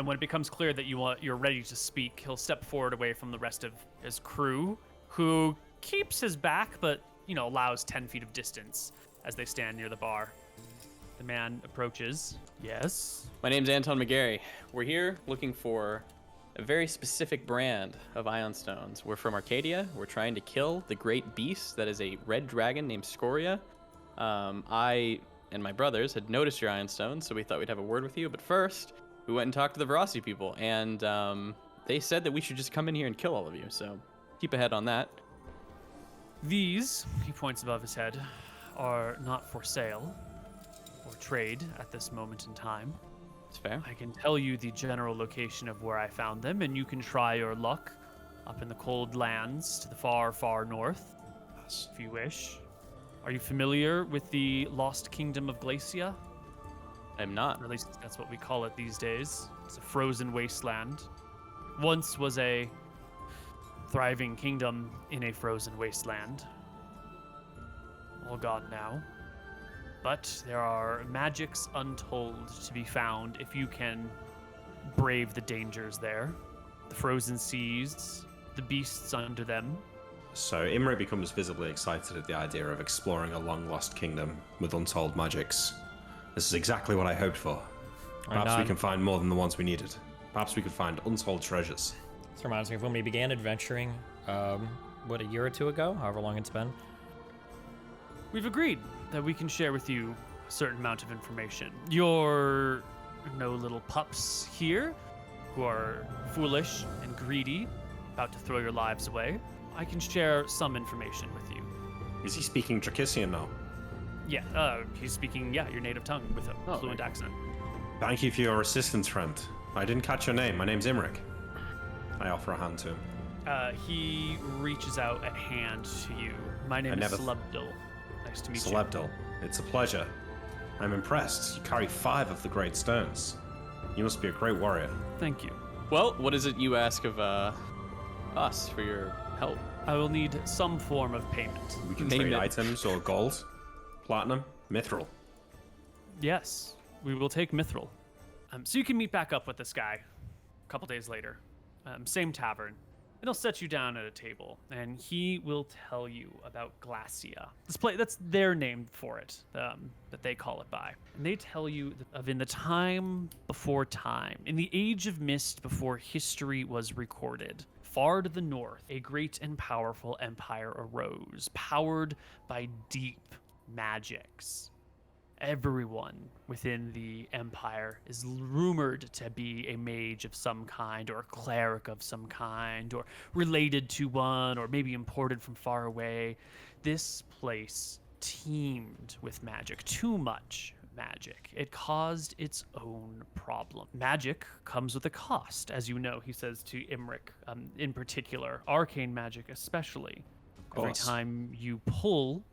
And when it becomes clear that you're ready to speak, he'll step forward away from the rest of his crew, who keeps his back, but, allows 10 feet of distance as they stand near the bar. The man approaches. Yes? My name's Anton McGarry. We're here looking for a very specific brand of ion stones. We're from Arcadia. We're trying to kill the great beast that is a red dragon named Scoria. I and my brothers had noticed your ion stones, so we thought we'd have a word with you. But first, we went and talked to the Veracity people, and they said that we should just come in here and kill all of you. So keep ahead on that. These, he points above his head, are not for sale or trade at this moment in time. It's fair. I can tell you the general location of where I found them, and you can try your luck up in the cold lands to the far, far north, if you wish. Are you familiar with the lost kingdom of Glacia? I'm not. Or at least that's what we call it these days. It's a frozen wasteland. Once was a thriving kingdom in a frozen wasteland. All gone now. But there are magics untold to be found if you can brave the dangers there. The frozen seas, the beasts under them. So Imre becomes visibly excited at the idea of exploring a long-lost kingdom with untold magics. This is exactly what I hoped for. Perhaps we can find more than the ones we needed. Perhaps we could find untold treasures. This reminds me of when we began adventuring, a year or two ago, however long it's been. We've agreed that we can share with you a certain amount of information. You're no little pups here who are foolish and greedy, about to throw your lives away. I can share some information with you. Is he speaking Dracissian now? Yeah, he's speaking, your native tongue with a fluent accent. Thank you for your assistance, friend. I didn't catch your name. My name's Imric. I offer a hand to him. He reaches out a hand to you. My name is Celebdil. Nice to meet you. Celebdil, it's a pleasure. I'm impressed. You carry 5 of the great stones. You must be a great warrior. Thank you. Well, what is it you ask of us for your help? I will need some form of payment. We can trade items or gold, platinum, mithril. Yes, we will take mithril. So you can meet back up with this guy a couple days later. Same tavern. And he'll set you down at a table, and he will tell you about Glacia. This place, that's their name for it, that they call it by. And they tell you of in the time before time, in the age of mist before history was recorded, far to the north, a great and powerful empire arose, powered by deep magics. Everyone within the empire is rumored to be a mage of some kind, or a cleric of some kind, or related to one, or maybe imported from far away. This place teemed with magic, too much magic. It caused its own problem. Magic comes with a cost, as you know, he says to Imric, in particular, arcane magic especially. Every time you pull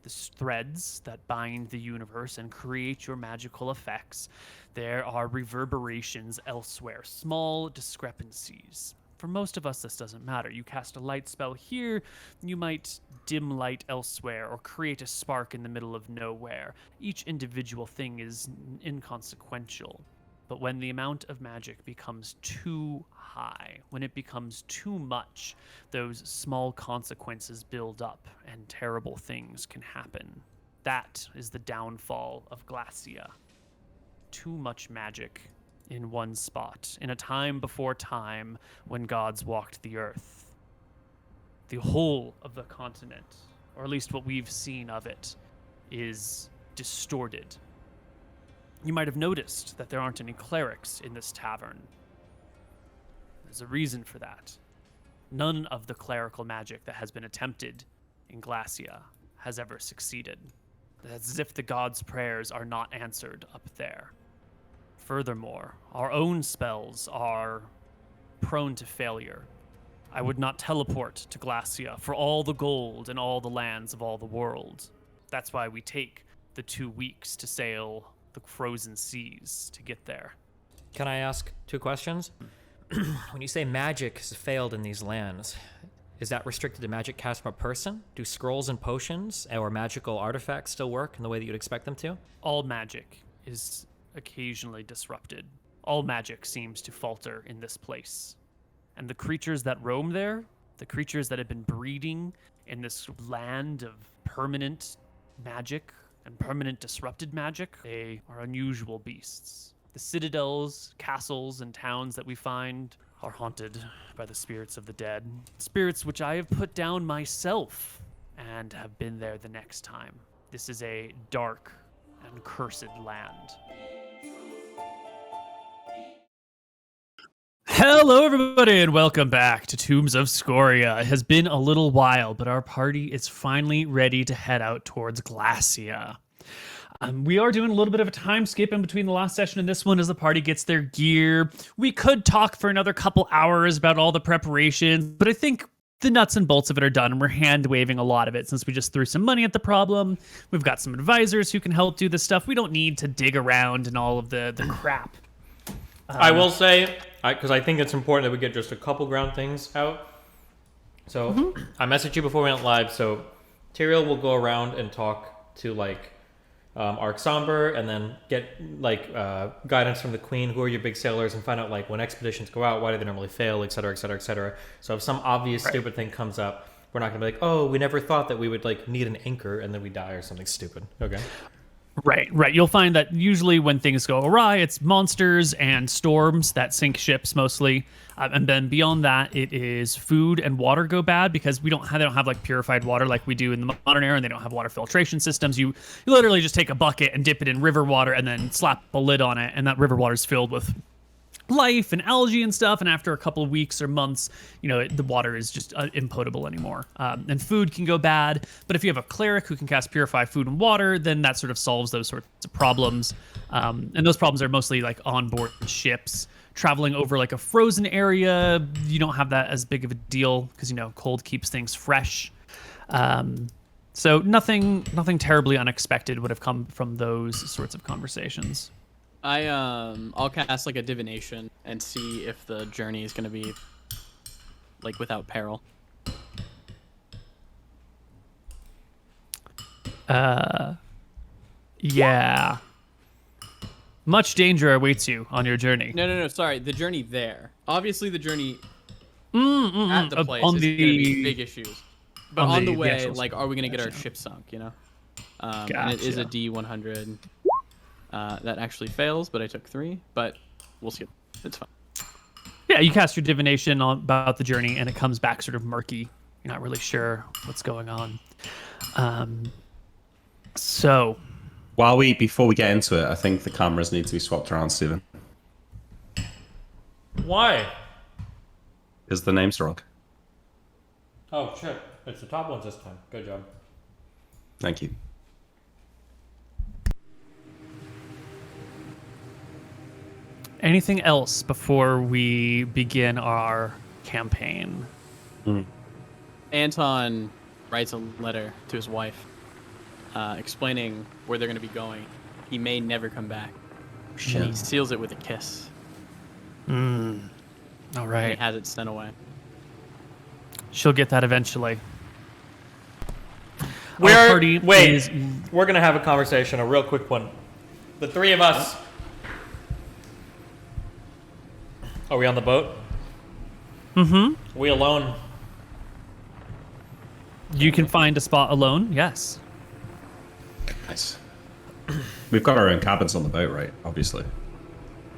the threads that bind the universe and create your magical effects, there are reverberations elsewhere, small discrepancies. For most of us, this doesn't matter. You cast a light spell here, you might dim light elsewhere or create a spark in the middle of nowhere. Each individual thing is inconsequential. But when the amount of magic becomes too high, when it becomes too much, those small consequences build up and terrible things can happen. That is the downfall of Glacia. Too much magic in one spot, in a time before time when gods walked the earth. The whole of the continent, or at least what we've seen of it, is distorted. You might have noticed that there aren't any clerics in this tavern. There's a reason for that. None of the clerical magic that has been attempted in Glacia has ever succeeded. It's as if the gods' prayers are not answered up there. Furthermore, our own spells are prone to failure. I would not teleport to Glacia for all the gold and all the lands of all the world. That's why we take the 2 weeks to sail the frozen seas to get there. Can I ask 2 questions? When you say magic has failed in these lands, is that restricted to magic cast from a person? Do scrolls and potions or magical artifacts still work in the way that you'd expect them to? All magic is occasionally disrupted. All magic seems to falter in this place. And the creatures that roam there, the creatures that have been breeding in this land of permanent magic and permanent disrupted magic, they are unusual beasts. The citadels, castles, and towns that we find are haunted by the spirits of the dead. Spirits which I have put down myself and have been there the next time. This is a dark and cursed land. Hello, everybody, and welcome back to Tombs of Scoria. It has been a little while, but our party is finally ready to head out towards Glacia. We are doing a little bit of a time skip in between the last session and this one as the party gets their gear. We could talk for another couple hours about all the preparations, but I think the nuts and bolts of it are done, and we're hand-waving a lot of it since we just threw some money at the problem. We've got some advisors who can help do this stuff. We don't need to dig around and all of the crap. I will say, because I think it's important that we get just a couple ground things out. So I messaged you before we went live. So Tyrael will go around and talk to Arc Somber, and then get guidance from the Queen. Who are your big sailors, and find out when expeditions go out, why do they normally fail, et cetera, et cetera, et cetera. So if some obvious stupid thing comes up, we're not gonna be like, oh, we never thought that we would need an anchor, and then we die or something stupid. Okay. Right. You'll find that usually when things go awry, it's monsters and storms that sink ships mostly. And then beyond that, it is food and water go bad because they don't have purified water like we do in the modern era, and they don't have water filtration systems. You literally just take a bucket and dip it in river water and then slap a lid on it, and that river water is filled with life and algae and stuff, and after a couple of weeks or months, the water is just impotable anymore. And food can go bad, but if you have a cleric who can cast purify food and water, then that sort of solves those sorts of problems. And those problems are mostly on board ships. Traveling over a frozen area, you don't have that as big of a deal because cold keeps things fresh. So nothing terribly unexpected would have come from those sorts of conversations. I'll cast a divination and see if the journey is gonna be without peril. Yeah. Much danger awaits you on your journey. No, sorry, the journey there. Obviously the journey at the place is gonna be big issues. But on the way, are we gonna get our ship sunk, Gotcha. And it is a D100. That actually fails, but I took 3. But we'll see. It's fine. Yeah, you cast your divination about the journey, and it comes back sort of murky. You're not really sure what's going on. So, Before we get into it, I think the cameras need to be swapped around, Stephen. Why? Because the names are wrong. Oh shit! It's the top ones this time. Good job. Thank you. anything else before we begin our campaign? Anton writes a letter to his wife explaining where they're going to be going. He may never come back. And he seals it with a kiss. All right. And he has it sent away. She'll get that eventually. We're gonna have a conversation, a real quick one. The three of us. Are we on the boat? Mm-hmm. We alone? You can find a spot alone, yes. Nice. We've got our own cabins on the boat, right? Obviously.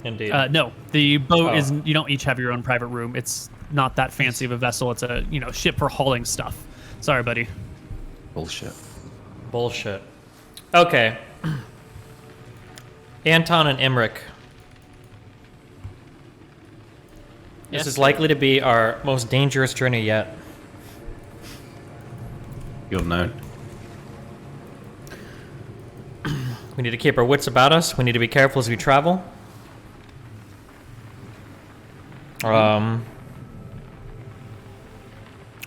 Indeed. No, the boat is. You don't each have your own private room. It's not that fancy of a vessel. It's a ship for hauling stuff. Sorry, buddy. Bullshit. Okay. Anton and Emmerich. This is likely to be our most dangerous journey yet. You'll know. We need to keep our wits about us. We need to be careful as we travel.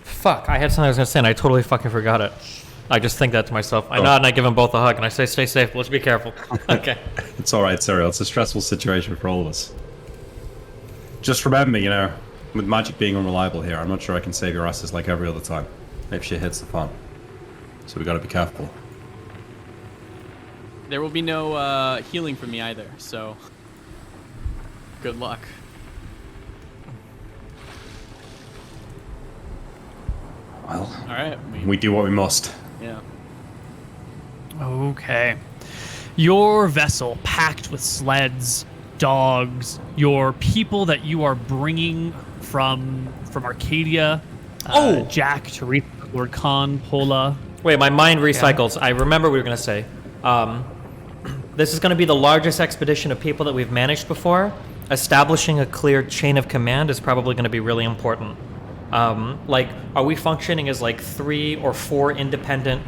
Fuck, I had something I was gonna say and I totally fucking forgot it. I just think that to myself. I nod and I give them both a hug and I say, stay safe, but let's be careful. Okay. It's alright, Cyril. It's a stressful situation for all of us. Just remember, with magic being unreliable here, I'm not sure I can save your asses like every other time. If shit hits the fan. So we gotta be careful. There will be no healing for me either, so... Good luck. Well, All right. we do what we must. Yeah. Okay. Your vessel packed with sleds, dogs, your people that you are bringing from Arcadia. Jack, Teresa, Lord Khan, Pola. Wait, my mind recycles. I remember we were going to say, this is going to be the largest expedition of people that we've managed before. Establishing a clear chain of command is probably going to be really important. Like, are we functioning as like 3 or 4 independent,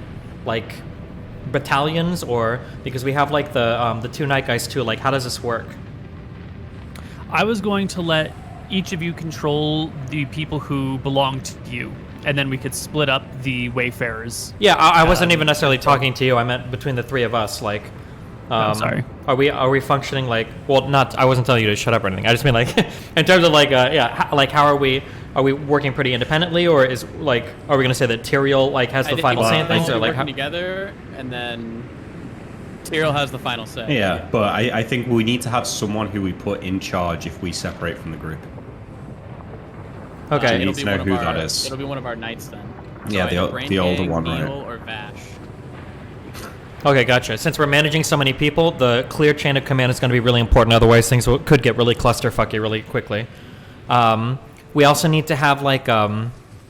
like, battalions, or because we have like the 2 night guys too? Like, how does this work? I was going to let each of you control the people who belong to you, and then we could split up the wayfarers. Yeah, I wasn't even necessarily talking to you. I meant between the 3 of us. Like, I'm sorry. Are we functioning like? Well, not. I wasn't telling you to shut up or anything. I just mean like, in terms of like, like how are we? Are we working pretty independently, or is like, are we going to say that Tyrael like has the final say in things, or like working together, and then Tyrael has the final say. Yeah, but I think we need to have someone who we put in charge if we separate from the group. Okay. We need to know who that is. It'll be one of our knights then. Yeah, So the older Gang, one, Neil, right? or Vash. Okay, gotcha. Since we're managing so many people, the clear chain of command is going to be really important. Otherwise, things could get really clusterfucky really quickly. We also need to have like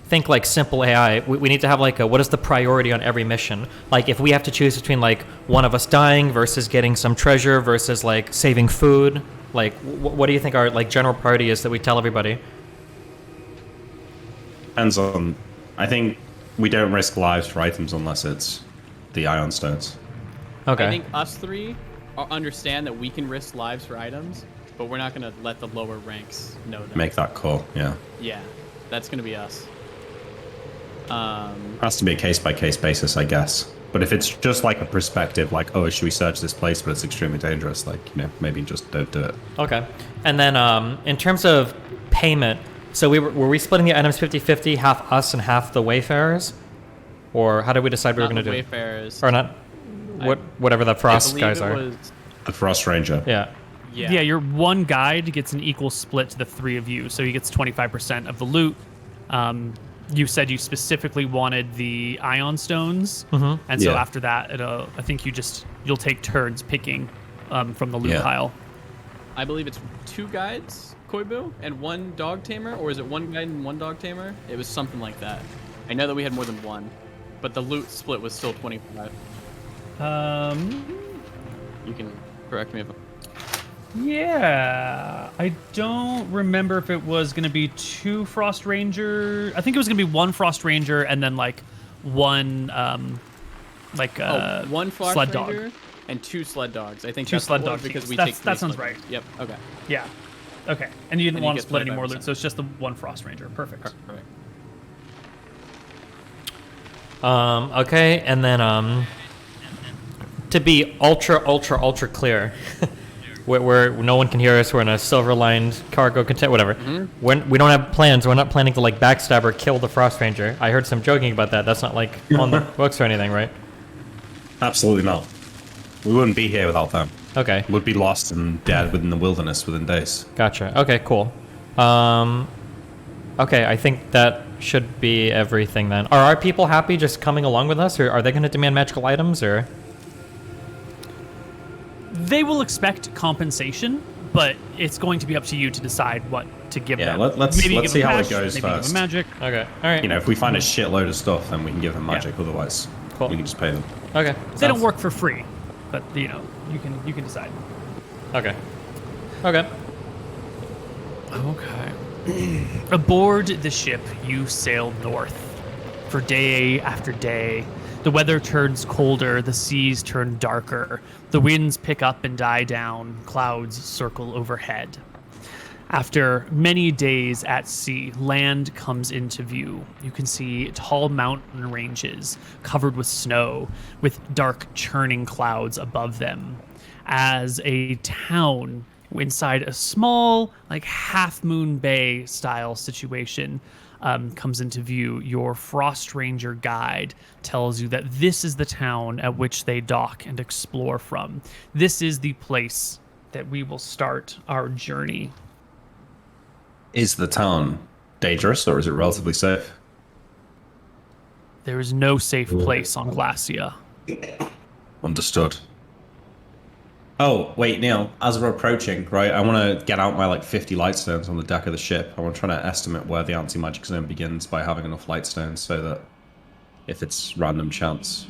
think like simple AI. We need to have like what is the priority on every mission? Like if we have to choose between like one of us dying versus getting some treasure versus like saving food, like what do you think our like general priority is that we tell everybody? Depends on. I think we don't risk lives for items unless it's the ion stones. Okay. I think us 3 understand that we can risk lives for items, but we're not going to let the lower ranks know that. Make that call. Yeah. Yeah, that's going to be us. Has to be a case by case basis, I guess. But if it's just like a perspective, like, oh, should we search this place, but it's extremely dangerous, like, maybe just don't do it. Okay. And then in terms of payment, so were we splitting the items 50-50, half us and half the wayfarers? Or how did we decide we were going to do it? Wayfarers. Or not? Whatever the frost guys are. The Frost Ranger. Yeah. Yeah, your one guide gets an equal split to the 3 of you, so he gets 25% of the loot. You said you specifically wanted the ion stones, and so after that, I think you'll take turns picking from the loot pile. I believe it's 2 guides, Koibu, and 1 dog tamer, or is it 1 guide and 1 dog tamer? It was something like that. I know that we had more than 1, but the loot split was still 25. You can correct me if. Yeah, I don't remember if it was going to be 2 Frost Ranger. I think it was going to be 1 Frost Ranger and then like 1 1 Frost sled Ranger dog and 2 sled dogs. I think 2 that's sled what it dogs was because we that take 3 sounds sled right. dogs. Yep. Okay. Yeah. Okay. And you didn't And you want to get split any more loot, 25%. so it's just the 1 Frost Ranger. Perfect. Okay, and then to be ultra clear, where no one can hear us, we're in a silver-lined cargo container, whatever. We don't have plans. We're not planning to like backstab or kill the Frost Ranger. I heard some joking about that. That's not like on the books or anything, right? Absolutely not. We wouldn't be here without them. Okay. We'd be lost and dead within the wilderness within days. Gotcha. Okay, cool. Okay, I think that should be everything then. Are our people happy just coming along with us, or are they going to demand magical items, or? They will expect compensation, but it's going to be up to you to decide what to give them. Let's Maybe give see them how cash, it goes maybe give first. them magic. Okay. All right. If we find a shitload of stuff, then we can give them magic. Otherwise, Cool. we can just pay them. Okay. They don't work for free, but you can decide. Okay. Okay. Okay. Aboard the ship, you sail north. For day after day, the weather turns colder, the seas turn darker, the winds pick up and die down, clouds circle overhead. After many days at sea, land comes into view. You can see tall mountain ranges covered with snow, with dark churning clouds above them, as a town inside a small, like Half Moon Bay style situation comes into view. Your Frost Ranger guide tells you that this is the town at which they dock and explore from. This is the place that we will start our journey. Is the town dangerous, or is it relatively safe? There is no safe place on Glacia. Understood. Oh, wait, Neil, as we're approaching, right, I want to get out my, 50 light stones on the deck of the ship. I want to try to estimate where the anti-magic zone begins by having enough light stones so that if it's random chance,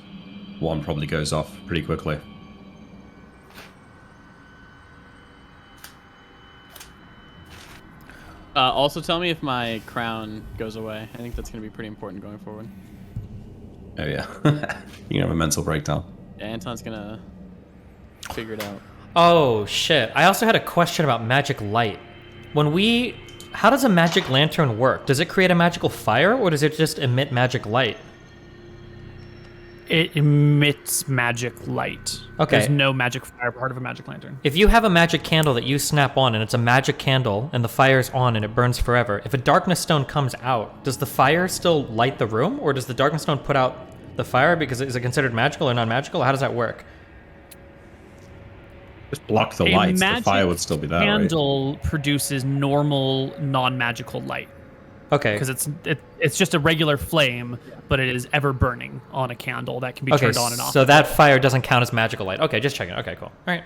one probably goes off pretty quickly. Also, tell me if my crown goes away. I think that's going to be pretty important going forward. Oh, yeah. You can have a mental breakdown. Yeah, Anton's going to figure it out. Oh, shit. I also had a question about magic light. How does a magic lantern work? Does it create a magical fire, or does it just emit magic light? It emits magic light. Okay. There's no magic fire part of a magic lantern. If you have a magic candle that you snap on and it's a magic candle and the fire's on and it burns forever, if a darkness stone comes out, does the fire still light the room, or does the darkness stone put out the fire because is it considered magical or non-magical? How does that work? Just block the lights, the fire would still be there, candle produces normal, non-magical light. Okay. Because it's just a regular flame, but it is ever burning on a candle that can be turned on and off. So that fire doesn't count as magical light. Okay, just checking. Okay, cool. All right.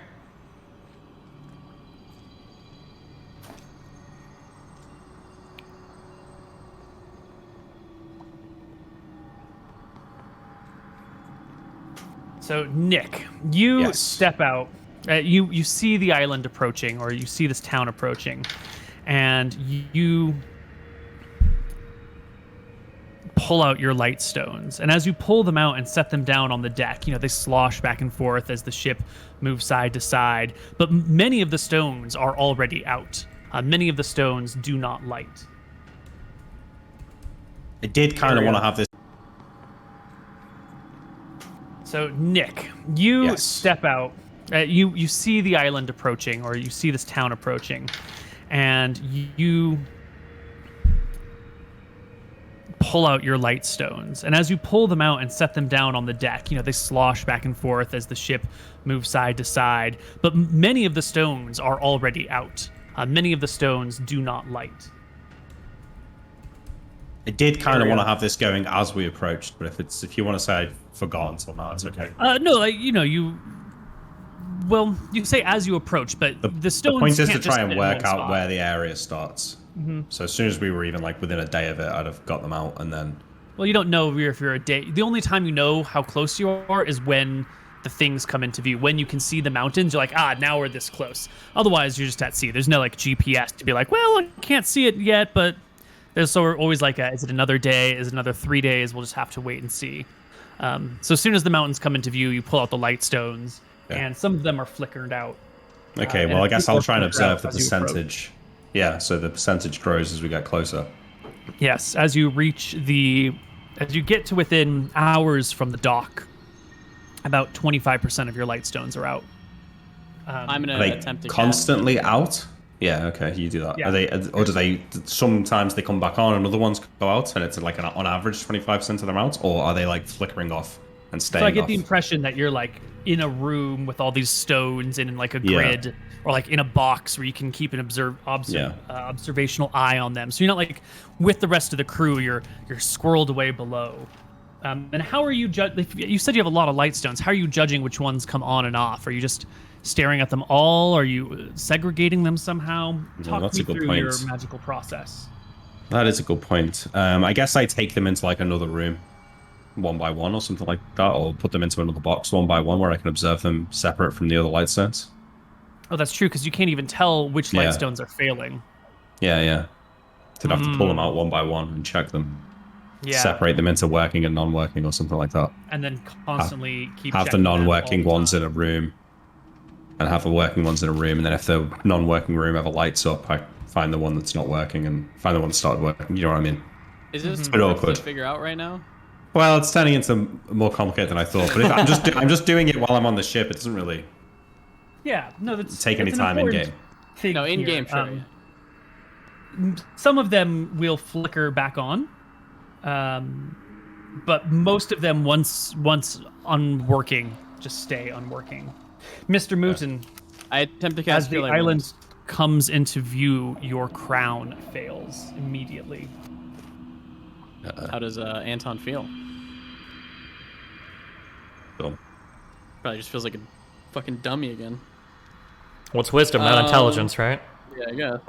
So Nick, you Yes. step out. You see the island approaching, or you see this town approaching, and you pull out your light stones. And as you pull them out and set them down on the deck, they slosh back and forth as the ship moves side to side. But many of the stones are already out. Many of the stones do not light. I did kind of want to have this. So Nick, you Yes. step out. You see the island approaching, or you see this town approaching, and you pull out your light stones. And as you pull them out and set them down on the deck, they slosh back and forth as the ship moves side to side. But many of the stones are already out. Many of the stones do not light. I did kind of want to have this going as we approached, but if you want to say I'd forgotten until now, it's okay. No, you say as you approach, but the stones. The point is to can't try just and fit in work one out spot. where the area starts. Mm-hmm. So as soon as we were even within a day of it, I'd have got them out, and then. Well, you don't know if you're a day. The only time you know how close you are is when the things come into view. When you can see the mountains, you're like, now we're this close. Otherwise, you're just at sea. There's no GPS to be like, well, I can't see it yet, but there's always is it another day? Is it another 3 days? We'll just have to wait and see. So as soon as the mountains come into view, you pull out the light stones, and some of them are flickered out. Okay, well, I guess I'll try and observe the percentage. Yeah, so the percentage grows as we get closer. Yes, as you get to within hours from the dock, about 25% of your light stones are out. I'm Are gonna they attempt to constantly out? Yeah, okay, you do that. Yeah. Or do they? Sometimes they come back on, and other ones go out, and it's on average 25% of them out, or are they flickering off and staying So I get off? the impression that you're in a room with all these stones and in a grid, or in a box where you can keep an observational eye on them. So you're not with the rest of the crew. You're squirreled away below. And how are you you said you have a lot of light stones. How are you judging which ones come on and off? Are you just staring at them all? Are you segregating them somehow? Talk that's me a good through point. your magical process. That is a good point. I guess I take them into another room, one by one, or something like that, or put them into another box one by one where I can observe them separate from the other light stones. Oh, that's true, because you can't even tell which light stones are failing. Yeah. So I'd have to pull them out one by one and check them. Yeah. Separate them into working and non-working or something like that. And then constantly keep have the checking them non-working all the ones time. in a room, and have the working ones in a room. And then if the non-working room ever lights up, I find the one that's not working and find the one that started working. You know what I mean? Is this bit awkward. to figure out right now? Well, it's turning into more complicated than I thought. But if I'm just doing it while I'm on the ship. It doesn't really take any time in game. No, in game, sure. Some of them will flicker back on, but most of them once unworking just stay unworking. MrMouton, I attempt to cast As the Heal Light island Wounds. comes into view, your crown fails immediately. How does Anton feel? Cool. Probably just feels like a fucking dummy again. What's wisdom, not intelligence, right? Yeah, I guess.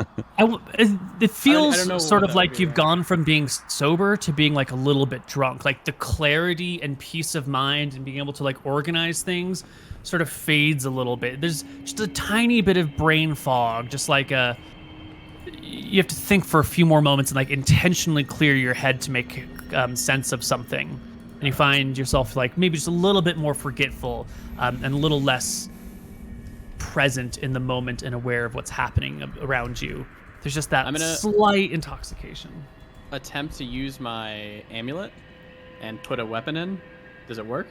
It feels don't know sort what of that would like be, you've right? gone from being sober to being like a little bit drunk. Like the clarity and peace of mind and being able to like organize things sort of fades a little bit. There's just a tiny bit of brain fog, just like you have to think for a few more moments and like intentionally clear your head to make sense of something. And you find yourself like maybe just a little bit more forgetful and a little less present in the moment and aware of what's happening around you. There's just that I'm gonna- slight intoxication. Attempt to use my amulet and put a weapon in. Does it work?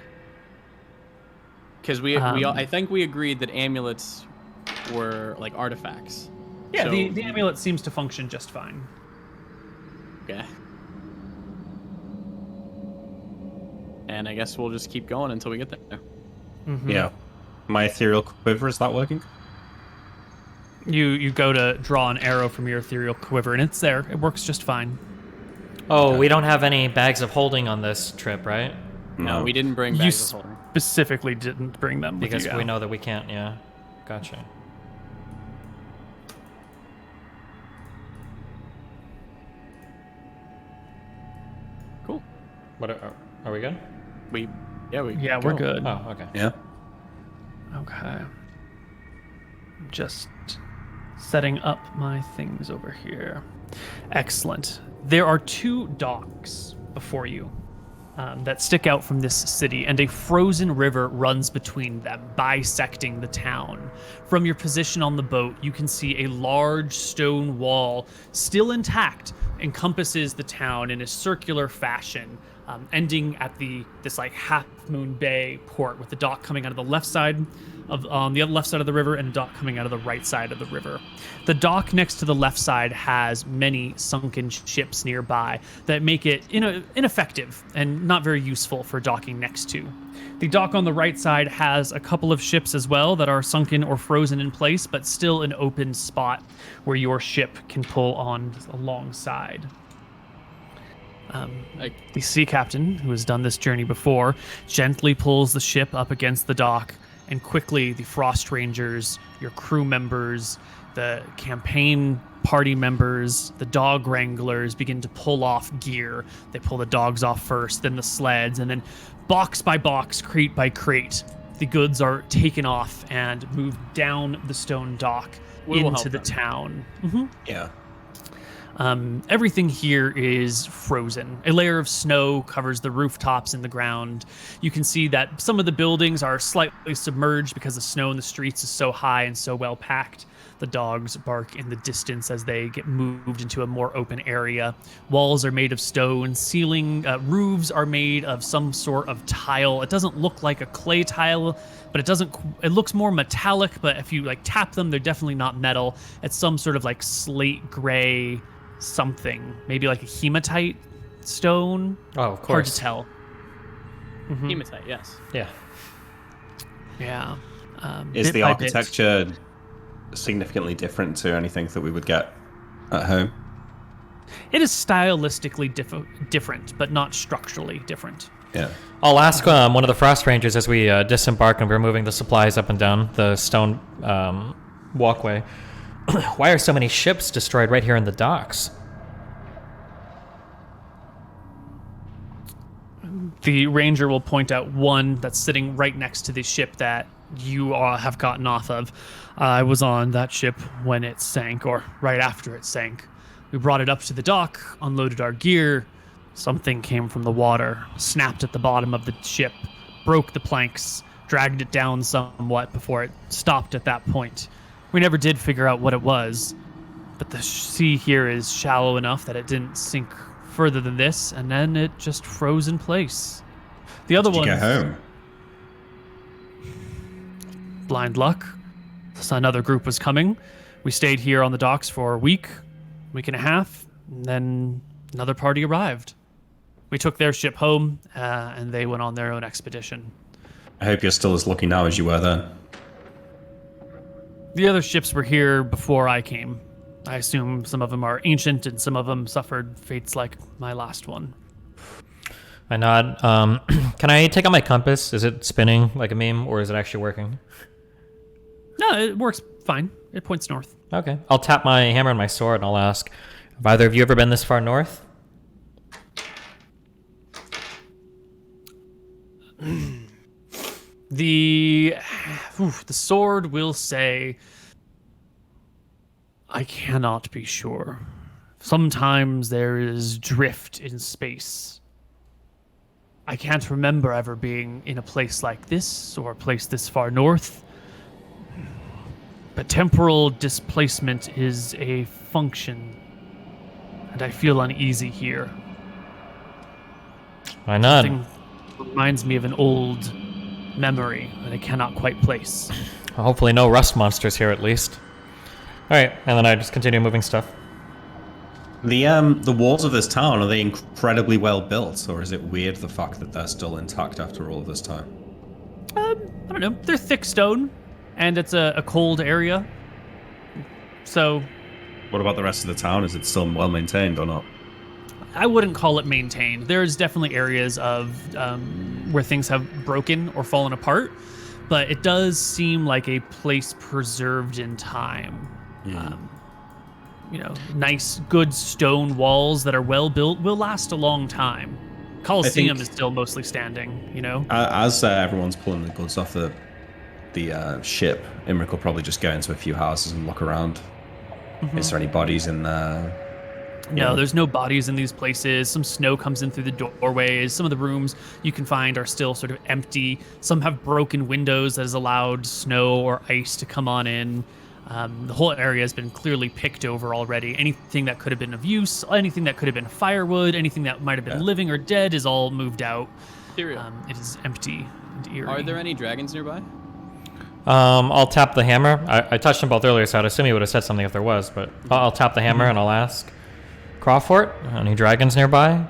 Because I think we agreed that amulets were like artifacts. Yeah, So- the amulet seems to function just fine. Okay. And I guess we'll just keep going until we get there. Yeah. My ethereal quiver, is that working? You go to draw an arrow from your ethereal quiver, and it's there. It works just fine. Oh, we don't have any bags of holding on this trip, right? No, we didn't bring You bags of holding. specifically didn't bring them with Because you, we yeah. know that we can't, yeah. Gotcha. Cool. What are we good? Yeah, We're good. Oh, okay. Yeah. Okay. Just setting up my things over here. Excellent. There are 2 docks before you that stick out from this city, and a frozen river runs between them, bisecting the town. From your position on the boat, you can see a large stone wall, still intact, encompasses the town in a circular fashion, ending at this like Half Moon Bay port, with the dock coming out of the left side of the left side of the river and a dock coming out of the right side of the river. The dock next to the left side has many sunken ships nearby that make it ineffective and not very useful for docking next to. The dock on the right side has a couple of ships as well that are sunken or frozen in place, but still an open spot where your ship can pull on alongside. The sea captain, who has done this journey before, gently pulls the ship up against the dock, and quickly the Frost Rangers, your crew members, the campaign party members, the dog wranglers begin to pull off gear. They pull the dogs off first, then the sleds, and then box by box, crate by crate, the goods are taken off and moved down the stone dock We will into help the them. town. Yeah. Everything here is frozen. A layer of snow covers the rooftops and the ground. You can see that some of the buildings are slightly submerged because the snow in the streets is so high and so well packed. The dogs bark in the distance as they get moved into a more open area. Walls are made of stone. Roofs are made of some sort of tile. It doesn't look like a clay tile, but it looks more metallic, but if you like tap them, they're definitely not metal. It's some sort of like slate gray something, maybe like a hematite stone. Oh, of Hard course. to tell. Hematite, yes. Yeah. Yeah. Is Bit the by bit. architecture significantly different to anything that we would get at home? It is stylistically different, but not structurally different. Yeah. I'll ask one of the Frost Rangers as we disembark and we're moving the supplies up and down the stone walkway. Why are so many ships destroyed right here in the docks? The ranger will point out one that's sitting right next to the ship that you all have gotten off of. I was on that ship when it sank, or right after it sank. We brought it up to the dock, unloaded our gear. Something came from the water, snapped at the bottom of the ship, broke the planks, dragged it down somewhat before it stopped at that point. We never did figure out what it was, but the sea here is shallow enough that it didn't sink further than this, and then it just froze in place. The other Did you one, get home? blind luck. So another group was coming. We stayed here on the docks for a week and a half, and then another party arrived. We took their ship home, and they went on their own expedition. I hope you're still as lucky now as you were then. The other ships were here before I came. I assume some of them are ancient and some of them suffered fates like my last one. I nod. Can I take out my compass? Is it spinning like a meme, or is it actually working? No, it works fine. It points north. Okay. I'll tap my hammer and my sword, and I'll ask, have either of you ever been this far north? The sword will say, I cannot be sure. Sometimes there is drift in space. I can't remember ever being in a place like this or a place this far north. But temporal displacement is a function, and I feel uneasy here. I nod. Something reminds me of an old memory that I cannot quite place. Hopefully no rust monsters here at least. Alright, and then I just continue moving stuff. The walls of this town, are they incredibly well built, or is it weird the fact that they're still intact after all of this time? I don't know. They're thick stone, and it's a cold area. So What about the rest of the town? Is it still well maintained or not? I wouldn't call it maintained. There's definitely areas of where things have broken or fallen apart, but it does seem like a place preserved in time. Nice, good stone walls that are well built will last a long time. Colosseum is still mostly standing, As everyone's pulling the goods off the ship, Imric will probably just go into a few houses and look around. Is there any bodies in there? No, there's no bodies in these places. Some snow comes in through the doorways. Some of the rooms you can find are still sort of empty. Some have broken windows that has allowed snow or ice to come on in. The whole area has been clearly picked over already. Anything that could have been of use, anything that could have been firewood, anything that might have been living or dead is all moved out. It is empty and eerie. Are there any dragons nearby? I'll tap the hammer. I touched them both earlier, so I'd assume he would have said something if there was, but I'll tap the hammer and I'll ask, Crawford, any dragons nearby?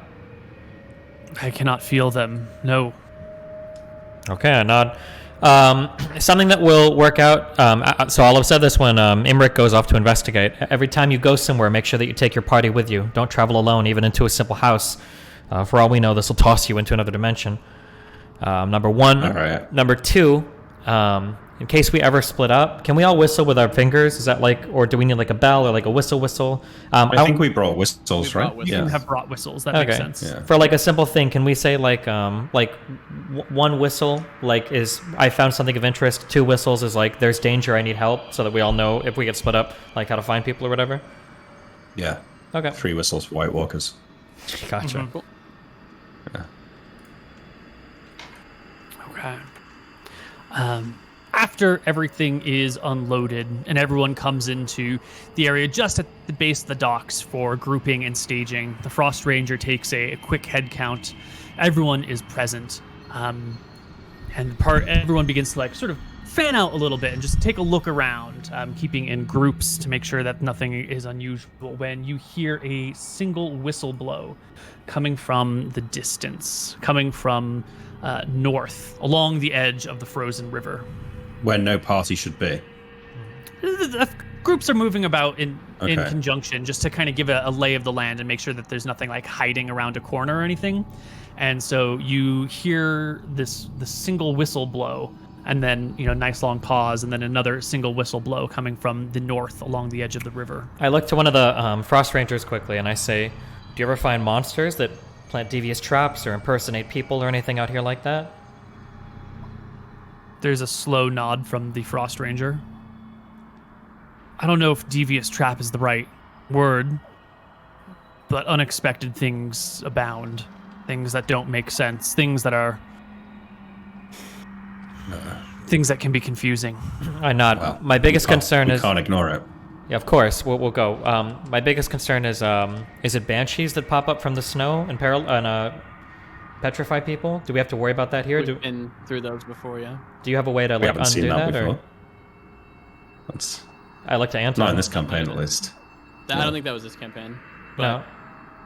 I cannot feel them, no. Okay, I nod. Something that will work out, so I'll have said this when Imric goes off to investigate. Every time you go somewhere, make sure that you take your party with you. Don't travel alone, even into a simple house. For all we know, this will toss you into another dimension. Number one. All right. Number two, in case we ever split up, can we all whistle with our fingers? Is that or do we need like a bell or like a whistle? I think we brought whistles, right? You have brought whistles. That makes sense. Yeah. For like a simple thing, can we say one whistle is I found something of interest. 2 whistles is like there's danger, I need help, so that we all know if we get split up, like how to find people or whatever. Yeah. Okay. 3 whistles for White Walkers. Gotcha. Cool. Yeah. Okay. After everything is unloaded and everyone comes into the area just at the base of the docks for grouping and staging, the Frost Ranger takes a quick head count. Everyone is present, and everyone begins to sort of fan out a little bit and just take a look around, keeping in groups to make sure that nothing is unusual. When you hear a single whistle blow coming from the distance, coming from north along the edge of the frozen river. Where no party should be. Groups are moving about in Okay. conjunction just to kind of give a lay of the land and make sure that there's nothing hiding around a corner or anything. And so you hear the single whistle blow, and then nice long pause, and then another single whistle blow coming from the north along the edge of the river. I look to one of the Frost Rangers quickly and I say, do you ever find monsters that plant devious traps or impersonate people or anything out here like that? There's a slow nod from the Frost Ranger. I don't know if devious trap is the right word, but unexpected things abound. Things that don't make sense. Things that are... things that can be confusing. I nod. Well, My biggest concern is... can't ignore it. Yeah, of course. We'll go. My biggest concern is it banshees that pop up from the snow and petrify people? Do we have to worry about that here? We've been through those before, yeah. Do you have a way to We haven't undo seen that or before. That's I like to Anton. not in this campaign, at least. I don't think that was this campaign. But No.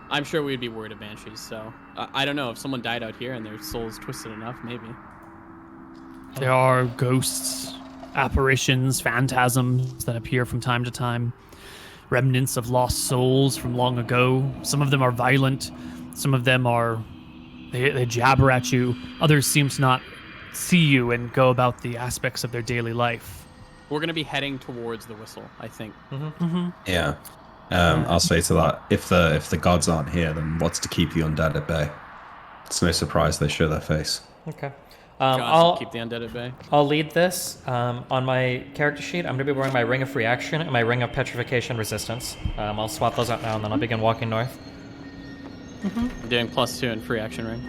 I'm sure we'd be worried of banshees, so I don't know if someone died out here and their soul's twisted enough, maybe. There are ghosts apparitions, phantasms that appear from time to time, remnants of lost souls from long ago. Some of them are violent, some of them are they jabber at you. Others seem to not see you and go about the aspects of their daily life. We're gonna be heading towards the whistle, I think. Yeah. I'll say to that, if the gods aren't here, then what's to keep the undead at bay? It's no surprise they show their face. Okay. Gods I'll keep the undead at bay. I'll lead this. On my character sheet, I'm going to be wearing my Ring of Reaction and my Ring of Petrification Resistance. I'll swap those out now, and then I'll begin walking north. I'm doing +2 in free action ring.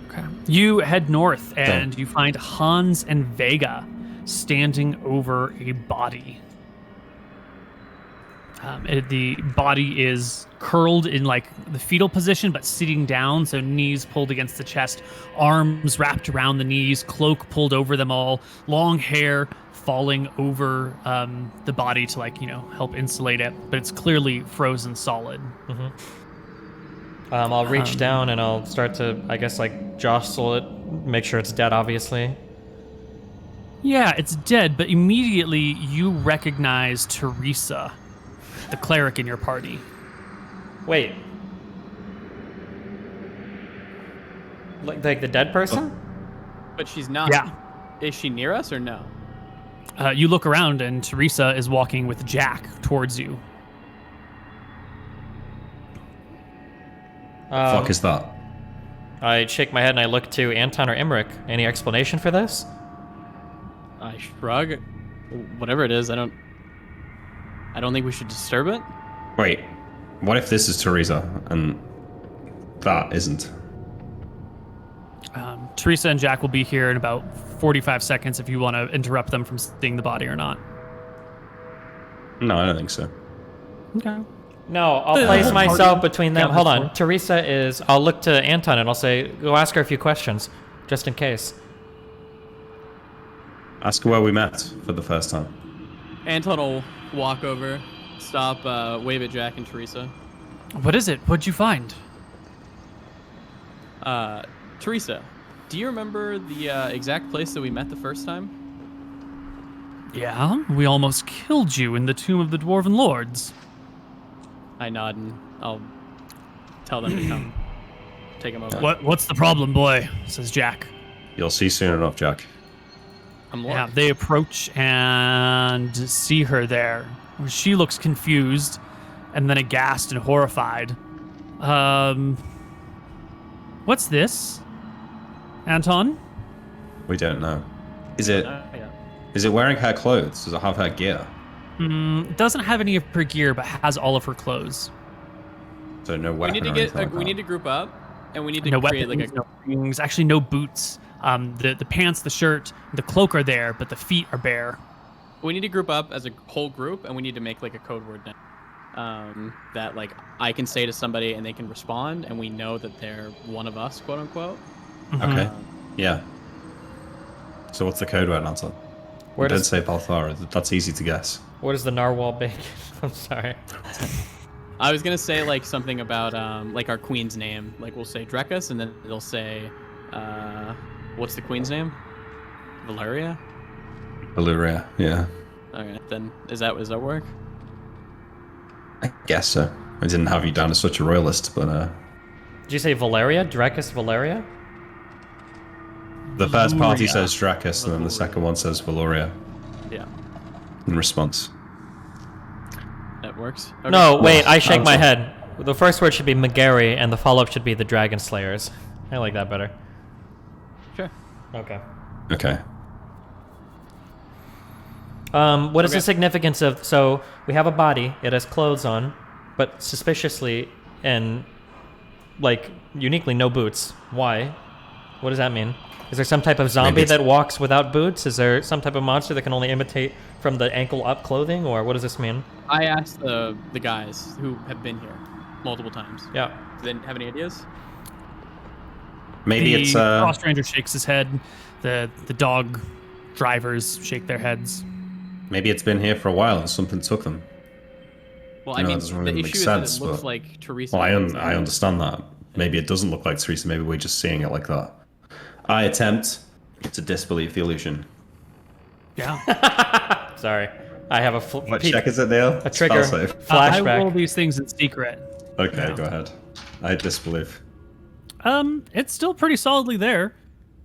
Okay. You head north and you find Hans and Vega standing over a body. The body is curled in like the fetal position, but sitting down, so knees pulled against the chest, arms wrapped around the knees, cloak pulled over them all, long hair falling over the body to help insulate it, but it's clearly frozen solid. I'll reach down and I'll start to, I guess, jostle it, make sure it's dead, obviously. Yeah, it's dead, but immediately you recognize Teresa, the cleric in your party. Wait. Like the dead person? But she's not. Yeah. Is she near us or no? You look around and Teresa is walking with Jack towards you. Fuck is that? I shake my head and I look to Anton or Emmerich. Any explanation for this? I shrug. Whatever it is, I don't think we should disturb it. Wait, what if this is Teresa and that isn't? Teresa and Jack will be here in about 45 seconds if you want to interrupt them from seeing the body or not. No, I don't think so. Okay. No, I'll place myself between them. Hold on. Teresa is... I'll look to Anton and I'll say, go ask her a few questions, just in case. Ask her where we met for the first time. Anton will walk over, stop, wave at Jack and Teresa. What is it? What'd you find? Teresa, do you remember the exact place that we met the first time? Yeah, we almost killed you in the Tomb of the Dwarven Lords. I nod and I'll tell them to come take him over. What's the problem, boy? Says Jack. You'll see soon enough, Jack. Yeah, they approach and see her there. She looks confused and then aghast and horrified. What's this? Anton? We don't know. Is it Yeah. is it wearing her clothes? Does it have her gear? Doesn't have any of her gear, but has all of her clothes. So no We weapon need to or get. anything like We that? need to group up, and we need to No create weapons, no rings, actually no boots. The pants, the shirt, the cloak are there, but the feet are bare. We need to group up as a whole group, and we need to make a code word now. That I can say to somebody and they can respond, and we know that they're one of us, quote unquote. Okay. Yeah. So what's the code word, Anton? Where Don't does say Balthara. That's easy to guess. Where does the narwhal bacon? I'm sorry. I was gonna say something about our queen's name. We'll say Drekus, and then they'll say, what's the queen's name? Valeria. Valyria, yeah. Okay, then does that work? I guess so. I didn't have you down as such a royalist, but Did you say Valeria? Drakus Valeria? the first party Valyria. says Drakus, and then the second one says Valoria Yeah, in response. that works. Okay. No, wait, I shake my Anton. head. The first word should be McGarry, and the follow-up should be the Dragon Slayers. I like that better. Sure. Okay. Okay. What is Okay. the significance of... So, we have a body, it has clothes on, but suspiciously and, uniquely no boots. Why? What does that mean? Is there some type of zombie it's- that walks without boots? Is there some type of monster that can only imitate from the ankle-up clothing, or what does this mean? I asked the guys who have been here multiple times. Yeah. Do they have any ideas? Maybe the it's Frost Ranger shakes his head. The dog drivers shake their heads. maybe it's been here for a while and something took them. Well, No, I mean, it doesn't really the make issue is sense, that it looks but- like Teresa. Well, I understand that. Maybe it doesn't look like Teresa. Maybe we're just seeing it like that. I attempt to disbelieve the illusion. Yeah. Sorry, I have a What check is it, Neil? a trigger Spell save. I flashback. roll these things in secret. Okay, Yeah. go ahead. I disbelieve. It's still pretty solidly there.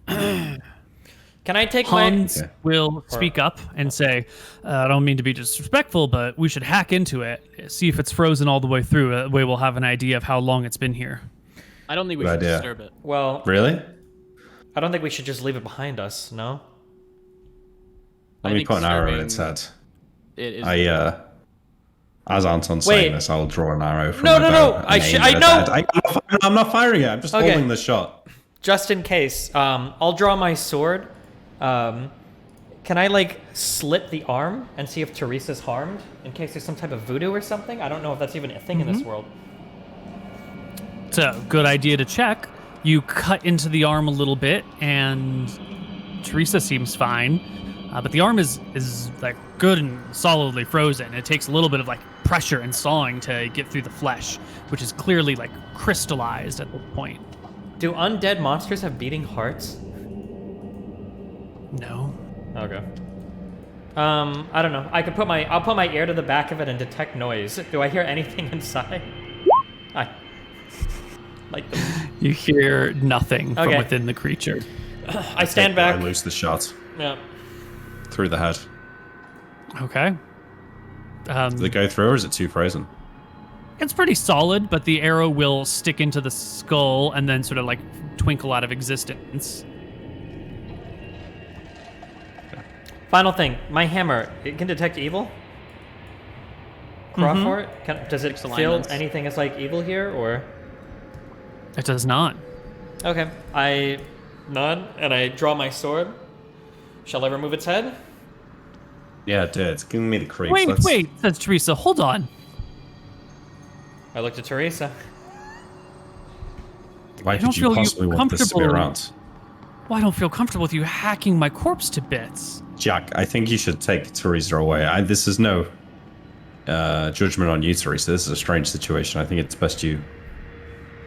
Can I take Hans Yeah. will speak up and say, I don't mean to be disrespectful, but we should hack into it, see if it's frozen all the way through. That way we'll have an idea of how long it's been here. I don't think we Good should idea. disturb it. Well, Really? I don't think we should just leave it behind us. No. Let I me think put an arrow in disturbing- its head. It is. As Anton's Wait. saying this, I'll draw an arrow from No, my no, bow no, and I aim should- it I at know! its head. I'm not firing it. I'm just Okay. holding the shot. Just in case, I'll draw my sword. Can I like slit the arm and see if Teresa's harmed in case there's some type of voodoo or something? I don't know if that's even a thing in this world. It's a good idea to check. You cut into the arm a little bit, and Teresa seems fine. But the arm is like good and solidly frozen. It takes a little bit of like pressure and sawing to get through the flesh, which is clearly like crystallized at this point. Do undead monsters have beating hearts? No. Okay. I don't know. I'll put my ear to the back of it and detect noise. Do I hear anything inside? I like the. You hear nothing from Okay. within the creature. I stand back. I loose the shot Yeah. through the head. Okay. Does it go through, or is it too frozen? It's pretty solid, but the arrow will stick into the skull and then sort of like twinkle out of existence. Final thing, my hammer, it can detect evil? Crawl for it? Does it Six feel alignments. anything as like evil here, or? It does not. Okay, I nod and I draw my sword. Shall I remove its head? Yeah, dude, it's giving me the creeps. Wait, says Teresa. Hold on. I looked at Teresa. Why don't could you feel possibly want this to be comfortable- around? Well, I don't feel comfortable with you hacking my corpse to bits. Jack, I think you should take Teresa away. This is no judgment on you, Teresa. This is a strange situation. I think it's best you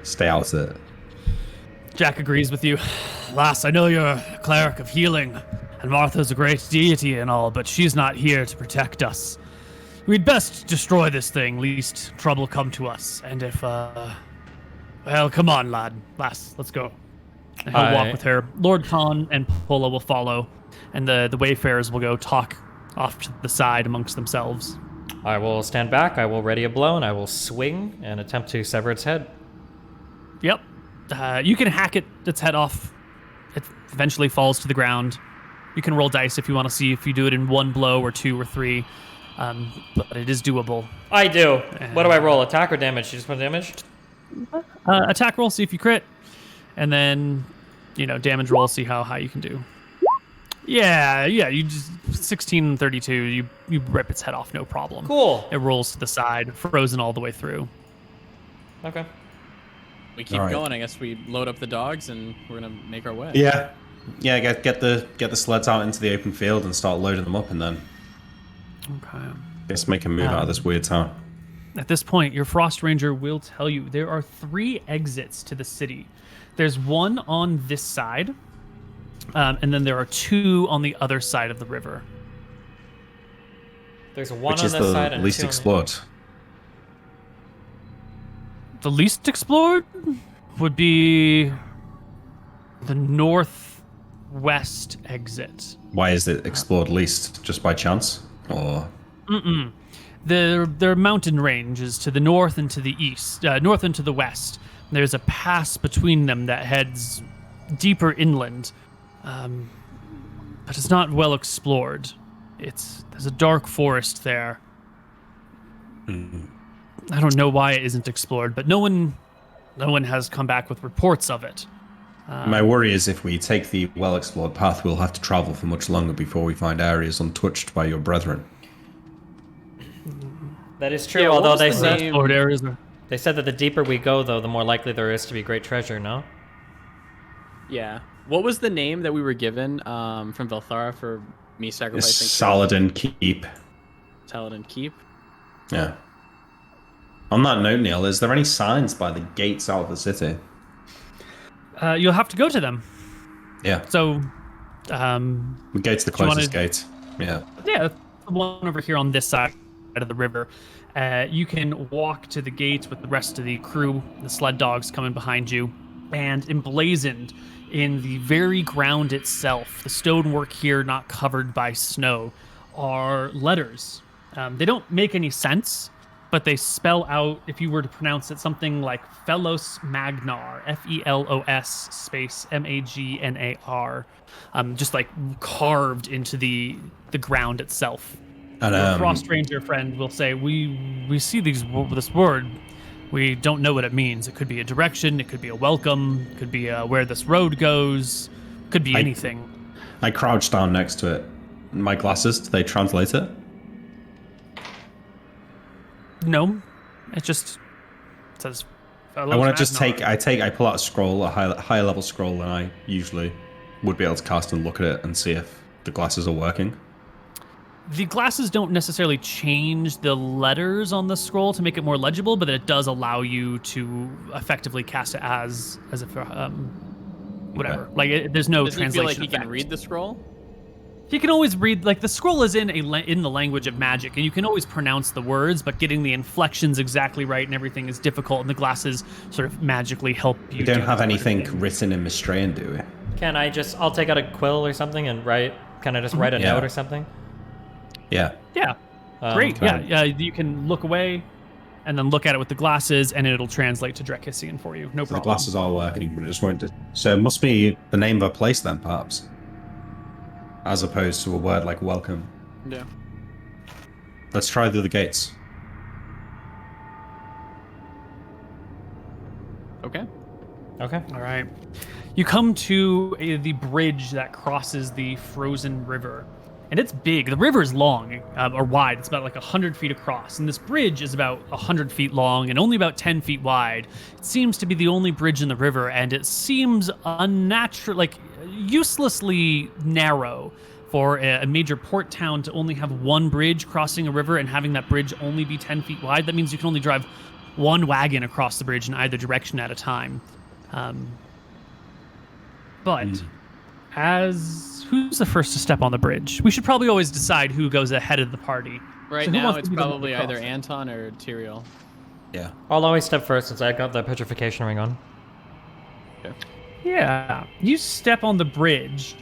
stay out of it. Jack agrees with you. Lass, I know you're a cleric of healing, and Martha's a great deity and all, but she's not here to protect us. We'd best destroy this thing, least trouble come to us. And if, well, come on, lass, let's go. And he'll walk with her. Lord Khan and Pola will follow, and the wayfarers will go talk off to the side amongst themselves. I will stand back, I will ready a blow, and I will swing and attempt to sever its head. Yep. You can hack its head off. It eventually falls to the ground. You can roll dice if you want to see if you do it in one blow or two or three. But it is doable. I do. What do I roll? Attack or damage? You just put damage? Attack roll, see if you crit. And then, damage roll, see how high you can do. Yeah, you just 16 and 32. You rip its head off, no problem. Cool. It rolls to the side, frozen all the way through. Okay. We keep Alright. going. I guess we load up the dogs and we're gonna make our way. Yeah, get the sleds out into the open field and start loading them up, and then Okay. let's make a move out of this weird town. At this point, your Frost Ranger will tell you there are 3 exits to the city. There's one on this side, and then there are 2 on the other side of the river. There's one Which on is this the side and least 2 on the- explored. The least explored would be the northwest exit. Why is it explored least? Just by chance, or Their mountain range is to the north and to the east, north and to the west. There's a pass between them that heads deeper inland, but it's not well explored. There's a dark forest there. I don't know why it isn't explored, but no one has come back with reports of it. my worry is if we take the well-explored path, we'll have to travel for much longer before we find areas untouched by your brethren. That is true, Yeah, what although was they the said name? Explored areas are- they said that the deeper we go, though, the more likely there is to be great treasure. No. Yeah. What was the name that we were given from Velthara for me sacrificing? Saladin Keep. Saladin Keep. Yeah. On that note, Neil, is there any signs by the gates out of the city? You'll have to go to them. Yeah. So, We go to the you wanna- closest gate. Yeah. Yeah, the one over here on this side of the river. You can walk to the gate with the rest of the crew, the sled dogs coming behind you, and emblazoned in the very ground itself, the stonework here not covered by snow, are letters. They don't make any sense, but they spell out, if you were to pronounce it, something like Felos Magnar, Felos space Magnar, just like carved into the ground itself. And Your frost ranger friend will say, "We see this word. We don't know what it means. It could be a direction. It could be a welcome. It could be where this road goes. Could be anything." I crouch down next to it. My glasses, do they translate it? No, it just says. I want to just I pull out a scroll, a higher level scroll than I usually would be able to cast and look at it and see if the glasses are working. The glasses don't necessarily change the letters on the scroll to make it more legible, but it does allow you to effectively cast it as if whatever. Okay. Like there's no Does he translation. feel like he effect. can read the scroll? He can always read, like the scroll is in in the language of magic, and you can always pronounce the words, but getting the inflections exactly right and everything is difficult, and the glasses sort of magically help you. We don't have anything written in Mistrayan, do we? Can I'll take out a quill or something and write, can I just write a Yeah. note or something? Yeah. Yeah. Great. Can Yeah. You can look away and then look at it with the glasses, and it'll translate to Drekisian for you. No So the problem. glasses are working, but it just won't. So it must be the name of a place then, perhaps, as opposed to a word like welcome. Yeah. Let's try the other gates. Okay. Okay. All right. You come to the bridge that crosses the frozen river. And it's big. The river is long or wide. It's about like 100 feet across. And this bridge is about 100 feet long and only about 10 feet wide. It seems to be the only bridge in the river, and it seems unnatural, like uselessly narrow for a major port town to only have one bridge crossing a river and having that bridge only be 10 feet wide. That means you can only drive one wagon across the bridge in either direction at a time. But who's the first to step on the bridge? We should probably always decide who goes ahead of the party. Right So who now, wants to it's be the one to probably cross? either Anton or Tyrael. Yeah. I'll always step first since I got the petrification ring on. Yeah. You step on the bridge,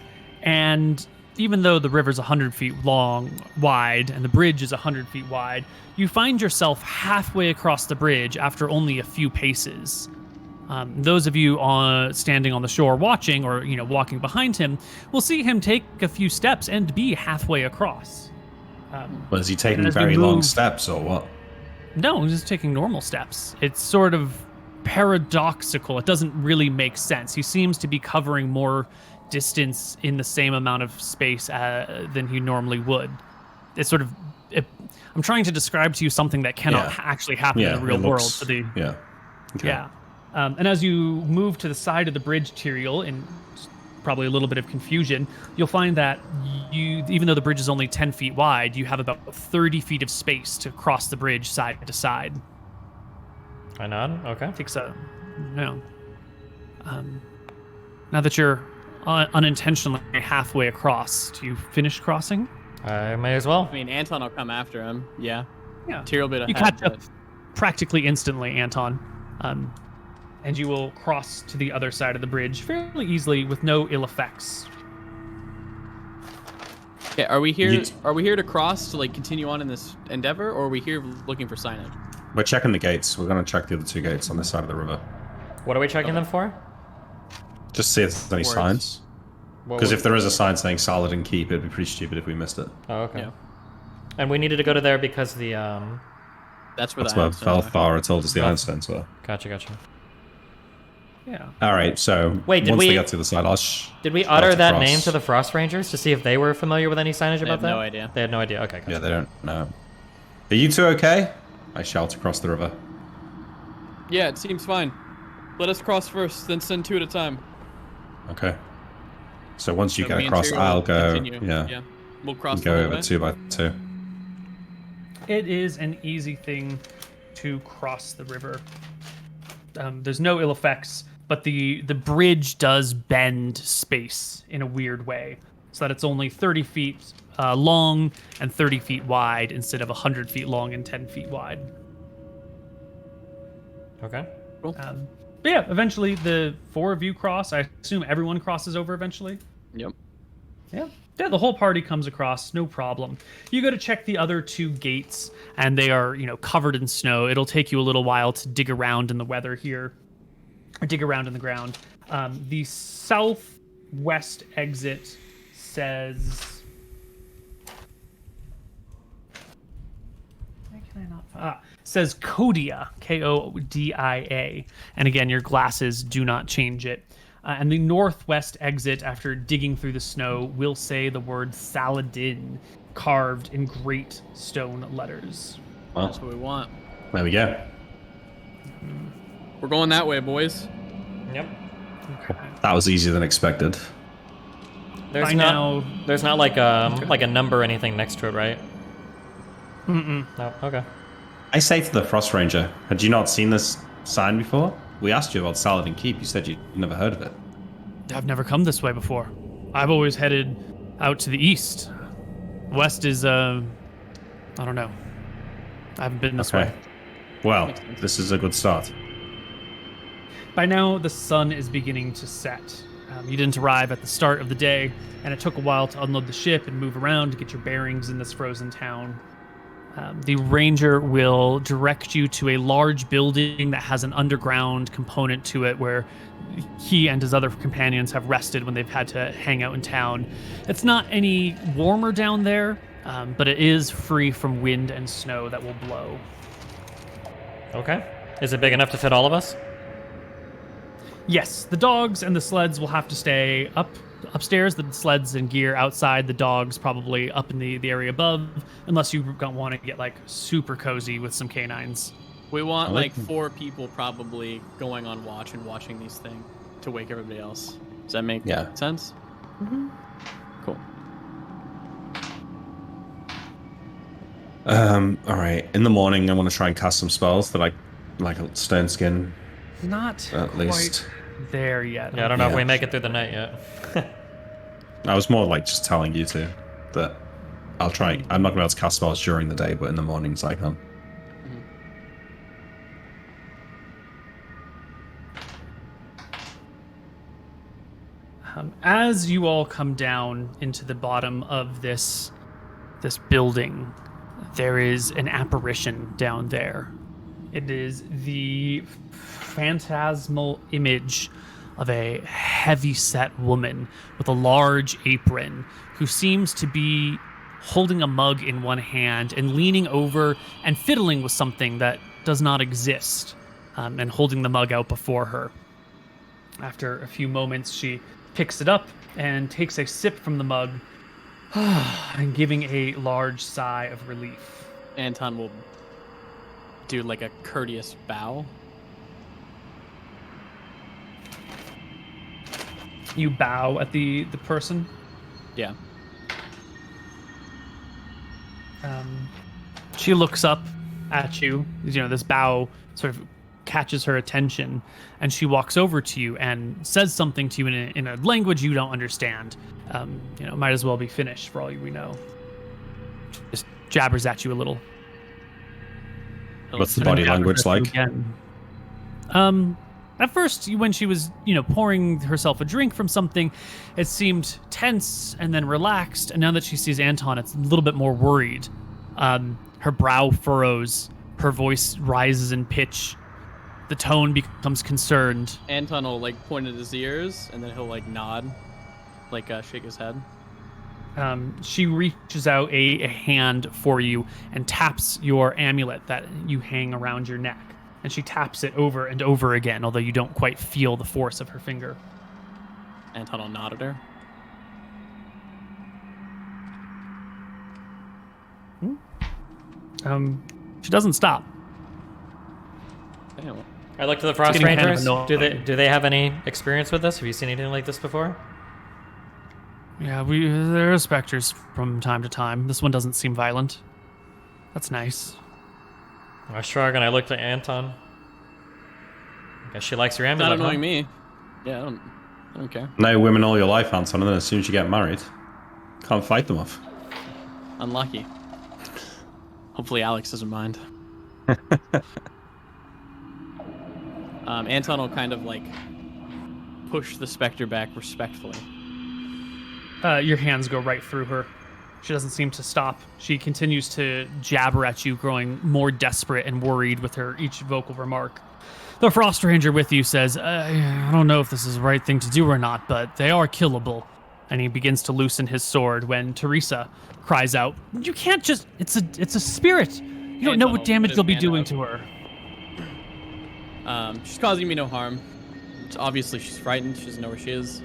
and even though the river's 100 feet wide, and the bridge is 100 feet wide, you find yourself halfway across the bridge after only a few paces. Those of you standing on the shore watching, or walking behind him, will see him take a few steps and be halfway across. But is he taking as we very long move- steps or what? No, he's just taking normal steps. It's sort of paradoxical. It doesn't really make sense. He seems to be covering more distance in the same amount of space than he normally would. It's sort of. I'm trying to describe to you something that cannot actually happen in the real world. So yeah. Okay. Yeah. And as you move to the side of the bridge, Tyrael, in probably a little bit of confusion, you'll find that even though the bridge is only 10 feet wide, you have about 30 feet of space to cross the bridge side to side. I nod. Okay. I think so. No. Now that you're unintentionally halfway across, do you finish crossing? I may as well. I mean, Anton will come after him. Yeah. Yeah. Tyrael will be ahead. You catch up but- practically instantly, Anton. And you will cross to the other side of the bridge fairly easily with no ill effects. Okay, are we here? You- Are we here to cross to continue on in this endeavor, or are we here looking for signage? We're checking the gates. We're going to check the other two gates on this side of the river. What are we checking them for? Just see if there's any Words. signs. What Because would- if there is a sign saying solid and keep, it'd be pretty stupid if we missed it. Oh, okay. Yeah. And we needed to go to there because the That's where That's the where Ironstones are. Velthar told us the Ironstones were. Gotcha. Yeah. All right, so Wait, did once we- we get to the side, Did we utter to that cross. name to the Frost Rangers to see if they were familiar with any signage They about have that? no idea. They had no idea. Okay, gotcha. Yeah, they don't know. Are you two okay? I shout across the river. Yeah, it seems fine. Let us cross first, then send two at a time. Okay. So once you So get me and across, Tyrael I'll will go. continue. Yeah. We'll cross Go the whole over way. 2 by 2. It is an easy thing to cross the river. There's no ill effects, but the bridge does bend space in a weird way. so that it's only 30 feet long and 30 feet wide instead of 100 feet long and 10 feet wide. Okay. Cool. But yeah, eventually the four of you cross. I assume everyone crosses over eventually. Yep. Yeah. Yeah, the whole party comes across, no problem. You go to check the other two gates, and they are, covered in snow. It'll take you a little while to dig around in the weather here, or dig around in the ground. The southwest exit says... Why can I not... says Kodia, Kodia. And again, your glasses do not change it. And the northwest exit, after digging through the snow, will say the word Saladin carved in great stone letters. Well, That's what we want. there we go. We're going that way, boys. Yep. That was easier than expected. There's By not. now- There's not like a number or anything next to it, right? Mm-mm. No. Okay. I say to the Frost Ranger, had you not seen this sign before? We asked you about Saladin Keep. You said you'd never heard of it. I've never come this way before. I've always headed out to the east. West is, I don't know. I haven't been this way. Well, this is a good start. By now, the sun is beginning to set. You didn't arrive at the start of the day, and it took a while to unload the ship and move around to get your bearings in this frozen town. The ranger will direct you to a large building that has an underground component to it where he and his other companions have rested when they've had to hang out in town. It's not any warmer down there, but it is free from wind and snow that will blow. Okay. Is it big enough to fit all of us? Yes, the dogs and the sleds will have to stay upstairs. The sleds and gear outside. The dogs probably up in the area above, unless you want to get like super cozy with some canines. We want I like like them. 4 people probably going on watch and watching these things to wake everybody else. Does that make sense? Mm-hmm. Cool. All right. In the morning, I want to try and cast some spells that like a stone skin, Not at quite least. there yet. Yeah, I don't know if Yeah. we make it through the night yet. I was more like just telling you two that I'll try. I'm not going to be able to cast spells during the day, but in the mornings I can. As you all come down into the bottom of this building, there is an apparition down there. It is the phantasmal image of a heavy-set woman with a large apron who seems to be holding a mug in one hand and leaning over and fiddling with something that does not exist, and holding the mug out before her. After a few moments, she picks it up and takes a sip from the mug, and giving a large sigh of relief. Anton will do like a courteous bow. You bow at the person. Yeah. She looks up at you. This bow sort of catches her attention, and she walks over to you and says something to you in a language you don't understand. Might as well be Finnish for all we know. Just jabbers at you a little. What's the And then body jabbers language at you like? again. At first, when she was, pouring herself a drink from something, it seemed tense and then relaxed. And now that she sees Anton, it's a little bit more worried. Her brow furrows, her voice rises in pitch. The tone becomes concerned. Anton will like point at his ears and then he'll like nod, like shake his head. She reaches out a hand for you and taps your amulet that you hang around your neck. And she taps it over and over again, although you don't quite feel the force of her finger. Anton will nod at her. She doesn't stop. Damn. I look to the Frost getting kind of Rangers. annoying. Do they have any experience with this? Have you seen anything like this before? Yeah, there are specters from time to time. This one doesn't seem violent. That's nice. I shrug and I look to Anton. Guess she likes your Not amulet. annoying huh? me. Yeah, I don't care. No women all your life, Anton, and then as soon as you get married, Can't fight them off. Unlucky. Hopefully Alex doesn't mind. Anton will kind of like push the specter back respectfully. Your hands go right through her. She doesn't seem to stop. She continues to jabber at you, growing more desperate and worried with her each vocal remark. The Frost Ranger with you says, I don't know if this is the right thing to do or not, but they are killable. And he begins to loosen his sword when Teresa cries out, you can't just, it's a spirit. You don't know what damage they'll be doing to her. She's causing me no harm. Obviously she's frightened. She doesn't know where she is.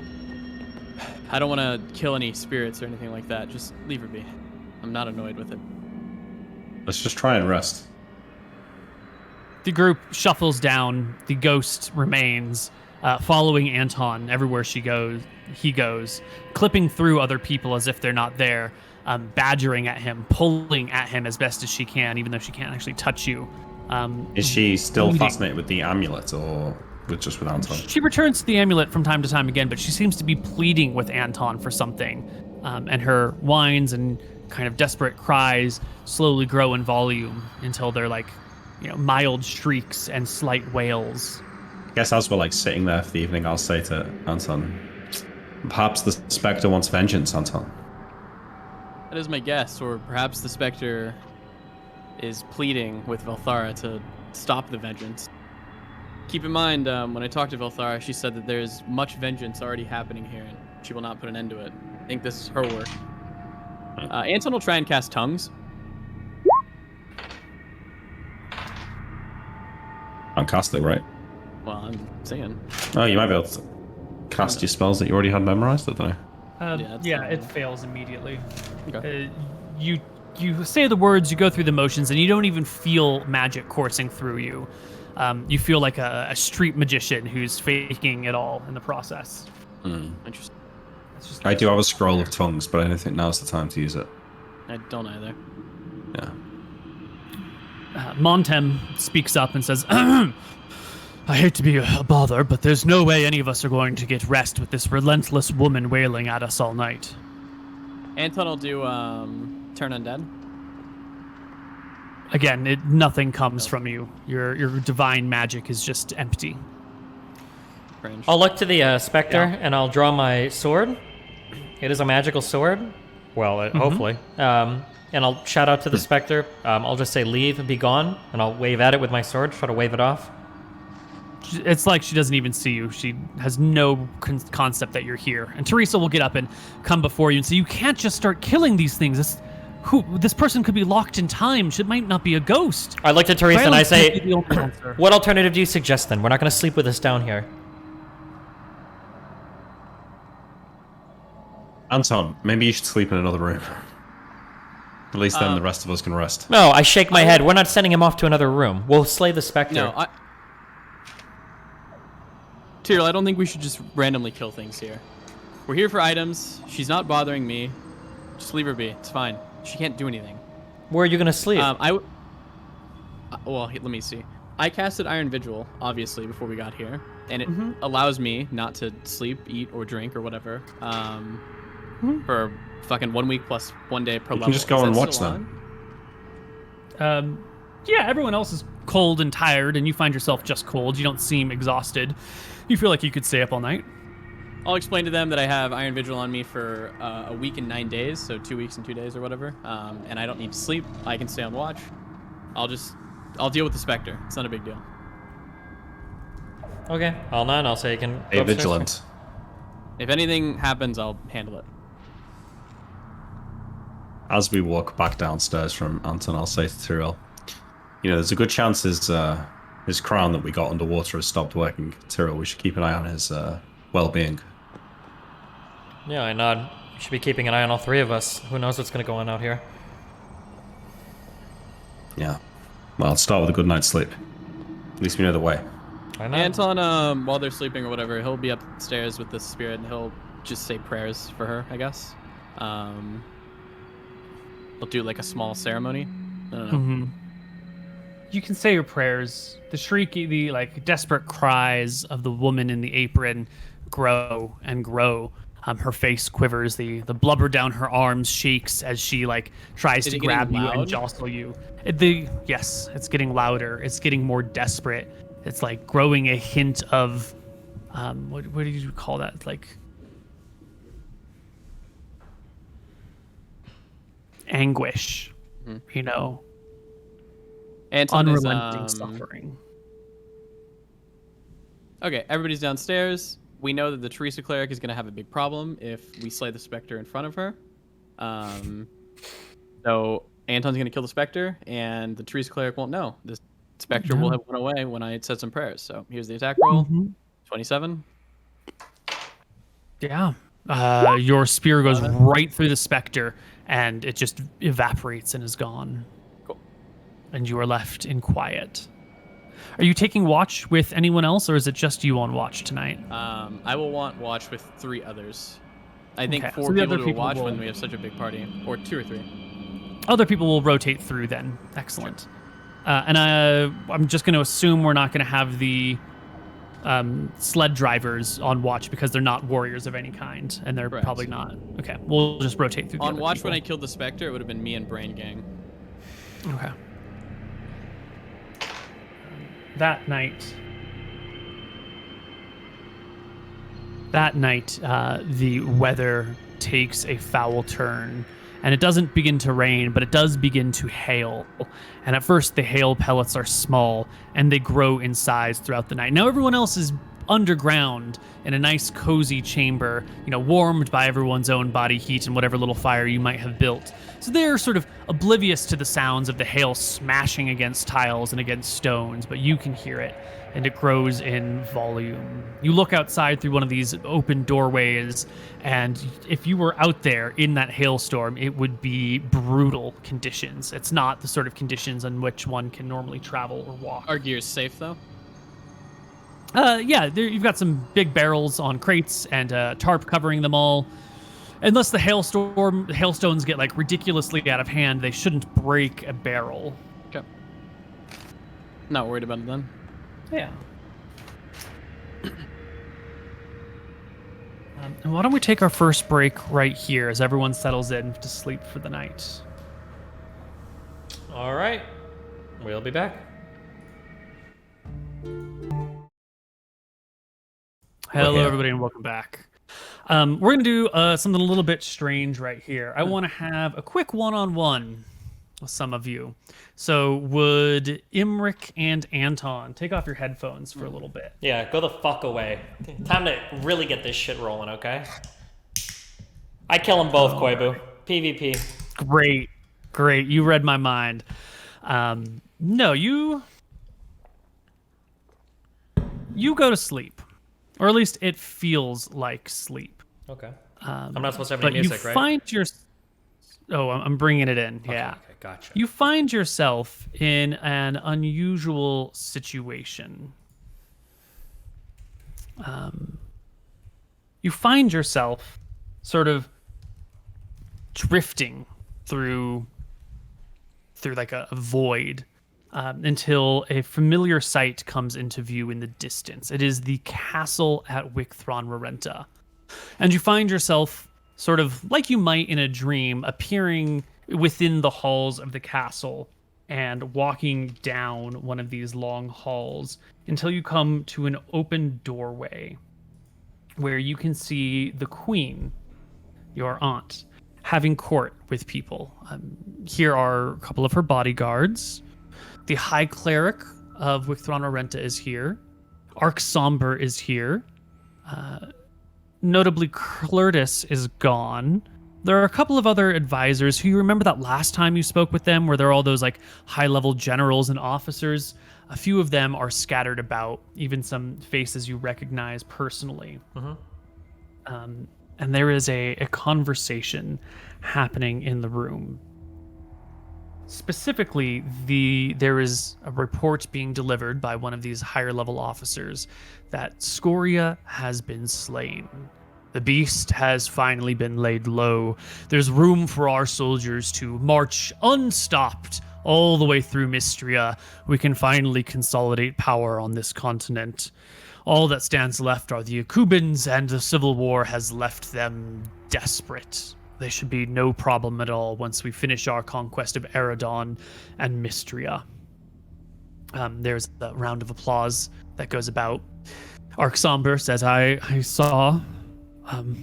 I don't want to kill any spirits or anything like that. Just leave her be. I'm not annoyed with it. Let's just try and rest. The group shuffles down. The ghost remains, following Anton everywhere he goes, clipping through other people as if they're not there, badgering at him, pulling at him as best as she can, even though she can't actually touch you. Is she still fascinated with the amulet, or just with Anton? She returns to the amulet from time to time again, but she seems to be pleading with Anton for something, and her whines and kind of desperate cries slowly grow in volume until they're like, mild shrieks and slight wails. I guess as we're like sitting there for the evening, I'll say to Anton, perhaps the Spectre wants vengeance, Anton. That is my guess, or perhaps the Spectre is pleading with Velthara to stop the vengeance. Keep in mind, when I talked to Velthara, she said that there's much vengeance already happening here, and she will not put an end to it. I think this is her work. Anton will try and cast tongues. Can't cast it, right? Well, I'm saying. Oh, you might be able to cast your spells that you already had memorized, I don't know. It fails immediately. Okay. You say the words, you go through the motions, and you don't even feel magic coursing through you. You feel like a street magician who's faking it all in the process. Interesting. I do have a scroll of tongues, but I don't think now's the time to use it. I don't either. Yeah. Montem speaks up and says, I hate to be a bother, but there's no way any of us are going to get rest with this relentless woman wailing at us all night. Anton will do turn undead. Again, nothing comes from you. Your divine magic is just empty. Cringe. I'll look to the specter and I'll draw my sword. It is a magical sword. Well, hopefully. And I'll shout out to the specter. I'll just say leave and be gone, and I'll wave at it with my sword, try to wave it off. It's like she doesn't even see you. She has no concept that you're here. And Teresa will get up and come before you and say, you can't just start killing these things. This person could be locked in time. She might not be a ghost. I look to Teresa and I say, the only answer. What alternative do you suggest then? We're not going to sleep with us down here. Anton, maybe you should sleep in another room. At least then the rest of us can rest. No, I shake my head. We're not sending him off to another room. We'll slay the specter. No, Tyrell, I don't think we should just randomly kill things here. We're here for items. She's not bothering me. Just leave her be. It's fine. She can't do anything. Where are you going to sleep? Well, let me see. I casted Iron Vigil, obviously, before we got here. And it allows me not to sleep, eat, or drink, or whatever. For fucking 1 week plus 1 day per level. You can just go and watch them. Yeah, everyone else is cold and tired, and you find yourself just cold. You don't seem exhausted. You feel like you could stay up all night. I'll explain to them that I have Iron Vigil on me for a week and 9 days, so 2 weeks and 2 days or whatever. And I don't need to sleep. I can stay on watch. I'll deal with the Spectre. It's not a big deal. Okay, all nine. I'll say you can. Stay vigilant. If anything happens, I'll handle it. As we walk back downstairs from Anton, I'll say to Tyrell, there's a good chance his crown that we got underwater has stopped working. Tyrell, we should keep an eye on his well-being. Yeah, I nod. You should be keeping an eye on all three of us. Who knows what's going to go on out here? Yeah. Well, let's start with a good night's sleep. At least we know the way. I know. Anton, while they're sleeping or whatever, he'll be upstairs with the spirit and he'll just say prayers for her, I guess. He'll do like a small ceremony. I don't know. You can say your prayers. The shrieky, the desperate cries of the woman in the apron grow and grow. Her face quivers, the blubber down her arms shakes as she like tries Is to it getting grab you and loud? jostle you. Yes, it's getting louder. It's getting more desperate. It's like growing a hint of, what do you call that? It's like anguish, you know, Anton is, unrelenting suffering. Okay, everybody's downstairs. We know that the Teresa cleric is going to have a big problem if we slay the specter in front of her. So Anton's going to kill the specter, and the Teresa cleric won't know. The specter will have went away when I said some prayers. So here's the attack roll. 27. Yeah. Your spear goes right through the specter, and it just evaporates and is gone. Cool. And you are left in quiet. Are you taking watch with anyone else, or is it just you on watch tonight? I will want watch with 3 others. I think Okay, 4 so the people other to people watch will- when we have such a big party, or 2 or 3. Other people will rotate through then. Excellent. And I'm just going to assume we're not going to have the sled drivers on watch because they're not warriors of any kind, and they're Correct. probably not. Okay, we'll just rotate through the On other watch people. when I killed the specter, it would have been me and Brain Gang. Okay. That night, the weather takes a foul turn, and it doesn't begin to rain, but it does begin to hail. And at first, the hail pellets are small, and they grow in size throughout the night. Now, everyone else is underground in a nice, cozy chamber, warmed by everyone's own body heat and whatever little fire you might have built. So they're sort of oblivious to the sounds of the hail smashing against tiles and against stones, but you can hear it, and it grows in volume. You look outside through one of these open doorways, and if you were out there in that hailstorm, it would be brutal conditions. It's not the sort of conditions on which one can normally travel or walk. Our gear's safe, though? Yeah, you've got some big barrels on crates and tarp covering them all. Unless the hailstones get like ridiculously out of hand, they shouldn't break a barrel. Okay. Not worried about it then. Yeah. And why don't we take our first break right here as everyone settles in to sleep for the night? All right. We'll be back. Hello, here. everybody, and welcome back. We're going to do something a little bit strange right here. I want to have a quick one-on-one with some of you. So would Imric and Anton take off your headphones for a little bit? Yeah, go the fuck away. Time to really get this shit rolling, okay? I kill them both, Koibu. PvP. Great. You read my mind. No, you go to sleep. Or at least it feels like sleep. Okay. I'm not supposed to have any But music, you right? find your... Oh, I'm bringing it in. Yeah. Okay, gotcha. You find yourself in an unusual situation. You find yourself sort of drifting through like a void until a familiar sight comes into view in the distance. It is the castle at Wicthron Rorenta. And you find yourself sort of like you might in a dream, appearing within the halls of the castle and walking down one of these long halls until you come to an open doorway where you can see the queen, your aunt, having court with people. Here are a couple of her bodyguards. The High Cleric of Wicthron Rorenta is here. Arc Somber is here. Notably, Clurtus is gone. There are a couple of other advisors who you remember that last time you spoke with them, where there are all those like high-level generals and officers. A few of them are scattered about, even some faces you recognize personally. And there is a conversation happening in the room. Specifically, there is a report being delivered by one of these higher-level officers that Scoria has been slain. The beast has finally been laid low. There's room for our soldiers to march unstopped all the way through Mystria, we can finally consolidate power on this continent. All that stands left are the Akubans, and the Civil War has left them desperate. They should be no problem at all once we finish our conquest of Eridon and Mystria. There's a round of applause that goes about. Somber says, I saw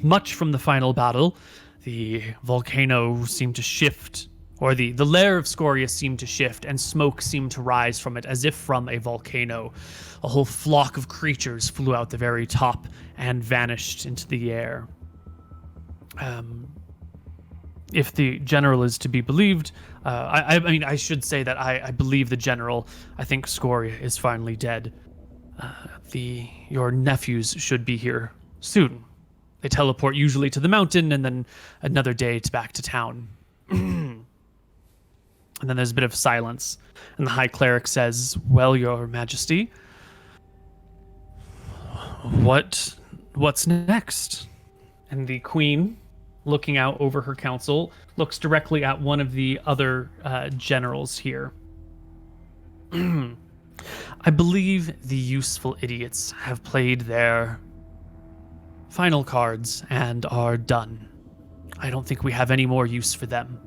much from the final battle. The volcano seemed to shift, or the lair of Scoria seemed to shift, and smoke seemed to rise from it as if from a volcano. A whole flock of creatures flew out the very top and vanished into the air. If the general is to be believed, I mean, I should say that I believe the general. I think Scoria is finally dead. Your nephews should be here soon. They teleport usually to the mountain and then another day back to town. And then there's a bit of silence. And the High Cleric says, well, Your Majesty, what's next? And the Queen, looking out over her council, looks directly at one of the other generals here. I believe the useful idiots have played their final cards and are done. I don't think we have any more use for them.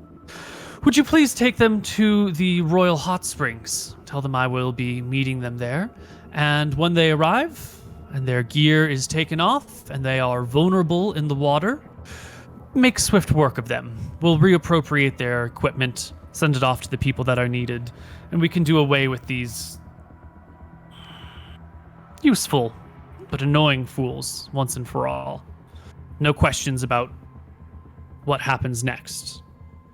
Would you please take them to the Royal Hot Springs? Tell them I will be meeting them there. And when they arrive and their gear is taken off and they are vulnerable in the water, make swift work of them. We'll reappropriate their equipment, send it off to the people that are needed, and we can do away with these useful but annoying fools once and for all. No questions about what happens next.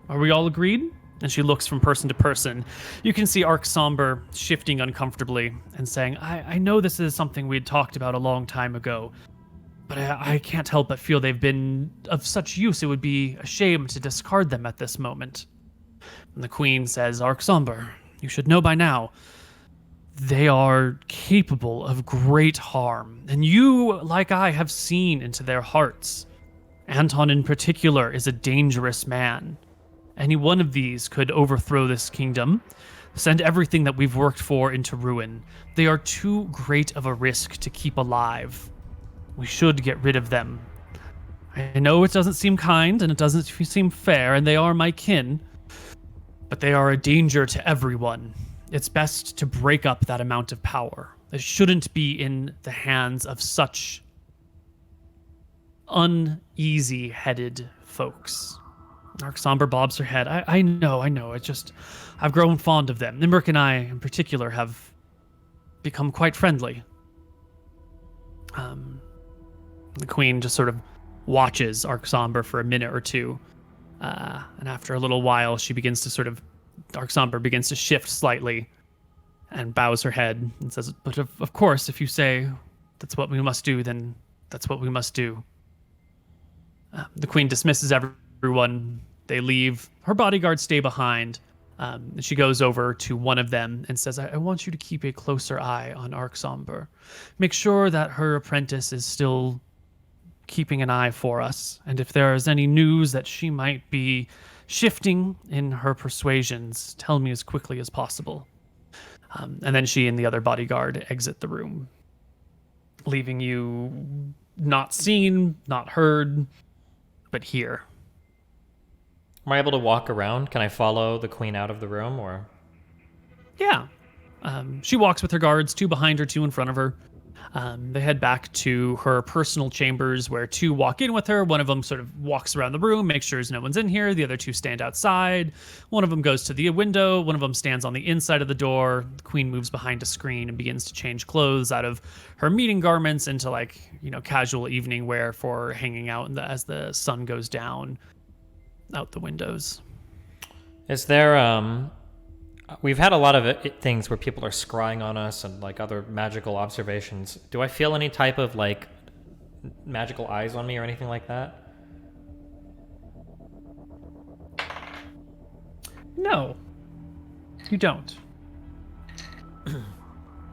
Are we all agreed? And she looks from person to person. You can see Somber shifting uncomfortably and saying, I know this is something we had talked about a long time ago, but I can't help but feel they've been of such use it would be a shame to discard them at this moment. And the Queen says, Somber, you should know by now, they are capable of great harm, and you, like I, have seen into their hearts. Anton in particular is a dangerous man. Any one of these could overthrow this kingdom, send everything that we've worked for into ruin. They are too great of a risk to keep alive. We should get rid of them. I know it doesn't seem kind, and it doesn't seem fair, and they are my kin, but they are a danger to everyone. It's best to break up that amount of power. It shouldn't be in the hands of such uneasy-headed folks. Somber bobs her head. I know. I've grown fond of them. Nimric and I, in particular, have become quite friendly. The Queen just sort of watches Somber for a minute or two. And after a little while, she begins to sort of Somber begins to shift slightly and bows her head and says, but of course, if you say that's what we must do, then that's what we must do. The Queen dismisses everyone. They leave. Her bodyguards stay behind. She goes over to one of them and says, I want you to keep a closer eye on Somber. Make sure that her apprentice is still keeping an eye for us. And if there is any news that she might be shifting in her persuasions, tell me as quickly as possible. And then she and the other bodyguard exit the room, leaving you not seen, not heard, but here. Am I able to walk around? Can I follow the Queen out of the room, or? Yeah. She walks with her guards, two behind her, two in front of her. They head back to her personal chambers where two walk in with her. One of them sort of walks around the room, makes sure no one's in here. The other two stand outside. One of them goes to the window. One of them stands on the inside of the door. The Queen moves behind a screen and begins to change clothes out of her meeting garments into casual evening wear for hanging out as the sun goes down out the windows. Is there, we've had a lot of things where people are scrying on us and other magical observations. Do I feel any type of magical eyes on me or anything like that? No, you don't.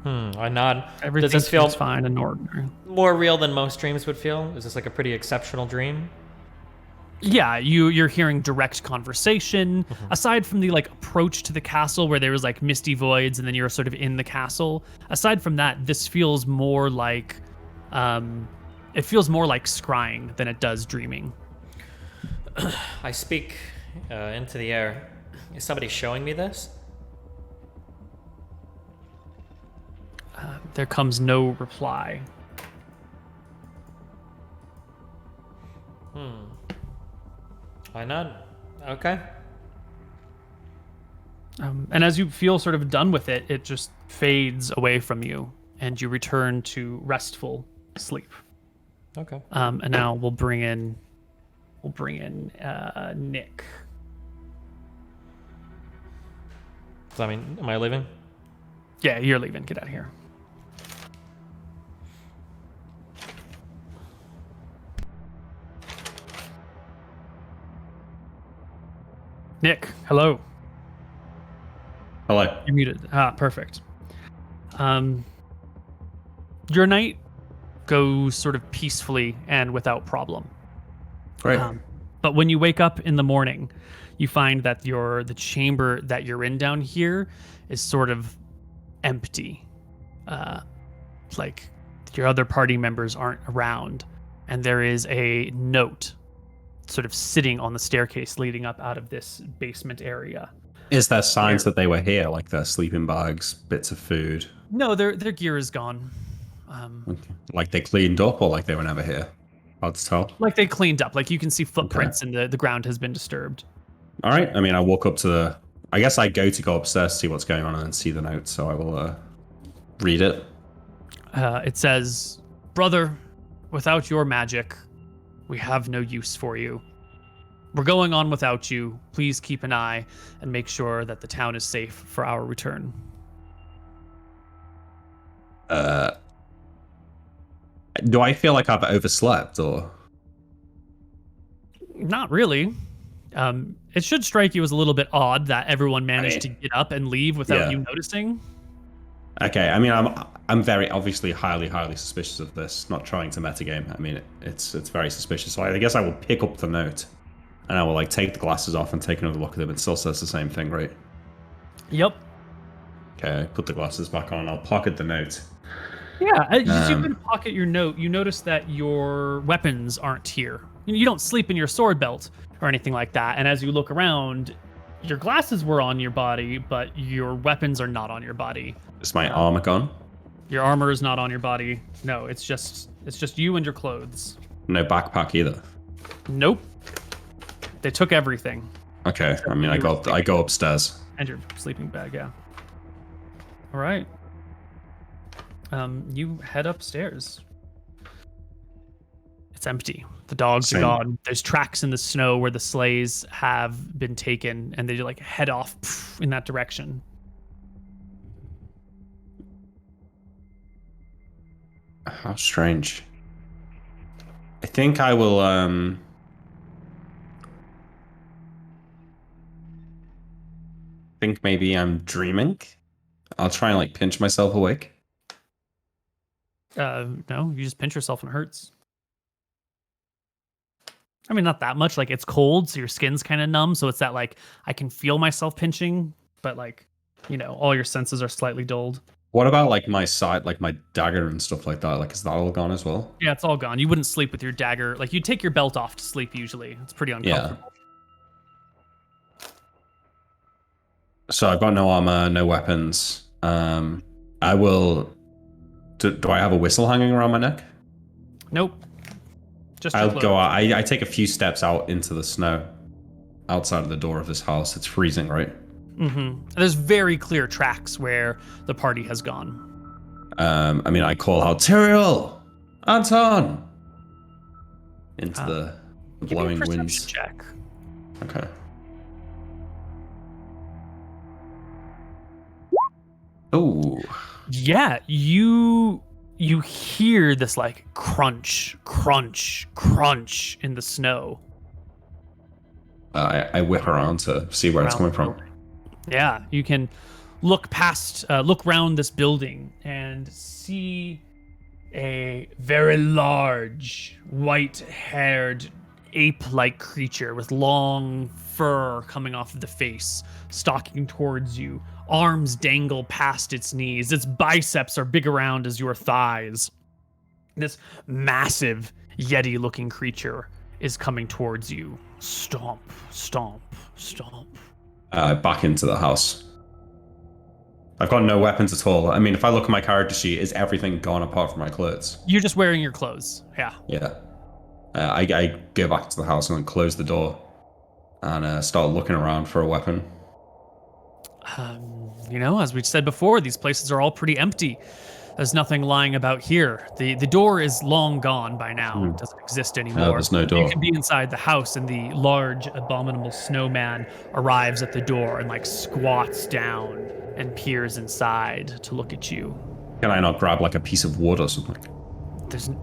I nod. Everything Does this feel fine and ordinary. More real than most dreams would feel? Is this a pretty exceptional dream? Yeah, you're hearing direct conversation. Aside from the like approach to the castle where there was like misty voids and then you're sort of in the castle. Aside from that, this feels more like it feels more like scrying than it does dreaming. I speak into the air. Is somebody showing me this? There comes no reply. Why not? Okay. And as you feel sort of done with it, it just fades away from you, and you return to restful sleep. Okay. And now we'll bring in Nick. Does that mean, am I leaving? Yeah, you're leaving. Get out of here. Nick, hello. Hello. You're muted. Perfect. Your night goes sort of peacefully and without problem. Great. But when you wake up in the morning, you find that the chamber that you're in down here is sort of empty. Like your other party members aren't around, and there is a note sort of sitting on the staircase leading up out of this basement area. Is there signs that they were here, like their sleeping bags, bits of food? No, their gear is gone. Like they cleaned up, or like they were never here? Hard to tell. Like they cleaned up. Like you can see footprints and the ground has been disturbed. All right. I mean, I walk up to the. I guess I go upstairs to see what's going on and then see the note. So I will read it. It says, "Brother, without your magic, we have no use for you. We're going on without you. Please keep an eye and make sure that the town is safe for our return." Do I feel like I've overslept, or? Not really. It should strike you as a little bit odd that everyone managed to get up and leave without you noticing. Okay, I mean, I'm very obviously highly suspicious of this. Not trying to metagame. I mean, it's very suspicious. So I guess I will pick up the note, and I will like take the glasses off and take another look at them. It still says the same thing, right? Yep. Okay, I put the glasses back on. I'll pocket the note. Yeah, as you can pocket your note, you notice that your weapons aren't here. You don't sleep in your sword belt or anything like that. And as you look around, your glasses were on your body, but your weapons are not on your body. Is my armor gone? Your armor is not on your body. No, it's just you and your clothes. No backpack either. Nope. They took everything. Okay, I mean, I go upstairs. And your sleeping bag, yeah. All right. You head upstairs. It's empty. The dogs are gone. There's tracks in the snow where the sleighs have been taken, and they like head off in that direction. How strange. I think I will think maybe I'm dreaming. I'll try and like pinch myself awake. No, you just pinch yourself and it hurts. I mean, not that much. Like, it's cold, so your skin's kind of numb. So it's that, like, I can feel myself pinching, but, like, you know, all your senses are slightly dulled. What about, like, my side, like, my dagger and stuff like that? Like, is that all gone as well? Yeah, it's all gone. You wouldn't sleep with your dagger. Like, you'd take your belt off to sleep usually. It's pretty uncomfortable. Yeah. So I've got no armor, no weapons. I will... Do I have a whistle hanging around my neck? Nope. Just I'll go out. I take a few steps out into the snow outside of the door of this house. It's freezing, right? Mm-hmm. There's very clear tracks where the party has gone. I mean, I call out, Tyrael! Anton! Into the blowing give me a winds. perception check. Okay. Oh. Yeah, you hear this like crunch, crunch, crunch in the snow. I whip around to see where it's coming from. Yeah, you can look around this building and see a very large, white-haired ape-like creature with long fur coming off of the face, stalking towards you. Arms dangle past its knees. Its biceps are big around as your thighs. This massive Yeti-looking creature is coming towards you. Stomp, stomp, stomp. Back into the house. I've got no weapons at all. I mean, if I look at my character sheet, is everything gone apart from my clothes? You're just wearing your clothes. Yeah. Yeah. I go back to the house and close the door and start looking around for a weapon. As we said before, these places are all pretty empty. There's nothing lying about here. The door is long gone by now. It doesn't exist anymore. There's no door. You can be inside the house, and the large, abominable snowman arrives at the door and squats down and peers inside to look at you. Can I not grab a piece of wood or something?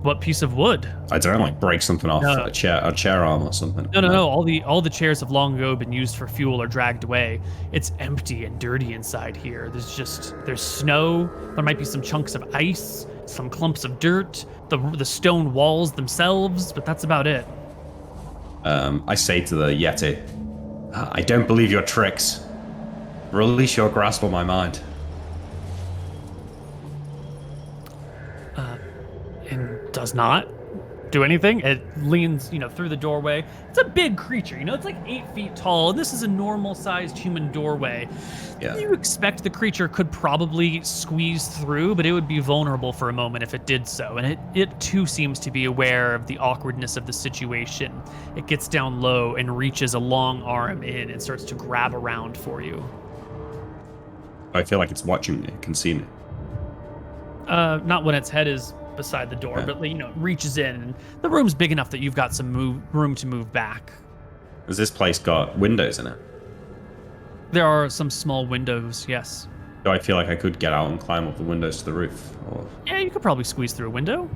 What piece of wood? I don't know, break something off a chair arm or something. No. All the chairs have long ago been used for fuel or dragged away. It's empty and dirty inside here. There's snow. There might be some chunks of ice, some clumps of dirt, the stone walls themselves, but that's about it. I say to the Yeti, I don't believe your tricks. Release your grasp on my mind. And does not do anything. It leans, through the doorway. It's a big creature, it's 8 feet tall, and this is a normal-sized human doorway. Yeah. You expect the creature could probably squeeze through, but it would be vulnerable for a moment if it did so. And it too seems to be aware of the awkwardness of the situation. It gets down low and reaches a long arm in and starts to grab around for you. I feel like it's watching me, it can see me. Not when its head is beside the door, but it reaches in, and the room's big enough that you've got some room to move back. Has this place got windows in it? There are some small windows, yes. Do I feel like I could get out and climb up the windows to the roof? Or... Yeah, you could probably squeeze through a window.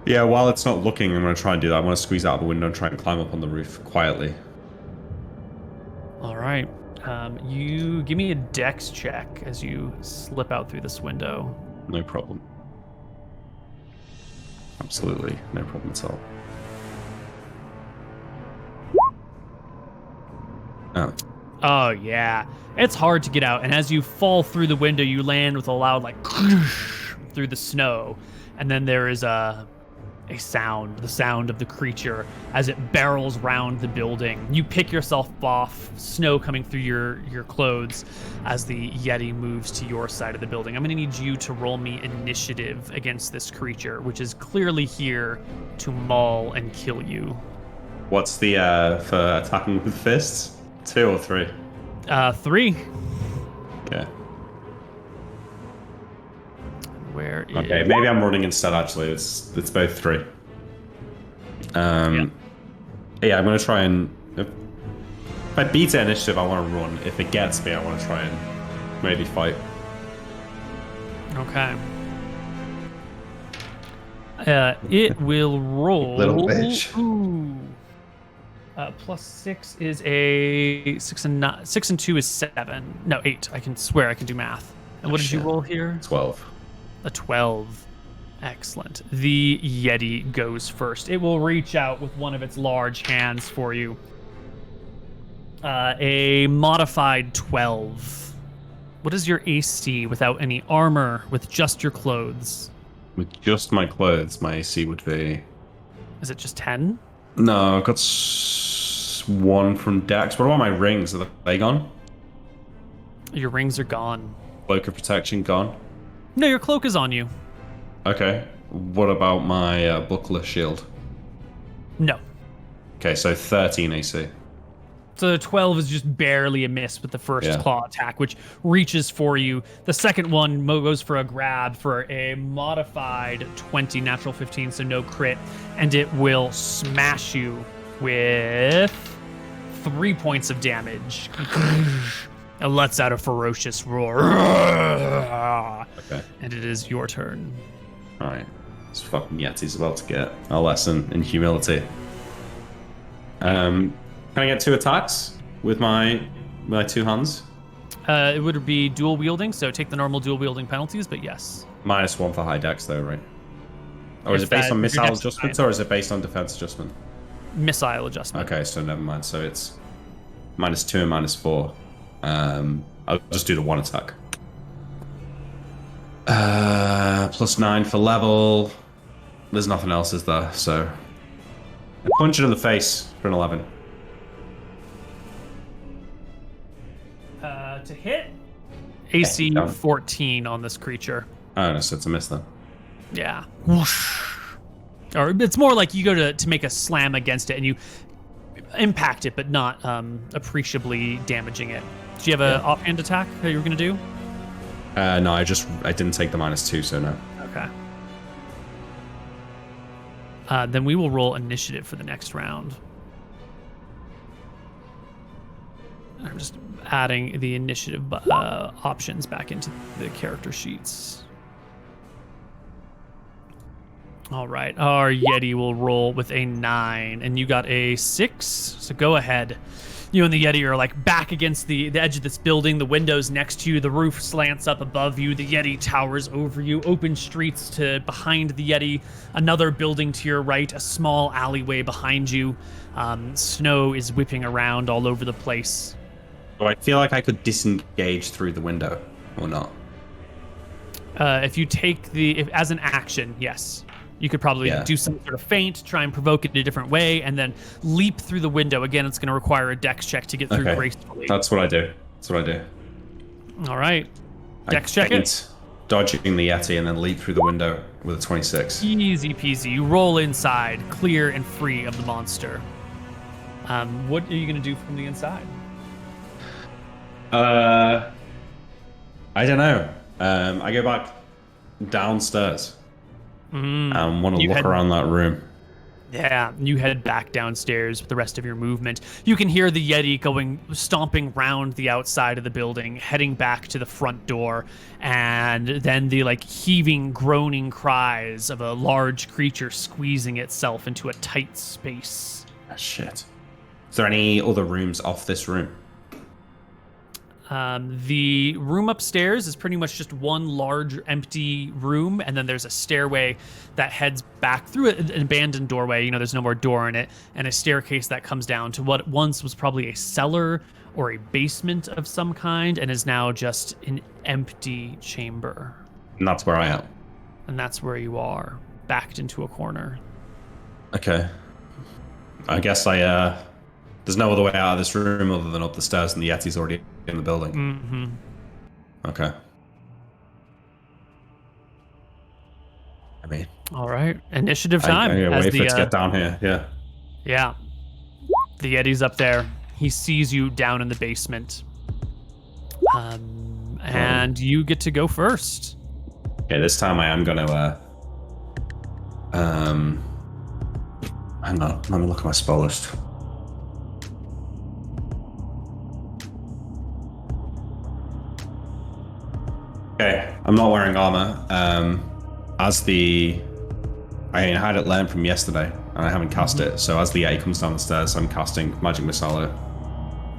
Yeah, while it's not looking, I'm going to try and do that. I want to squeeze out the window and try and climb up on the roof quietly. All right. You give me a dex check as you slip out through this window. No problem. Absolutely, no problem at all. Oh. Oh, yeah. It's hard to get out, and as you fall through the window, you land with a loud, through the snow. And then there is the sound of the creature as it barrels round the building. You pick yourself off, snow coming through your clothes as the Yeti moves to your side of the building. I'm going to need you to roll me initiative against this creature, which is clearly here to maul and kill you. What's the, for attacking with fists? 2 or 3? 3. Okay. Okay, maybe I'm running instead, actually. It's both 3. Yeah, I'm going to try and... If I beat the initiative, I want to run. If it gets me, I want to try and maybe fight. Okay. It will roll... Little bitch. Ooh. +6 is a 6 and 2 is 7. No, 8. I can swear I can do math. And what did you roll here? 12. A 12. Excellent. The Yeti goes first. It will reach out with one of its large hands for you. A modified 12. What is your AC without any armor, with just your clothes? With just my clothes, my AC would be... Is it just 10? No, I've got 1 from Dex. What about my rings? Are they gone? Your rings are gone. Cloak of protection gone? No, your cloak is on you. Okay. What about my buckler shield? No. Okay, so 13 AC. So the 12 is just barely a miss with the first claw attack, which reaches for you. The second one goes for a grab for a modified 20, natural 15, so no crit. And it will smash you with 3 points of damage. It lets out a ferocious roar. Okay. And it is your turn. Alright. This fucking Yeti's about to get a lesson in humility. Can I get 2 attacks with my 2 hands? It would be dual wielding, so take the normal dual wielding penalties, but yes. -1 for high dex though, right? Or is it based on missile adjustments, or is it based on defense adjustment? missile adjustment. Okay, so never mind. So it's -2 and -4. I'll just do the one attack. +9 for level. There's nothing else, is there? So I punch it in the face for an 11. To hit. AC Done. 14 on this creature. Oh, no, so it's a miss then. Yeah. Whoosh. Or it's more like you go to make a slam against it and you impact it, but not appreciably damaging it. Do you have an offhand attack that you were going to do? No, I didn't take the -2, so no. Okay. Then we will roll initiative for the next round. I'm just adding the initiative options back into the character sheets. All right, our Yeti will roll with a 9, and you got a 6, so go ahead. You and the Yeti are like back against the edge of this building, the windows next to you, the roof slants up above you, the Yeti towers over you, open streets to behind the Yeti, another building to your right, a small alleyway behind you. Snow is whipping around all over the place. Do I feel like I could disengage through the window or not? If you take as an action, yes. You could probably do some sort of feint, try and provoke it in a different way, and then leap through the window. Again, it's going to require a dex check to get through gracefully. That's what I do. That's what I do. All right. Dex I check feint, it. dodging the Yeti, and then leap through the window with a 26. Easy peasy. You roll inside, clear and free of the monster. What are you going to do from the inside? I don't know. I go back downstairs. I want to look around that room. Yeah, you head back downstairs with the rest of your movement. You can hear the Yeti stomping round the outside of the building, heading back to the front door, and then the heaving, groaning cries of a large creature squeezing itself into a tight space. Oh, shit. Is there any other rooms off this room? The room upstairs is pretty much just one large empty room, and then there's a stairway that heads back through an abandoned doorway. There's no more door in it, and a staircase that comes down to what once was probably a cellar or a basement of some kind, and is now just an empty chamber. And that's where I am. And that's where you are, backed into a corner. Okay. I guess there's no other way out of this room other than up the stairs, and the Yeti's already in the building. Mm-hmm. Okay. I mean, all right, initiative time. I wait for it to get down here. Yeah. Yeah. The Yeti's up there. He sees you down in the basement. And you get to go first. Okay, this time I am gonna hang on, let me look at my spell list. Okay, I'm not wearing armor. I had it learned from yesterday, and I haven't cast it. So as the Yeti comes down the stairs, I'm casting Magic Missile.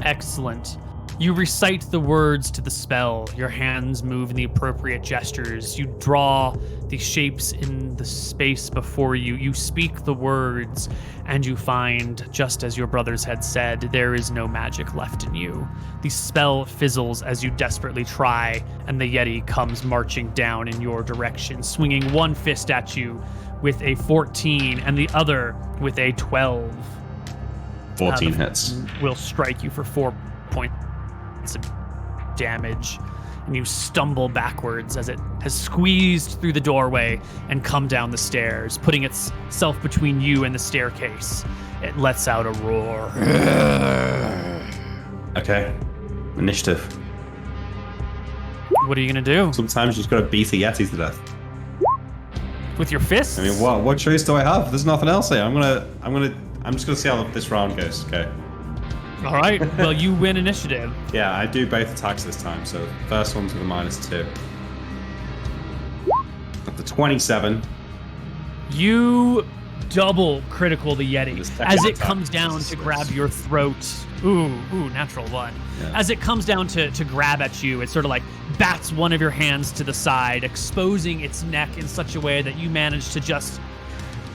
Excellent. You recite the words to the spell. Your hands move in the appropriate gestures. You draw the shapes in the space before you. You speak the words, and you find, just as your brothers had said, there is no magic left in you. The spell fizzles as you desperately try, and the Yeti comes marching down in your direction, swinging one fist at you with a 14 and the other with a 12. 14 hits. Will strike you for 4 points of damage, and you stumble backwards as it has squeezed through the doorway and come down the stairs, putting itself between you and the staircase. It lets out a roar. Okay. Initiative. What are you gonna do? Sometimes you just gotta beat the Yetis to death. With your fists? I mean, what choice do I have? There's nothing else here. I'm just gonna see how this round goes. Okay. All right. Well, you win initiative. Yeah, I do both attacks this time. So first one's with a -2. At the 27. You double critical the Yeti The second as it attack comes down is to grab your throat. Ooh, natural one. Yeah. As it comes down to grab at you, it sort of bats one of your hands to the side, exposing its neck in such a way that you manage to just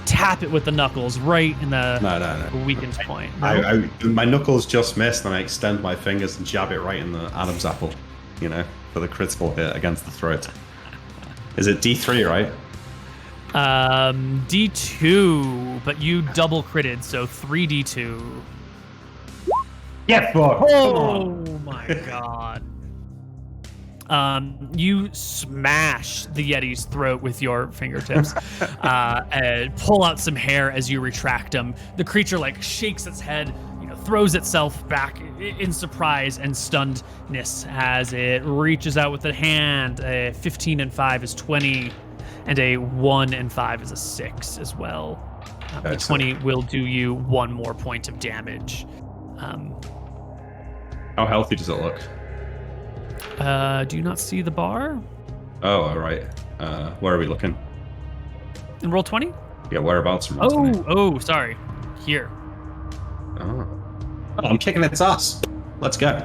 tap it with the knuckles right in the No. weakened point. No? My knuckles just missed, and I extend my fingers and jab it right in the Adam's apple, for the critical hit against the throat. Is it D3, right? D2, but you double critted, so 3D2. Yeah, fuck. Oh my god. You smash the Yeti's throat with your fingertips and pull out some hair as you retract him. The creature shakes its head, throws itself back in surprise and stunnedness as it reaches out with a hand. A 15 and 5 is 20, and a 1 and 5 is a 6 as well. The 20 will do you 1 more point of damage. How healthy does it look? Do you not see the bar? Oh, all right. Where are we looking? In roll 20? Yeah, whereabouts? In roll 20? Oh, sorry. Here. Oh, I'm kicking its ass. Let's go.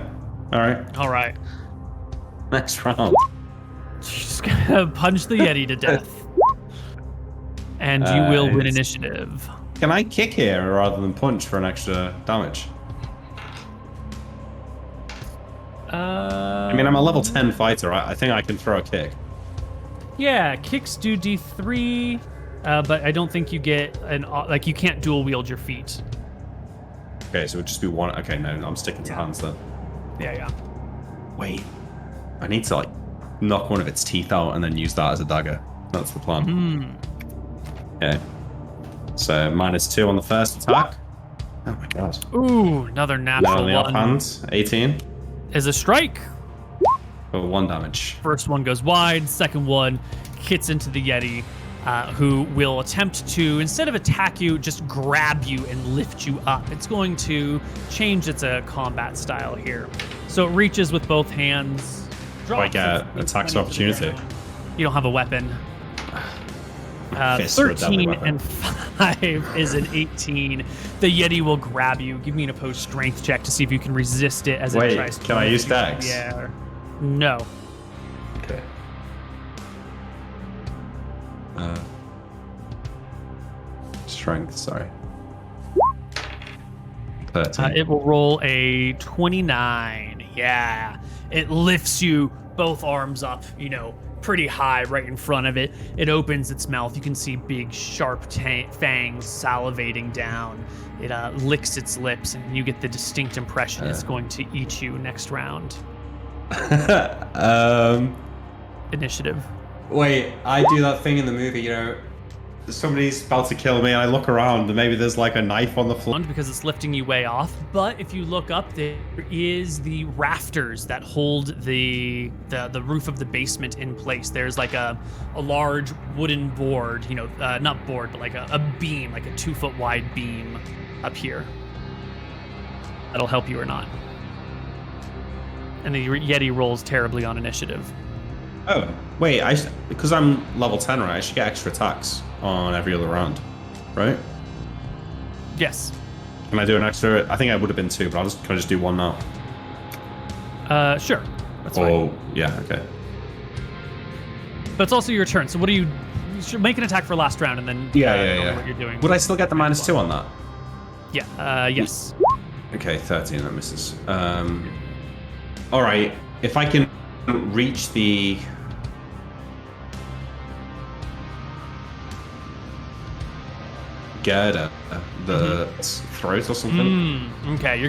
All right. Next round. Just gonna punch the Yeti to death. And you will win initiative. Can I kick here rather than punch for an extra damage? I mean, I'm a level 10 fighter. I think I can throw a kick. Yeah, kicks do D3, but I don't think you get you can't dual wield your feet. Okay, so it would just be one. Okay, no, I'm sticking to hands then. Yeah. Wait, I need to knock one of its teeth out and then use that as a dagger. That's the plan. Okay. So -2 on the first attack. Oh my god. Ooh, another natural On the one. offhand, 18 Is a strike. for 1 damage. First one goes wide. Second one hits into the Yeti, who will attempt to, instead of attack you, just grab you and lift you up. It's going to change its combat style here. So it reaches with both hands. I get attacks of opportunity. You don't have a weapon. Fist or a deadly 13 weapon. and 5 is an 18. The Yeti will grab you. Give me an opposed strength check to see if you can resist it as it tries to. Can I use Dex? Yeah. No. Okay. Strength, sorry. 13. It will roll a 29. Yeah. It lifts you both arms up, pretty high right in front of it. It opens its mouth. You can see big, sharp fangs salivating down. It licks its lips, and you get the distinct impression it's going to eat you next round. Initiative. Wait, I do that thing in the movie, somebody's about to kill me, and I look around, and maybe there's a knife on the floor. Because it's lifting you way off, but if you look up, there is the rafters that hold the roof of the basement in place. There's a large wooden board, not board, but a beam, a 2-foot wide beam up here. That'll help you or not. And the Yeti rolls terribly on initiative. Oh, wait, because I'm level 10, right? I should get extra attacks on every other round, right? Yes. Can I do an extra? I think I would have been 2, but can I just do 1 now? Sure. That's fine. Yeah, okay. But it's also your turn, so you should make an attack for last round, and then Yeah. what you're doing. Would I still get the -2 on that? Yeah, yes. Okay, 13, that misses. All right, if I can reach the... girder, the throat or something. Okay,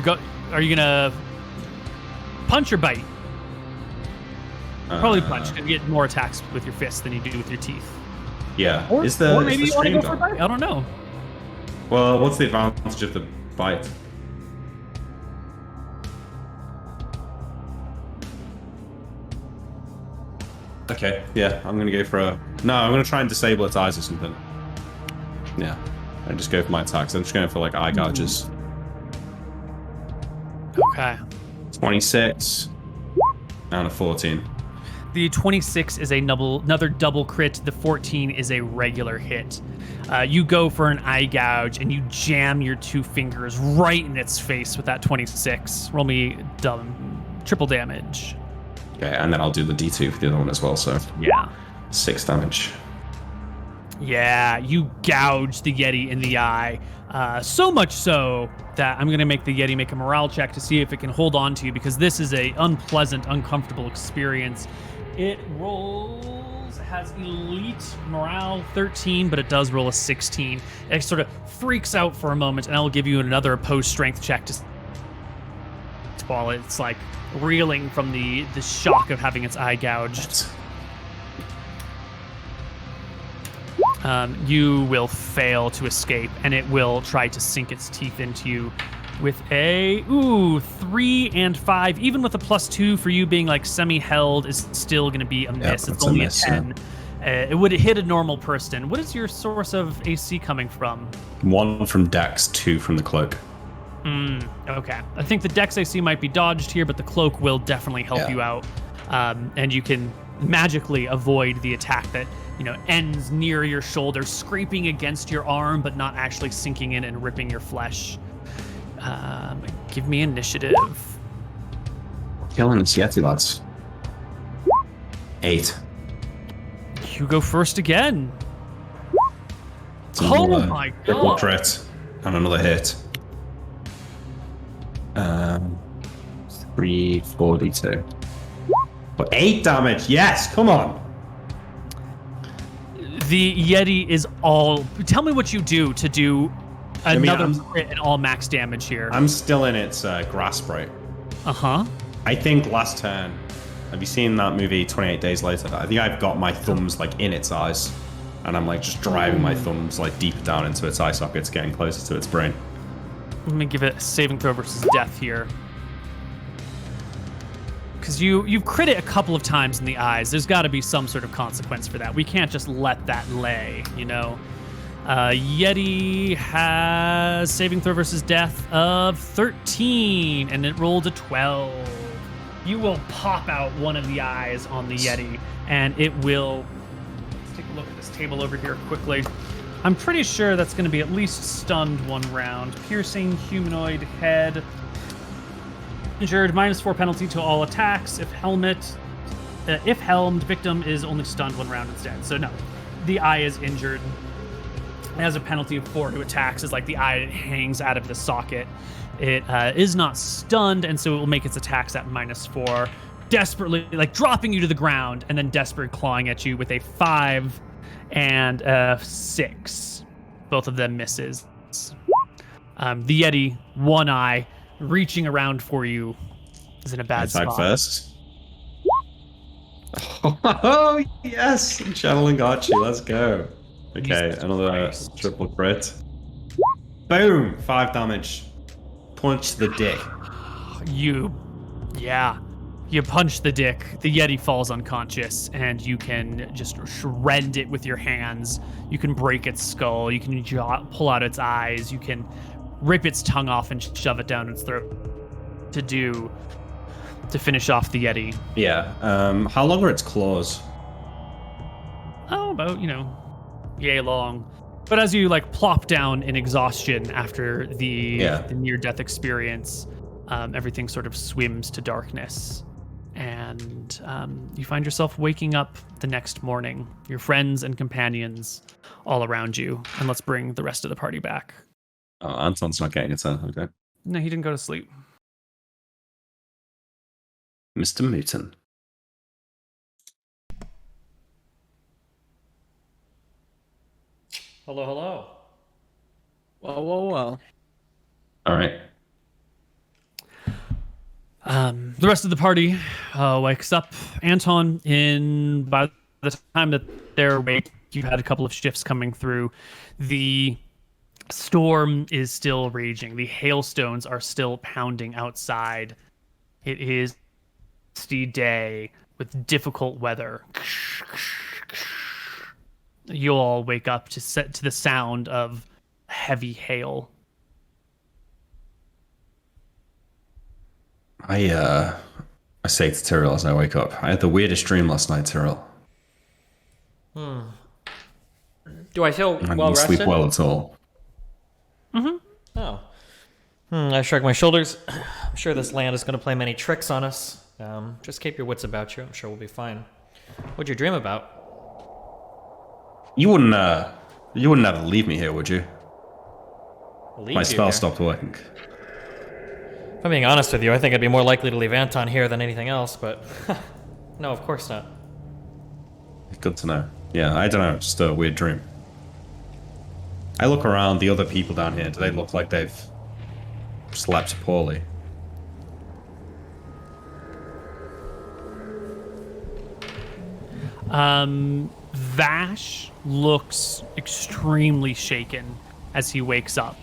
are you gonna punch or bite? Probably punch. You get more attacks with your fists than you do with your teeth. Yeah. Or maybe you want to go for a bite? bite. I don't know. Well, what's the advantage of the bite? Okay, yeah, I'm gonna go for a... No, I'm gonna try and disable its eyes or something. Yeah, I just go for my attacks. I'm just going for eye gouges. Okay. 26 and a 14. The 26 is another double crit. The 14 is a regular hit. You go for an eye gouge and you jam your 2 fingers right in its face with that 26. Roll me triple damage. Okay, and then I'll do the D2 for the other one as well, so... Yeah. 6 damage. Yeah, you gouge the Yeti in the eye. So much so that I'm going to make the Yeti make a morale check to see if it can hold on to you, because this is a unpleasant, uncomfortable experience. It has elite morale 13, but it does roll a 16. It sort of freaks out for a moment, and I'll give you another opposed strength check to while it's like reeling from the shock of having its eye gouged. You will fail to escape, and it will try to sink its teeth into you with a 3 and 5. Even with a +2 for you being like semi-held is still going to be a miss. It's only a 10. It would hit a normal person. What is your source of AC coming from? 1 from Dex, 2 from the cloak. Okay. I think the Dex AC might be dodged here, but the cloak will definitely help you out. And you can magically avoid the attack that ends near your shoulder, scraping against your arm, but not actually sinking in and ripping your flesh. Give me initiative. Killing this Yeti, lads. 8. You go first again. Oh my Triple god. crit and another hit. 3, 4d2. But 8 damage, yes, come on. The Yeti is all... Tell me what you do to do another crit and all max damage here. I'm still in its grasp, right? Uh-huh. I think last turn... Have you seen that movie 28 Days Later? I think I've got my thumbs like in its eyes, and I'm like just driving my thumbs like deeper down into its eye sockets, getting closer to its brain. Let me give it a saving throw versus death here. Because you've crit it a couple of times in the eyes. There's got to be some sort of consequence for that. We can't just let that lay, Yeti has saving throw versus death of 13, and it rolled a 12. You will pop out one of the eyes on the Yeti, and it will... Let's take a look at this table over here quickly. I'm pretty sure that's going to be at least stunned 1 round. Piercing, humanoid, head. Injured, -4 penalty to all attacks. If helmed, victim is only stunned 1 round instead. So no, the eye is injured. It has a penalty of 4 to attacks, as like the eye hangs out of the socket. It is not stunned, and so it will make its attacks at -4. Desperately, like dropping you to the ground, and then desperately clawing at you with a 5 and a 6. Both of them misses. The Yeti, one eye, reaching around for you, is in a bad spot. First. Oh, yes! Channeling Archie, let's go. Okay, another triple crit. Boom! 5 damage. Punch the dick. You punch the dick. The Yeti falls unconscious, and you can just rend it with your hands. You can break its skull. You can pull out its eyes. You can rip its tongue off and shove it down its throat to finish off the Yeti. Yeah. How long are its claws? Oh, about, yay long. But as you plop down in exhaustion after the near-death experience, everything sort of swims to darkness. And you find yourself waking up the next morning. Your friends and companions all around you. And let's bring the rest of the party back. Oh, Anton's not getting it, so okay. No, he didn't go to sleep. MrMouton. Hello, hello. Whoa. All right. The rest of the party wakes up. Anton, by the time that they're awake, you've had a couple of shifts coming through. The storm is still raging. The hailstones are still pounding outside. It is a misty day with difficult weather. You'll all wake up to the sound of heavy hail. I say to Tyrell as I wake up, I had the weirdest dream last night, Tyrell. Do I feel I well didn't rested? sleep well at all. Oh. I shrug my shoulders. I'm sure this land is going to play many tricks on us. Just keep your wits about you. I'm sure we'll be fine. What'd you dream about? You wouldn't ever leave me here, would you? Leave My you spell here. stopped working. If I'm being honest with you, I think I'd be more likely to leave Anton here than anything else, but no, of course not. Good to know. Yeah, I don't know. It's just a weird dream. I look around, the other people down here, do they look like they've slept poorly? Vash looks extremely shaken as he wakes up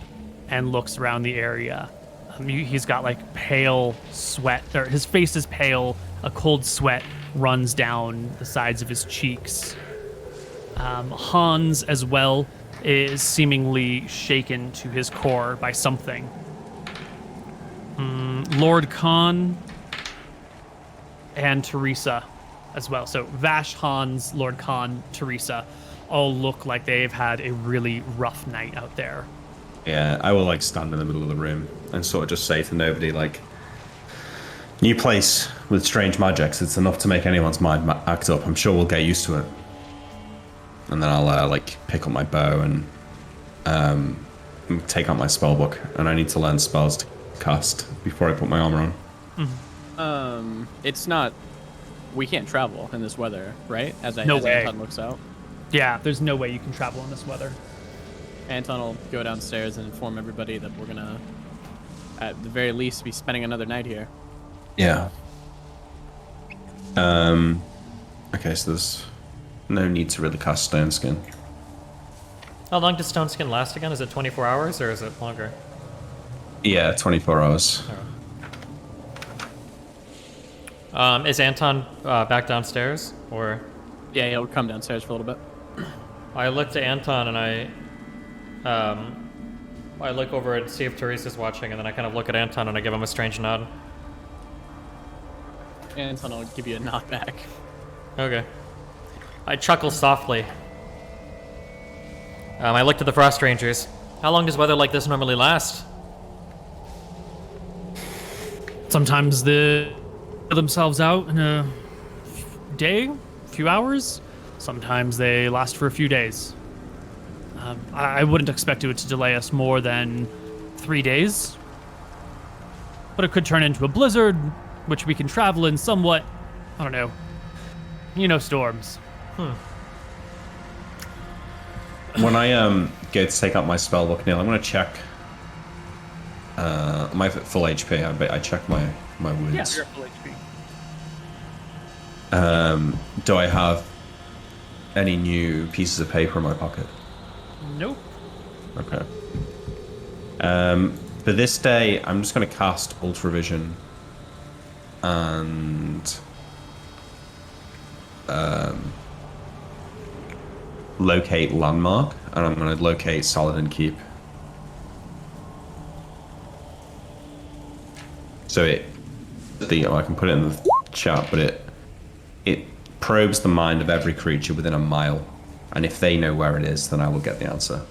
and looks around the area. He's got like pale sweat, or his face is pale. A cold sweat runs down the sides of his cheeks. Hans, as well, is seemingly shaken to his core by something. Lord Khan and Teresa as well. So Vash, Hans, Lord Khan, Teresa all look like they've had a really rough night out there. Yeah, I will like stand in the middle of the room and sort of just say to nobody like, new place with strange magics. It's enough to make anyone's mind act up. I'm sure we'll get used to it. And then I'll like pick up my bow and take out my spell book. And I need to learn spells to cast before I put my armor on. It's not. We can't travel in this weather, right? As way. Anton looks out. Yeah, there's no way you can travel in this weather. Anton will go downstairs and inform everybody that we're gonna, at the very least, be spending another night here. Yeah. Okay, so there's no need to really cast Stone Skin. How long does Stone Skin last again? Is it 24 hours or is it longer? Yeah, 24 hours. Is Anton back downstairs, or? Yeah, he'll come downstairs for a little bit. I look to Anton and I look over and see if Teresa's watching, and then I kind of look at Anton and I give him a strange nod. Anton will give you a nod back. Okay. I chuckle softly. I look to the Frost Rangers. How long does weather like this normally last? Sometimes they themselves out in a day, few hours. Sometimes they last for a few days. I wouldn't expect it to delay us more than 3 days. But it could turn into a blizzard, which we can travel in somewhat, I don't know, storms. When I go to take out my spell book, Neil, I'm gonna check my full HP. I check my wounds. Yeah, you're at full HP. Do I have any new pieces of paper in my pocket? Nope. Okay. For this day, I'm just going to cast Ultravision and locate Landmark, and I'm going to locate Saladin Keep. So I can put it in the chat, but it probes the mind of every creature within a mile, and if they know where it is, then I will get the answer.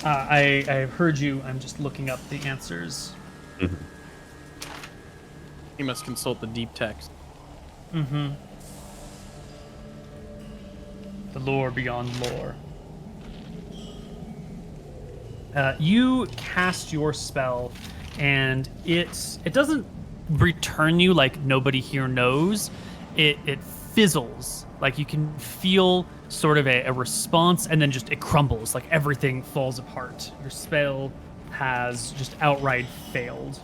I heard you. I'm just looking up the answers. He must consult the deep text. The lore beyond lore. You cast your spell, and it doesn't return you like nobody here knows. It fizzles. Like you can feel sort of a response, and then just it crumbles. Like everything falls apart. Your spell has just outright failed.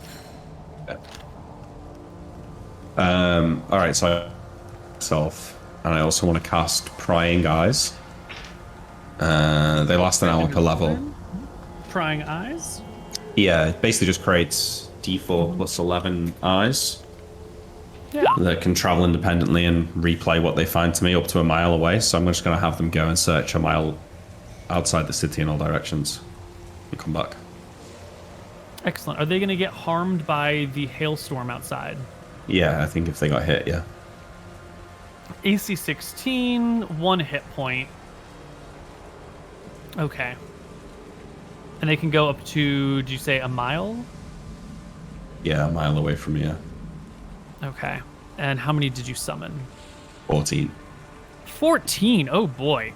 All right, so myself, and I also want to cast Prying Eyes. They last an hour per level. Prying Eyes? Yeah, it basically just creates D4 plus 11 eyes Yeah. that can travel independently and replay what they find to me up to a mile away. So I'm just going to have them go and search a mile outside the city in all directions and come back. Excellent. Are they going to get harmed by the hailstorm outside? Yeah, I think if they got hit, yeah. AC 16, 1 hit point. Okay. And they can go up to, did you say a mile? Yeah, a mile away from here. Okay. And how many did you summon? 14. 14. Oh boy.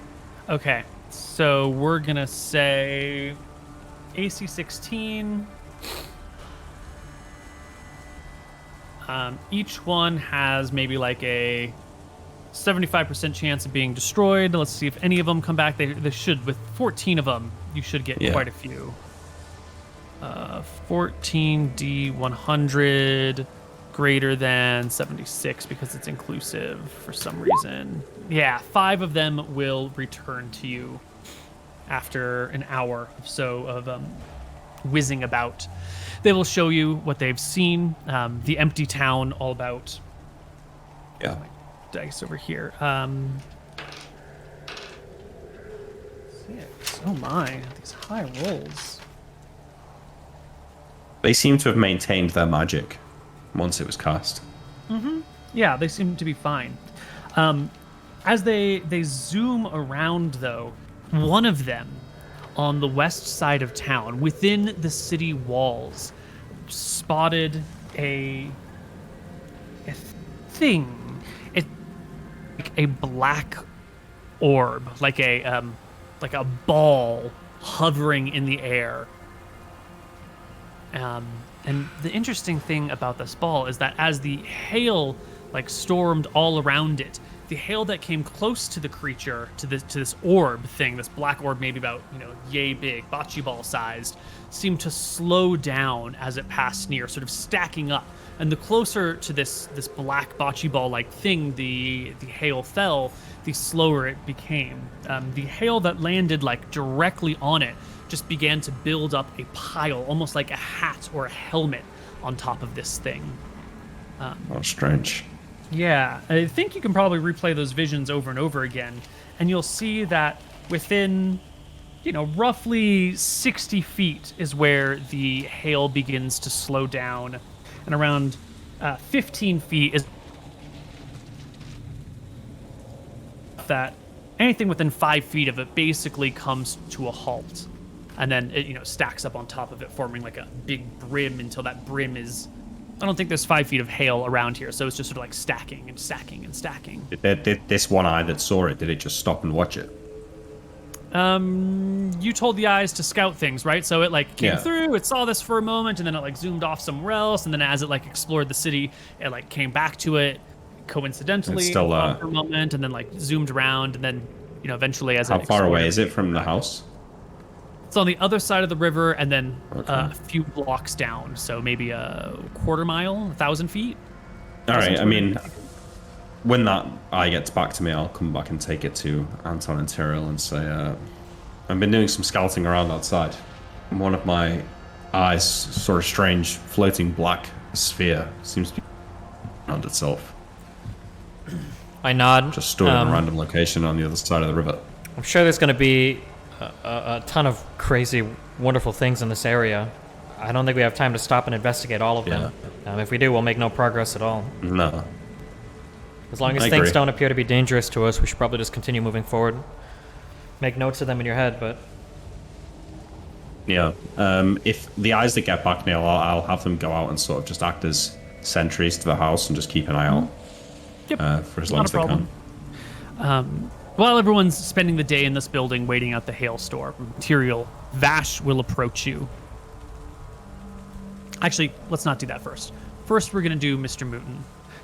Okay. So we're going to say AC 16. Each one has maybe like a 75% chance of being destroyed. Let's see if any of them come back. They should. With 14 of them, you should get quite a few. 14D100 greater than 76 because it's inclusive for some reason. Yeah, 5 of them will return to you after an hour or so of whizzing about. They will show you what they've seen, the empty town all about. Yeah. Dice over here. 6. Oh my, these high rolls. They seem to have maintained their magic once it was cast. Yeah, they seem to be fine. As they zoom around, though, one of them on the west side of town, within the city walls, spotted a thing. It's like a black orb, like a ball hovering in the air. And the interesting thing about this ball is that as the hail like stormed all around it, the hail that came close to the creature, to this orb thing, this black orb, maybe about yay big, bocce ball sized, seemed to slow down as it passed near, sort of stacking up. And the closer to this black bocce ball like thing the hail fell, the slower it became. The hail that landed like directly on it just began to build up a pile, almost like a hat or a helmet on top of this thing. Oh, strange. Yeah, I think you can probably replay those visions over and over again, and you'll see that within, roughly 60 feet is where the hail begins to slow down, and around 15 feet is that anything within 5 feet of it basically comes to a halt, and then it stacks up on top of it, forming like a big brim until that brim is. I don't think there's 5 feet of hail around here, so it's just sort of like stacking and stacking and stacking. Did this one eye that saw it, did it just stop and watch it? You told the eyes to scout things, right? So it like came through, it saw this for a moment, and then it like zoomed off somewhere else, and then as it like explored the city, it like came back to it coincidentally still, for a moment, and then like zoomed around, and then eventually as How it far away explored, is it from the house? It's on the other side of the river, and then a few blocks down, so maybe a quarter mile, 1,000 feet. All right, I mean, when that eye gets back to me, I'll come back and take it to Anton and Tyrell and say, I've been doing some scouting around outside. One of my eyes saw a strange floating black sphere. Seems to be around itself. I nod. Just stood in a random location on the other side of the river. I'm sure there's going to be a ton of crazy, wonderful things in this area. I don't think we have time to stop and investigate all of them. If we do, we'll make no progress at all. No. As long as I things agree. don't appear to be dangerous to us, we should probably just continue moving forward. Make notes of them in your head, but... Yeah. If the eyes that get back, Neil, I'll have them go out and sort of just act as sentries to the house and just keep an eye out for as long as they can. While everyone's spending the day in this building waiting out the hailstorm, Tyrael, Vash will approach you. Actually, let's not do that first. First, we're going to do MrMouton.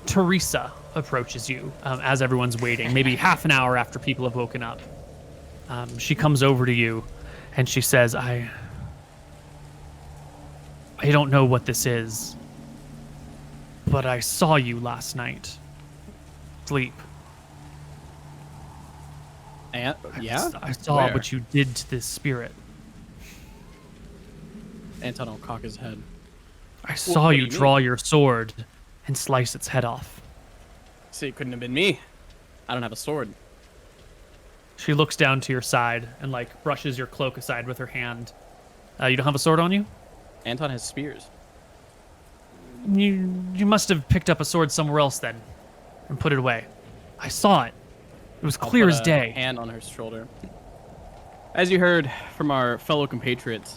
Teresa approaches you as everyone's waiting, maybe half an hour after people have woken up. She comes over to you and she says, I don't know what this is, but I saw you last night. Sleep. And I saw Where? what you did to this spirit. Anton will cock his head. I saw what do you you draw your sword and slice its head off. See, it couldn't have been me. I don't have a sword. She looks down to your side and like brushes your cloak aside with her hand. You don't have a sword on you? Anton has spears. You must have picked up a sword somewhere else then and put it away. I saw it. It was I'll clear put as a day. hand on her shoulder. As you heard from our fellow compatriots,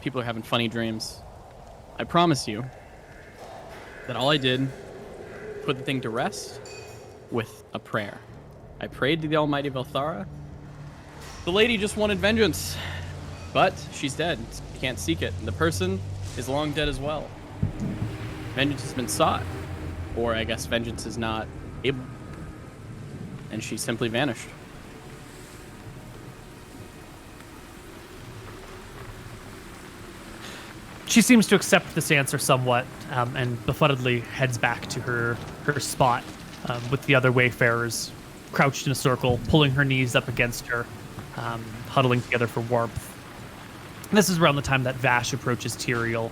people are having funny dreams. I promise you that all I did put the thing to rest with a prayer. I prayed to the almighty Velthara. The lady just wanted vengeance, but she's dead. You can't seek it. The person is long dead as well. Vengeance has been sought, or I guess vengeance is not able, and she simply vanished. She seems to accept this answer somewhat, and befuddledly heads back to her spot with the other wayfarers crouched in a circle, pulling her knees up against her, huddling together for warmth. And this is around the time that Vash approaches Tyrael.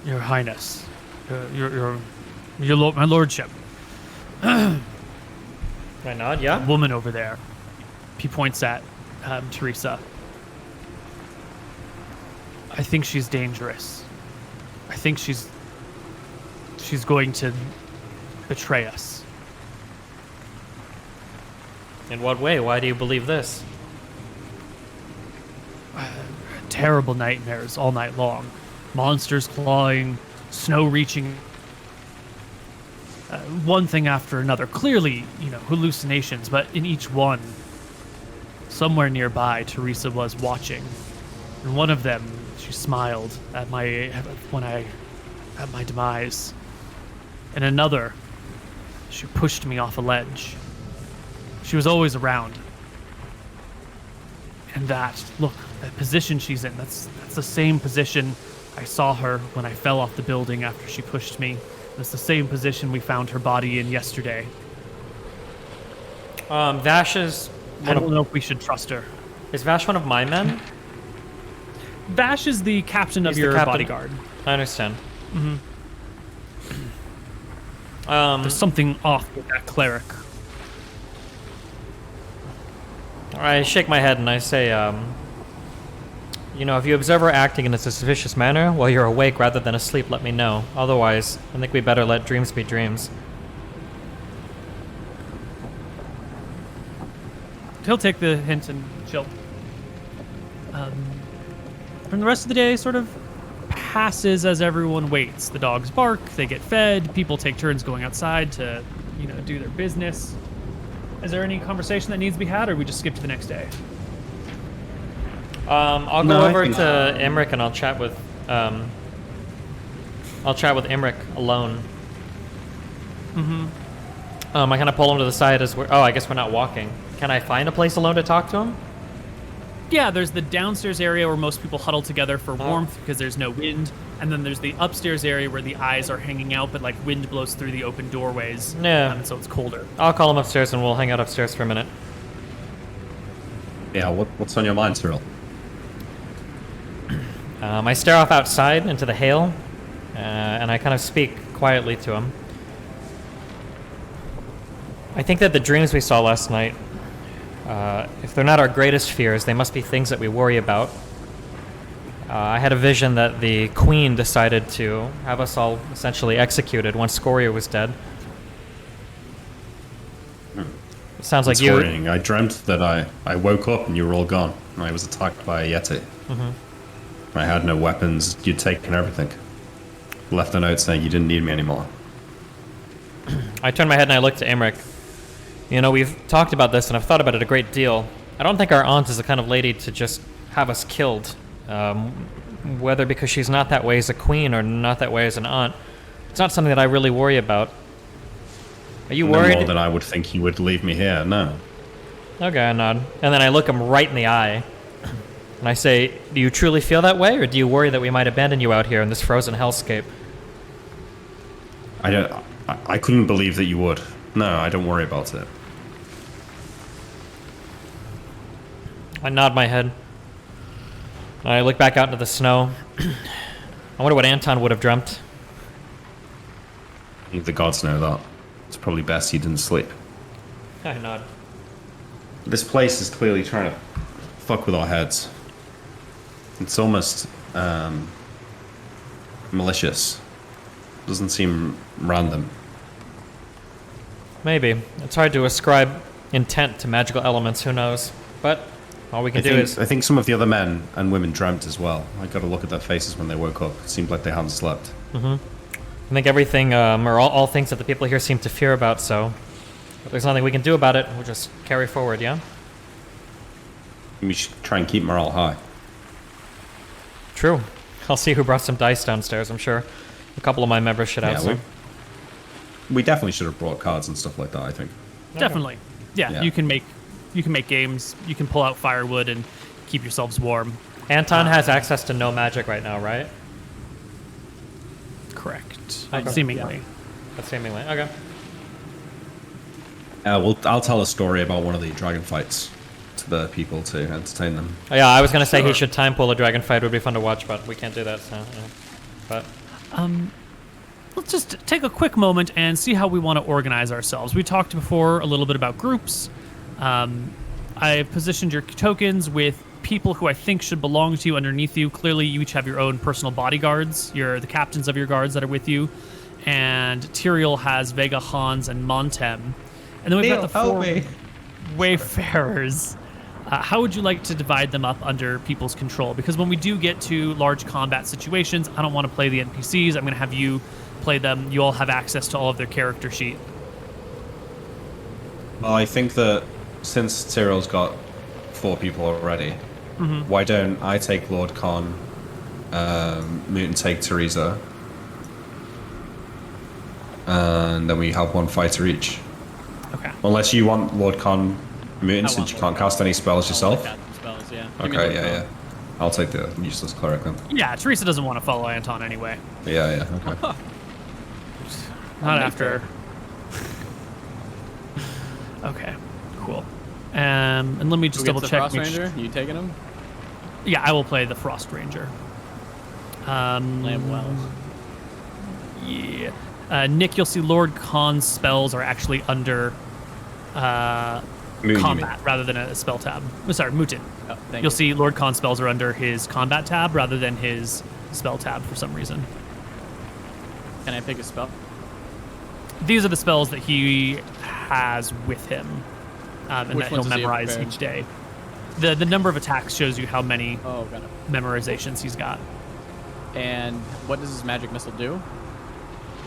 Your Highness, my lordship. I nod, yeah? Woman over there. He points at Teresa. I think she's dangerous. I think she's going to betray us. In what way? Why do you believe this? Terrible nightmares all night long. Monsters clawing, snow reaching. One thing after another. Clearly, hallucinations, but in each one, somewhere nearby, Teresa was watching. And one of them, she smiled at my demise. And another, she pushed me off a ledge. She was always around. And that position she's in, that's the same position I saw her when I fell off the building after she pushed me. It's the same position we found her body in yesterday. Vash is... I don't know if we should trust her. Is Vash one of my men? Vash is the captain of He's the your captain. bodyguard. I understand. Mm-hmm. There's something off with that cleric. I shake my head and I say, if you observe her acting in a suspicious manner while you're awake rather than asleep, let me know. Otherwise, I think we better let dreams be dreams. He'll take the hint and chill. And the rest of the day sort of passes as everyone waits. The dogs bark, they get fed, people take turns going outside to, do their business. Is there any conversation that needs to be had, or we just skip to the next day? I'll go over to Imric and I'll chat with Imric alone. Mm-hmm. I kind of pull him to the side as we're... Oh, I guess we're not walking. Can I find a place alone to talk to him? Yeah, there's the downstairs area where most people huddle together for warmth because there's no wind. And then there's the upstairs area where the eyes are hanging out, but wind blows through the open doorways. Yeah. And so it's colder. I'll call him upstairs and we'll hang out upstairs for a minute. Yeah, what's on your mind, Cyril? I stare off outside into the hail, and I kind of speak quietly to him. I think that the dreams we saw last night, if they're not our greatest fears, they must be things that we worry about. I had a vision that the Queen decided to have us all essentially executed once Scoria was dead. It sounds like you... worrying. I dreamt that I woke up and you were all gone. I was attacked by a Yeti. Mm-hmm. I had no weapons. You'd taken everything. Left a note saying you didn't need me anymore. I turned my head and I looked to Imric. We've talked about this and I've thought about it a great deal. I don't think our aunt is the kind of lady to just have us killed. Whether because she's not that way as a queen or not that way as an aunt. It's not something that I really worry about. Are you worried? No more than I would think you would leave me here, no. Okay, I nod. And then I look him right in the eye. And I say, do you truly feel that way, or do you worry that we might abandon you out here in this frozen hellscape? I couldn't believe that you would. No, I don't worry about it. I nod my head. I look back out into the snow. I wonder what Anton would have dreamt. I think the gods know that. It's probably best he didn't sleep. I nod. This place is clearly trying to fuck with our heads. It's almost malicious. Doesn't seem random. Maybe. It's hard to ascribe intent to magical elements, who knows. But All we can do is... I think some of the other men and women dreamt as well. I got to look at their faces when they woke up. It seemed like they hadn't slept. I think everything, or all things that the people here seem to fear about, so if there's nothing we can do about it, we'll just carry forward, yeah? We should try and keep morale high. True. I'll see who brought some dice downstairs. I'm sure a couple of my members should have some. We definitely should have brought cards and stuff like that, I think. Definitely. Yeah, Yeah. you can make games. You can pull out firewood and keep yourselves warm. Anton has access to no magic right now, right? Correct. Okay. Seemingly. That's seemingly. Okay. I'll tell a story about one of the dragon fights to the people to entertain them. Oh, yeah, I was going to say he should time pull a dragon fight. It would be fun to watch, but we can't do that, so... Yeah. But... Let's just take a quick moment and see how we want to organize ourselves. We talked before a little bit about groups. I've positioned your tokens with people who I think should belong to you underneath you. Clearly, you each have your own personal bodyguards. You're the captains of your guards that are with you. And Tyrael has Vega, Hans, and Montem. And then we've got the four wayfarers. How would you like to divide them up under people's control? Because when we do get to large combat situations, I don't want to play the NPCs. I'm going to have you play them. You all have access to all of their character sheet. Well, I think that since Tyrael's got 4 people already, why don't I take Lord Khan, Mutant take Teresa, and then we have 1 fighter each. Okay. Unless you want Lord Khan, Mutant, since you can't cast any spells yourself. Spells, yeah. Okay, yeah. I'll take the useless cleric then. Yeah, Teresa doesn't want to follow Anton anyway. Yeah, okay. Not after. Okay, cool. And let me just double check. Frost Ranger? You taking him? Yeah, I will play the Frost Ranger. Lamb Wells. Yeah. Nick, you'll see Lord Khan's spells are actually under combat rather than a spell tab. Sorry, Mutant. Oh, You'll see Lord Khan's spells are under his combat tab rather than his spell tab for some reason. Can I pick a spell? These are the spells that he has with him, and Which that he'll ones does he have memorize prepared? each day. The number of attacks shows you how many Oh, got it. memorizations he's got. And what does his magic missile do?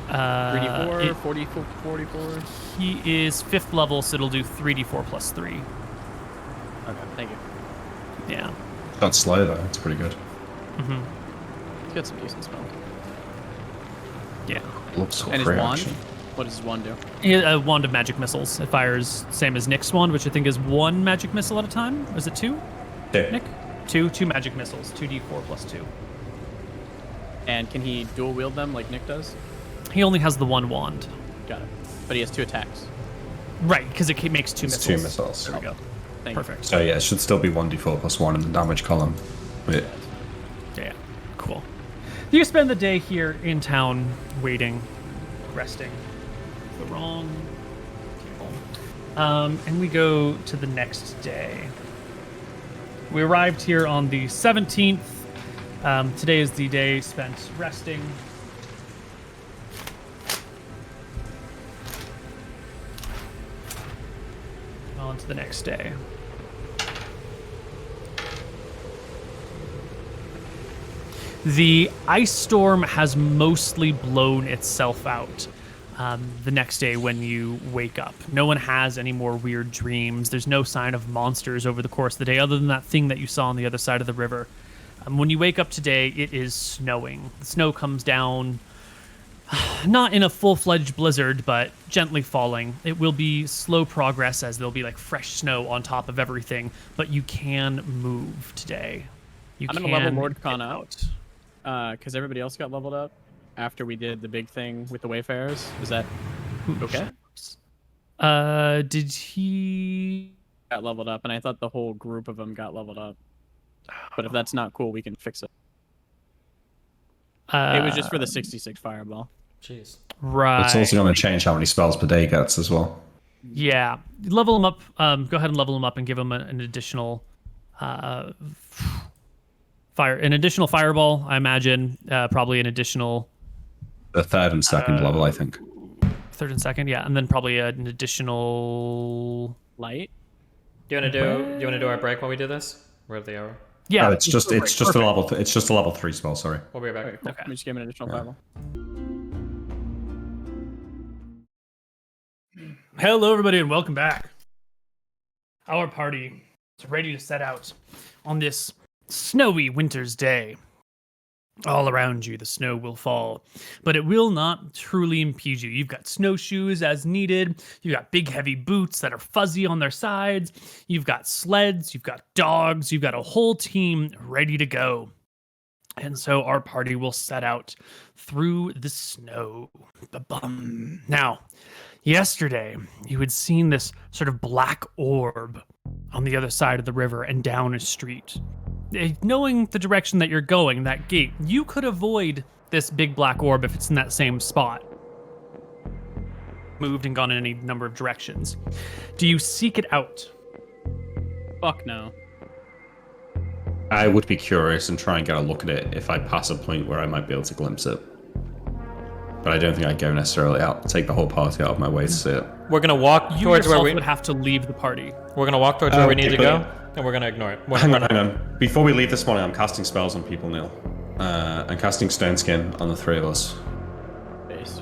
3d4, 3d4, 44? He is 5th level, so it'll do 3d4 plus 3. Okay, thank you. Yeah. That's slow though. It's pretty good. He's got some decent spells. Yeah. Looks And his free, wand? actually. What does his wand do? He has a wand of magic missiles. It fires same as Nick's wand, which I think is 1 magic missile at a time. Or is it 2, Yeah. Nick? 2 magic missiles. 2d4 plus 2. And can he dual wield them like Nick does? He only has the 1 wand. Got it. But he has 2 attacks. Right, because it makes 2 It's missiles. 2 missiles. There we go. Thank you. Perfect. So yeah, it should still be 1d4 plus 1 in the damage column. Wait. Yeah, cool. You spend the day here in town waiting, resting. The wrong cable. And we go to the next day. We arrived here on the 17th. Today is the day spent resting. On to the next day. The ice storm has mostly blown itself out the next day when you wake up. No one has any more weird dreams. There's no sign of monsters over the course of the day other than that thing that you saw on the other side of the river. When you wake up today, it is snowing. The snow comes down, not in a full-fledged blizzard, but gently falling. It will be slow progress as there'll be like fresh snow on top of everything, but you can move today. I'm going to level Lord Khan out. Because everybody else got leveled up after we did the big thing with the Wayfarers. Is that okay? Did he... Got leveled up, and I thought the whole group of them got leveled up. But if that's not cool, we can fix it. It was just for the 66 fireball. Jeez. Right. It's also going to change how many spells per day he gets as well. Yeah. Level him up. Go ahead and level him up and give him an additional... an additional fireball, I imagine. Probably an additional... The 3rd and 2nd level, I think. 3rd and 2nd, yeah. And then probably an additional... Light? Do you want to do our break while we do this? We're at the hour. Yeah. Oh, it's just a level. It's just a level 3 spell. Sorry. We'll be right back. Okay, cool. Okay. We just gave him an additional fireball. Hello, everybody, and welcome back. Our party is ready to set out on this snowy winter's day. All around you, the snow will fall, but it will not truly impede you. You've got snowshoes as needed. You've got big, heavy boots that are fuzzy on their sides. You've got sleds. You've got dogs. You've got a whole team ready to go. And so our party will set out through the snow. Ba-bum. Now, yesterday, you had seen this sort of black orb on the other side of the river and down a street. Knowing the direction that you're going, that gate, you could avoid this big black orb if it's in that same spot. Moved and gone in any number of directions. Do you seek it out? Fuck no. I would be curious and try and get a look at it if I pass a point where I might be able to glimpse it. But I don't think I'd go necessarily out, take the whole party out of my way to see it. We're gonna walk You towards where yourself we. would have to leave the party. We're gonna walk towards where we Okay, need to but- go, and we're gonna ignore it. Hang on. Before we leave this morning, I'm casting spells on people, Neil. I'm casting Stone Skin on the 3 of us. Base.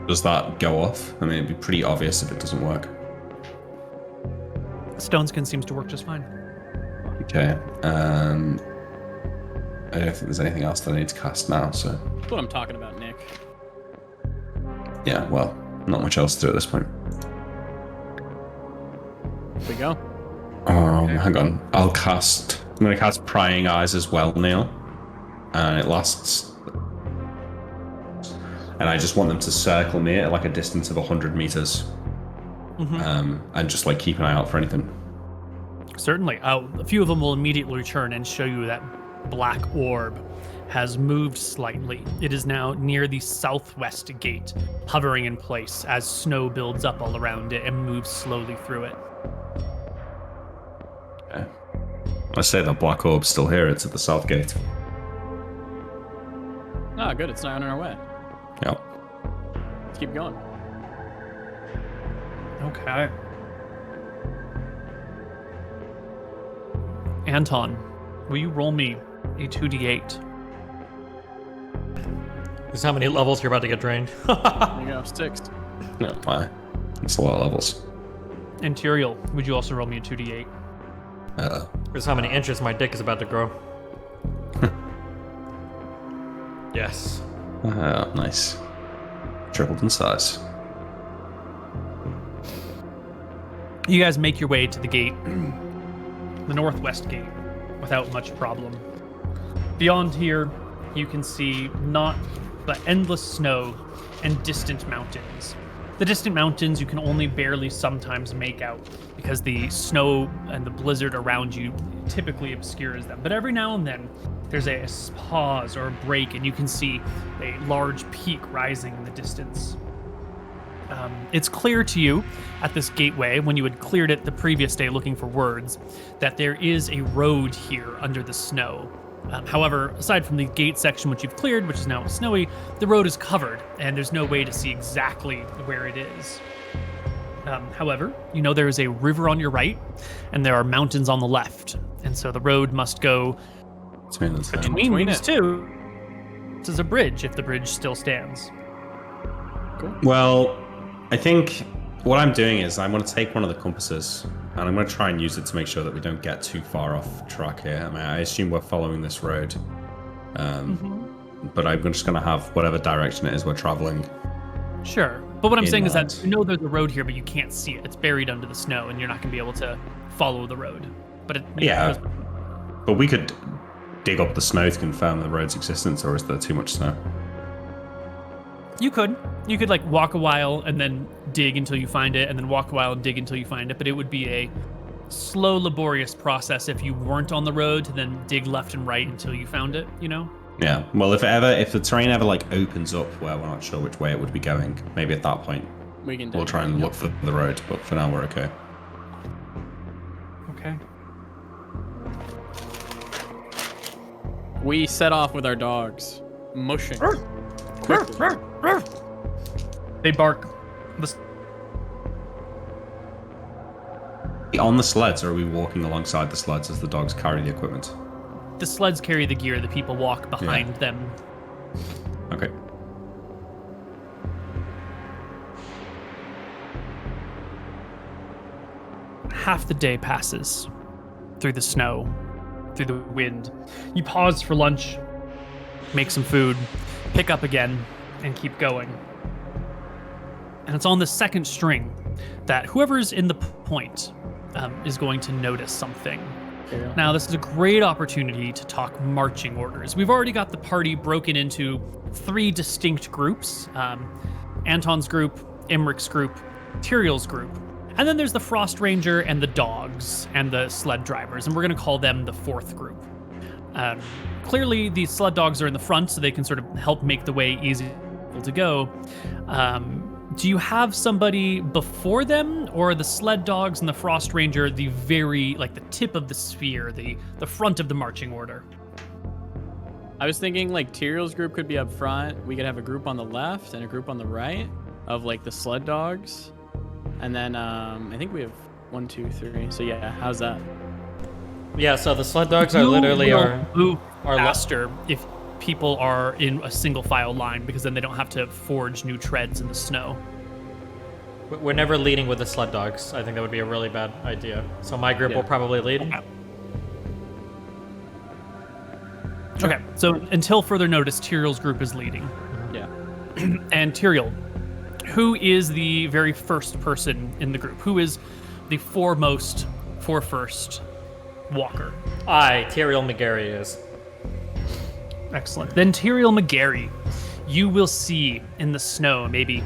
Does that go off? I mean, it'd be pretty obvious if it doesn't work. Stone Skin seems to work just fine. Okay. I don't think there's anything else that I need to cast now, so... That's what I'm talking about, Nick. Yeah, well, not much else to do at this point. Here we go. Hang on. I'm going to cast Prying Eyes as well, Neil. And it lasts... And I just want them to circle me at like a distance of 100 meters. And just like keep an eye out for anything. Certainly. A few of them will immediately return and show you that black orb has moved slightly. It is now near the southwest gate, hovering in place as snow builds up all around it and moves slowly through it. Okay. I say that black orb's still here. It's at the south gate. Ah, good. It's not on our way. Yep. Let's keep going. Okay. Anton, will you roll me a 2d8? This is how many levels you're about to get drained. There you go. 6. No, why? It's a lot of levels. And Tyrael, would you also roll me a 2d8? This is how many inches my dick is about to grow. Yes. Nice. Tripled in size. You guys make your way to the gate, the northwest gate, without much problem. Beyond here, you can see naught but endless snow and distant mountains. The distant mountains you can only barely sometimes make out because the snow and the blizzard around you typically obscures them. But every now and then, there's a pause or a break, and you can see a large peak rising in the distance. It's clear to you at this gateway, when you had cleared it the previous day looking for words, that there is a road here under the snow. However, aside from the gate section which you've cleared, which is now snowy, the road is covered, and there's no way to see exactly where it is. However, you know there is a river on your right, and there are mountains on the left, and so the road must go between these two. This is a bridge, if the bridge still stands. Cool. Well, I think what I'm doing is I'm going to take one of the compasses and I'm going to try and use it to make sure that we don't get too far off track here. I mean, I assume we're following this road, but I'm just going to have whatever direction it is we're traveling. Sure. But what I'm saying is that Inland. you know there's a road here, but you can't see it. It's buried under the snow, and you're not going to be able to follow the road. But Yeah. But we could dig up the snow to confirm the road's existence, or is there too much snow? You could like walk a while and then dig until you find it, and then walk a while and dig until you find it. But it would be a slow, laborious process if you weren't on the road to then dig left and right until you found it. You know? Yeah. Well, if the terrain ever like opens up where we're not sure which way it would be going, maybe at that point we'll try and look for the road. But for now, we're okay. Okay. We set off with our dogs, mushing quickly. They bark. on the sleds, or are we walking alongside the sleds as the dogs carry the equipment? The sleds carry the gear, the people walk behind them. Okay. Half the day passes through the snow, through the wind. You pause for lunch, make some food, pick up again, and keep going. And it's on the second string that whoever's in the point is going to notice something. Now, this is a great opportunity to talk marching orders. We've already got the party broken into 3 distinct groups. Anton's group, Imric's group, Tyriel's group. And then there's the Frost Ranger and the dogs and the sled drivers, and we're going to call them the 4th group. Clearly, the sled dogs are in the front, so they can sort of help make the way easy to go. Do you have somebody before them, or are the sled dogs and the Frost Ranger the very, like, the tip of the sphere, the front of the marching order? I was thinking like Tyriel's group could be up front. We could have a group on the left and a group on the right of like the sled dogs. And then I think we have 1, 2, 3. So yeah, how's that? Yeah, so the sled dogs are literally move faster if people are in a single file line, because then they don't have to forge new treads in the snow. We're never leading with the sled dogs. I think that would be a really bad idea. So my group will probably lead. Okay, so until further notice, Tyriel's group is leading. Yeah. And Tyriel, who is the very first person in the group? Who is the first walker? Tyriel McGarry is. Excellent. Then Tyriel McGarry, you will see in the snow, maybe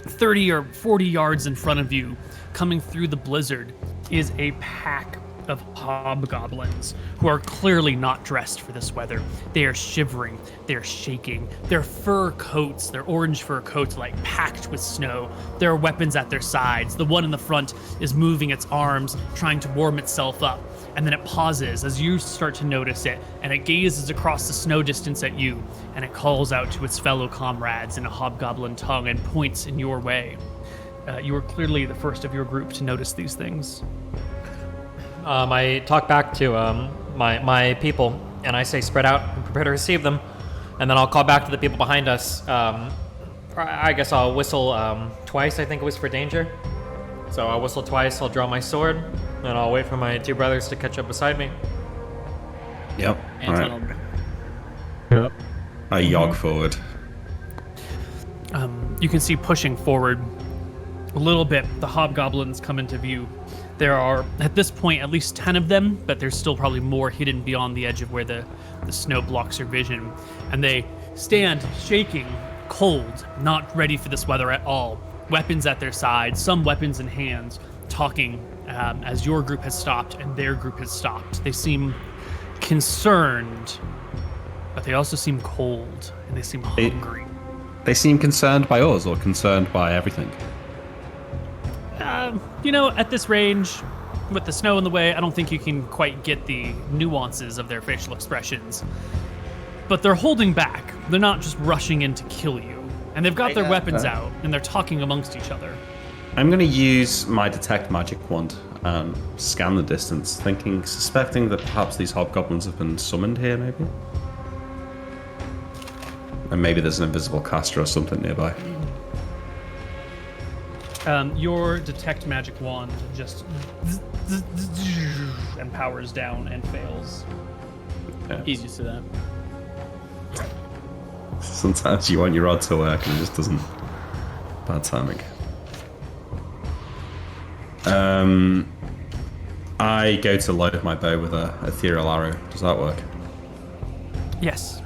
30 or 40 yards in front of you, coming through the blizzard, is a pack of hobgoblins who are clearly not dressed for this weather. They are shivering, they're shaking, their fur coats, their orange fur coats, like packed with snow. There are weapons at their sides. The one in the front is moving its arms, trying to warm itself up. And then it pauses as you start to notice it, and it gazes across the snow distance at you, and it calls out to its fellow comrades in a hobgoblin tongue and points in your way. You are clearly the first of your group to notice these things. I talk back to my people, and I say spread out and prepare to receive them. And then I'll call back to the people behind us. I guess I'll whistle twice, I think it was for danger. So I'll whistle twice, I'll draw my sword, and I'll wait for my 2 brothers to catch up beside me. Yep. All right. Yep. I jog forward. You can see pushing forward a little bit, the hobgoblins come into view. There are, at this point, at least 10 of them, but there's still probably more hidden beyond the edge of where the snow blocks your vision. And they stand shaking, cold, not ready for this weather at all. Weapons at their sides, some weapons in hands, talking as your group has stopped and their group has stopped. They seem concerned, but they also seem cold, and they seem hungry. They seem concerned by us, or concerned by everything? At this range, with the snow in the way, I don't think you can quite get the nuances of their facial expressions. But they're holding back. They're not just rushing in to kill you. And they've got their weapons out, and they're talking amongst each other. I'm going to use my detect magic wand and scan the distance, suspecting that perhaps these hobgoblins have been summoned here, maybe? And maybe there's an invisible caster or something nearby. Your detect magic wand just and powers down and fails. Yeah. He's used to that. Sometimes you want your rod to work and it just doesn't. Bad timing. I go to load my bow with a ethereal arrow. Does that work? Yes.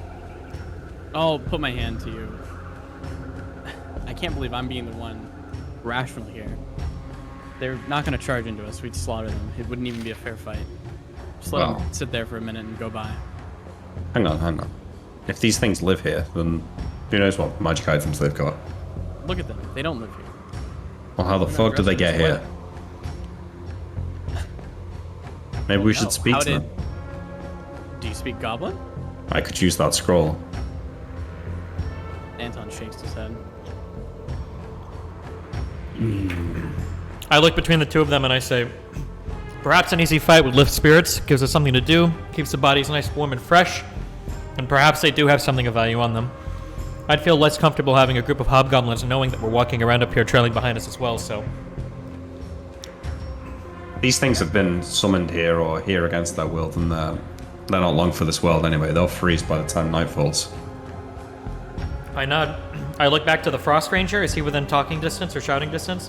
I'll put my hand to you. I can't believe I'm being the one rational here. They're not going to charge into us. We'd slaughter them. It wouldn't even be a fair fight. Just let them sit there for a minute and go by. Hang on. If these things live here, then who knows what magic items they've got. Look at them. They don't live here. Well, how the fuck did they get here? Maybe we should speak to them. Do you speak Goblin? I could use that scroll. Anton shakes his head. I look between the 2 of them and I say, Perhaps an easy fight would lift spirits, gives us something to do, keeps the bodies nice, warm, and fresh, and perhaps they do have something of value on them. I'd feel less comfortable having a group of hobgoblins knowing that we're walking around up here trailing behind us as well, so... These things have been summoned here or here against their will, and they're not long for this world anyway. They'll freeze by the time night falls. I nod. I look back to the Frost Ranger. Is he within talking distance or shouting distance?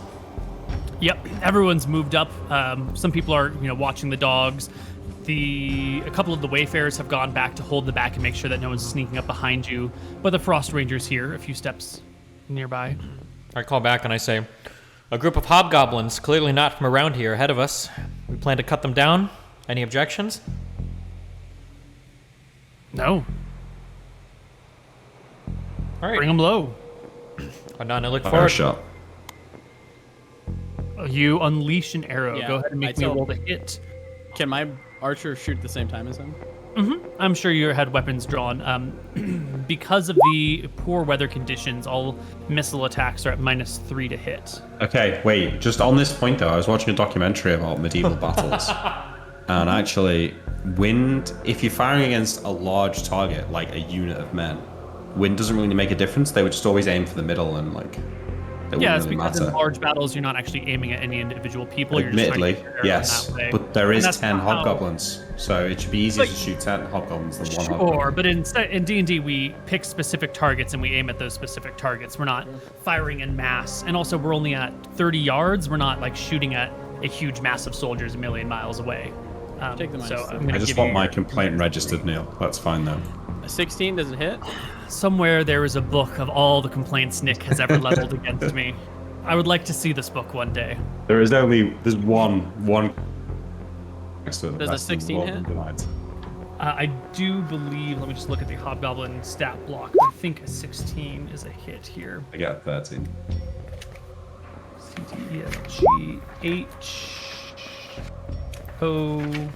Yep, everyone's moved up. Some people are, watching the dogs. A couple of the Wayfarers have gone back to hold the back and make sure that no one's sneaking up behind you. But the Frost Ranger's here, a few steps nearby. I call back and I say, a group of hobgoblins, clearly not from around here, ahead of us. We plan to cut them down. Any objections? No. All right. Bring them low. I nod and I look Fire forward. shot. You unleash an arrow. Yeah, Go ahead and make me roll to hit. Can my archer shoot at the same time as him? I'm sure you had weapons drawn. Because of the poor weather conditions, all missile attacks are at -3 to hit. Okay, wait. Just on this point, though, I was watching a documentary about medieval battles. And actually, wind, if you're firing against a large target, like a unit of men, wind doesn't really make a difference. They would just always aim for the middle and, like, it Yeah, wouldn't it's really because matter. in large battles, you're not actually aiming at any individual people. Admittedly, you're just trying to shoot your arrow yes. in that way. But there And is that's 10 not how- hobgoblins, so it should be easier to shoot 10 hobgoblins than one hobgoblin. Sure, but in D&D, we pick specific targets and we aim at those specific targets. We're not firing in mass. And also, we're only at 30 yards. We're not, like, shooting at a huge mass of soldiers a million miles away. Take the so minus I'm two. gonna I just give want you my your- complaint registered, Neil. That's fine, though. A 16 doesn't hit. Somewhere there is a book of all the complaints Nick has ever leveled against me. I would like to see this book one day. There's one next to it. Does a That's 16 hit? divides. I do believe, let me just look at the Hobgoblin stat block. I think a 16 is a hit here. I got 13. CTELGHOB.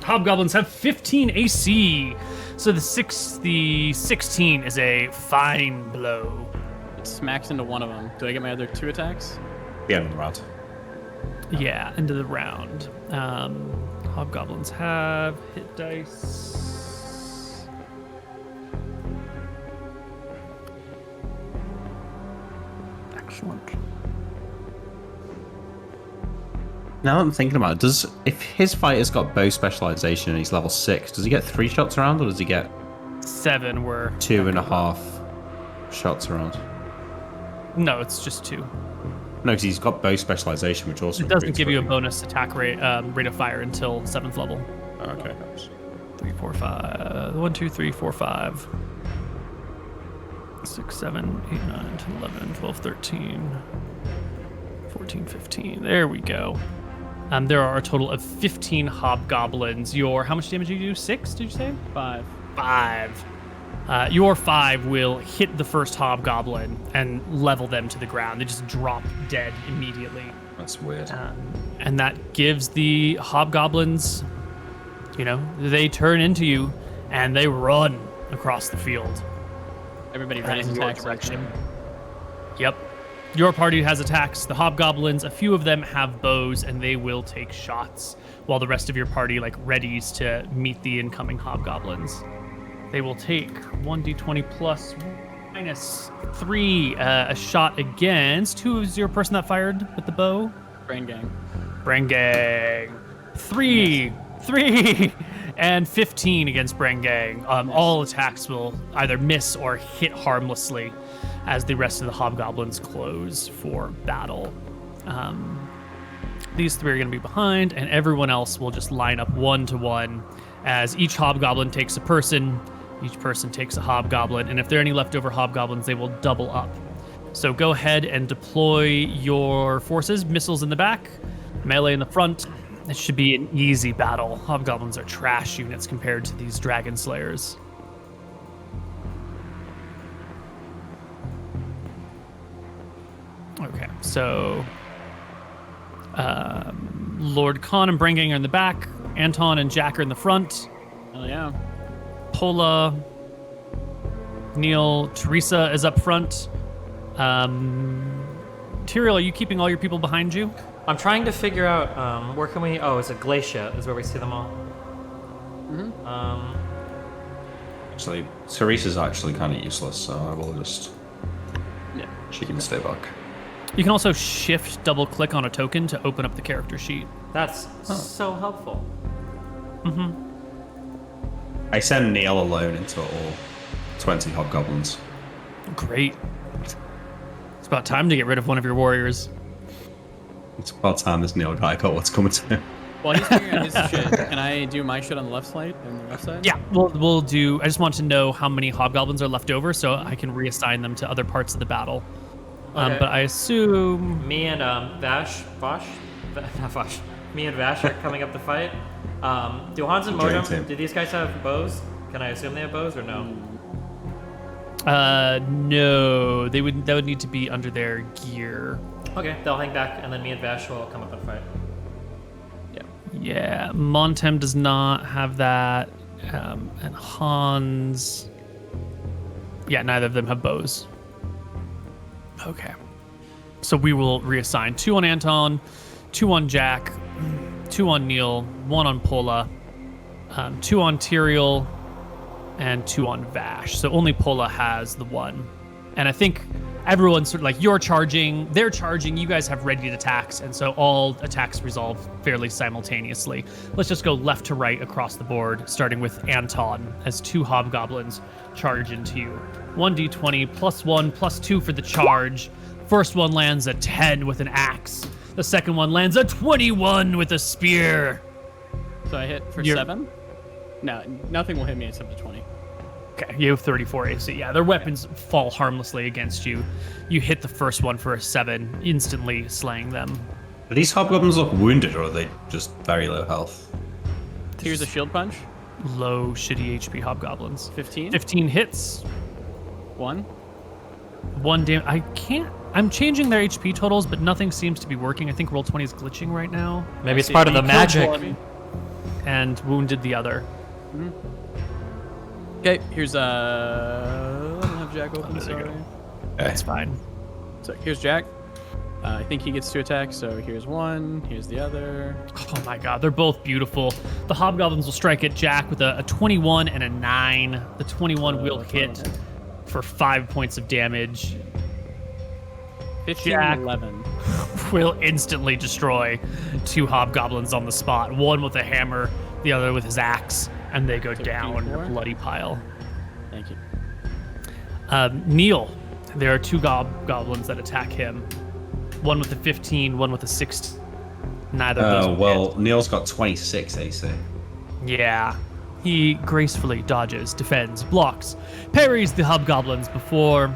Hobgoblins have 15 AC. So the 16 is a fine blow. It smacks into one of them. Do I get my other 2 attacks? The end of the round. Yeah, end of the round. Hobgoblins have hit dice. Excellent. Now that I'm thinking about it, if his fighter's got bow specialization and he's level 6, does he get 3 shots around or does he get 7 were 2.5 shots around? No, it's just 2. No, because he's got bow specialization, which also It doesn't improves give you a for- bonus attack rate of fire until 7th level. Oh, okay. 3, 4, 5. 1, 2, 3, 4, 5. 6, 7, 8, 9, 10, 11, 12, 13, 14, 15. There we go. There are a total of 15 hobgoblins. How much damage did you do? 6, did you say? 5. 5. Your 5 will hit the first hobgoblin and level them to the ground. They just drop dead immediately. That's weird. And that gives the hobgoblins, they turn into you and they run across the field. Everybody ready In to your attack direction. Yep. Your party has attacks. The hobgoblins, a few of them have bows and they will take shots while the rest of your party readies to meet the incoming hobgoblins. They will take 1d20 plus -3 a shot against. Who is your person that fired with the bow? Brain gang. Brain Gang. 3, and 15 against Brain Gang. All attacks will either miss or hit harmlessly as the rest of the hobgoblins close for battle. These 3 are going to be behind, and everyone else will just line up 1-to-1 as each hobgoblin takes a person, each person takes a hobgoblin, and if there are any leftover hobgoblins, they will double up. So go ahead and deploy your forces, missiles in the back, melee in the front. It should be an easy battle. Hobgoblins are trash units compared to these dragon slayers. Okay, so Lord Khan and Brangang are in the back. Anton and Jack are in the front. Hell yeah. Pola, Neil, Teresa is up front. Tyrael, are you keeping all your people behind you? I'm trying to figure out where can we. Oh, it's a glacier. Is where we see them all. Actually, Teresa's actually kind of useless, so I will just. Yeah. She can stay back. You can also shift double click on a token to open up the character sheet. That's so helpful. I send Neil alone into all 20 hobgoblins. Great. It's about time to get rid of one of your warriors. It's about time this Neil guy got what's coming to him. While he's figuring out his shit, can I do my shit on the left side? On the left side? Yeah, we'll do. I just want to know how many hobgoblins are left over so I can reassign them to other parts of the battle. Okay. But I assume Me and Vash, me and Vash are coming up to fight. Do Hans and Dream Modem, team. do these guys have bows? Can I assume they have bows or no? no, that would need to be under their gear. Okay, they'll hang back, and then me and Vash will come up and fight. Yeah, Montem does not have that, and Hans. Yeah, neither of them have bows. Okay, so we will reassign 2 on Anton, 2 on Jack, 2 on Neil, 1 on Pola, 2 on Tyrael, and 2 on Vash. So only Pola has the 1, and I think everyone's sort of like, you're charging, they're charging, you guys have readied attacks, and so all attacks resolve fairly simultaneously. Let's just go left to right across the board, starting with Anton as 2 hobgoblins charge into you. 1d20 +1 +2 for the charge. First one lands a 10 with an axe. The second one lands a 21 with a spear. So I hit for You're- 7? No, nothing will hit me except a 20. Okay, you have 34 AC. Yeah, their weapons fall harmlessly against you. You hit the first one for a 7, instantly slaying them. Do these hobgoblins look wounded, or are they just very low health? Here's a shield punch. Low, shitty HP hobgoblins. 15. 15 hits. 1. 1 damage. I can't. I'm changing their HP totals, but nothing seems to be working. I think Roll20 is glitching right now. Maybe it's part of the Killed magic. one and wounded the other. Okay, here's I don't have Jack open, there you sorry. go. That's fine. So here's Jack. I think he gets 2 attacks, so here's 1, here's the other. Oh my god, they're both beautiful. The hobgoblins will strike at Jack with a 21 and a 9. The 21 will hit for 5 points of damage. 15 Jack. and 11. Will instantly destroy 2 hobgoblins on the spot. One with a hammer, the other with his axe, and they go down in a 54. bloody pile. Thank you. Neil, there are 2 goblins that attack him. One with a 15, one with a 16. Neither of those. will Well, Neil's got 26 AC. hit. Yeah. He gracefully dodges, defends, blocks, parries the hobgoblins before.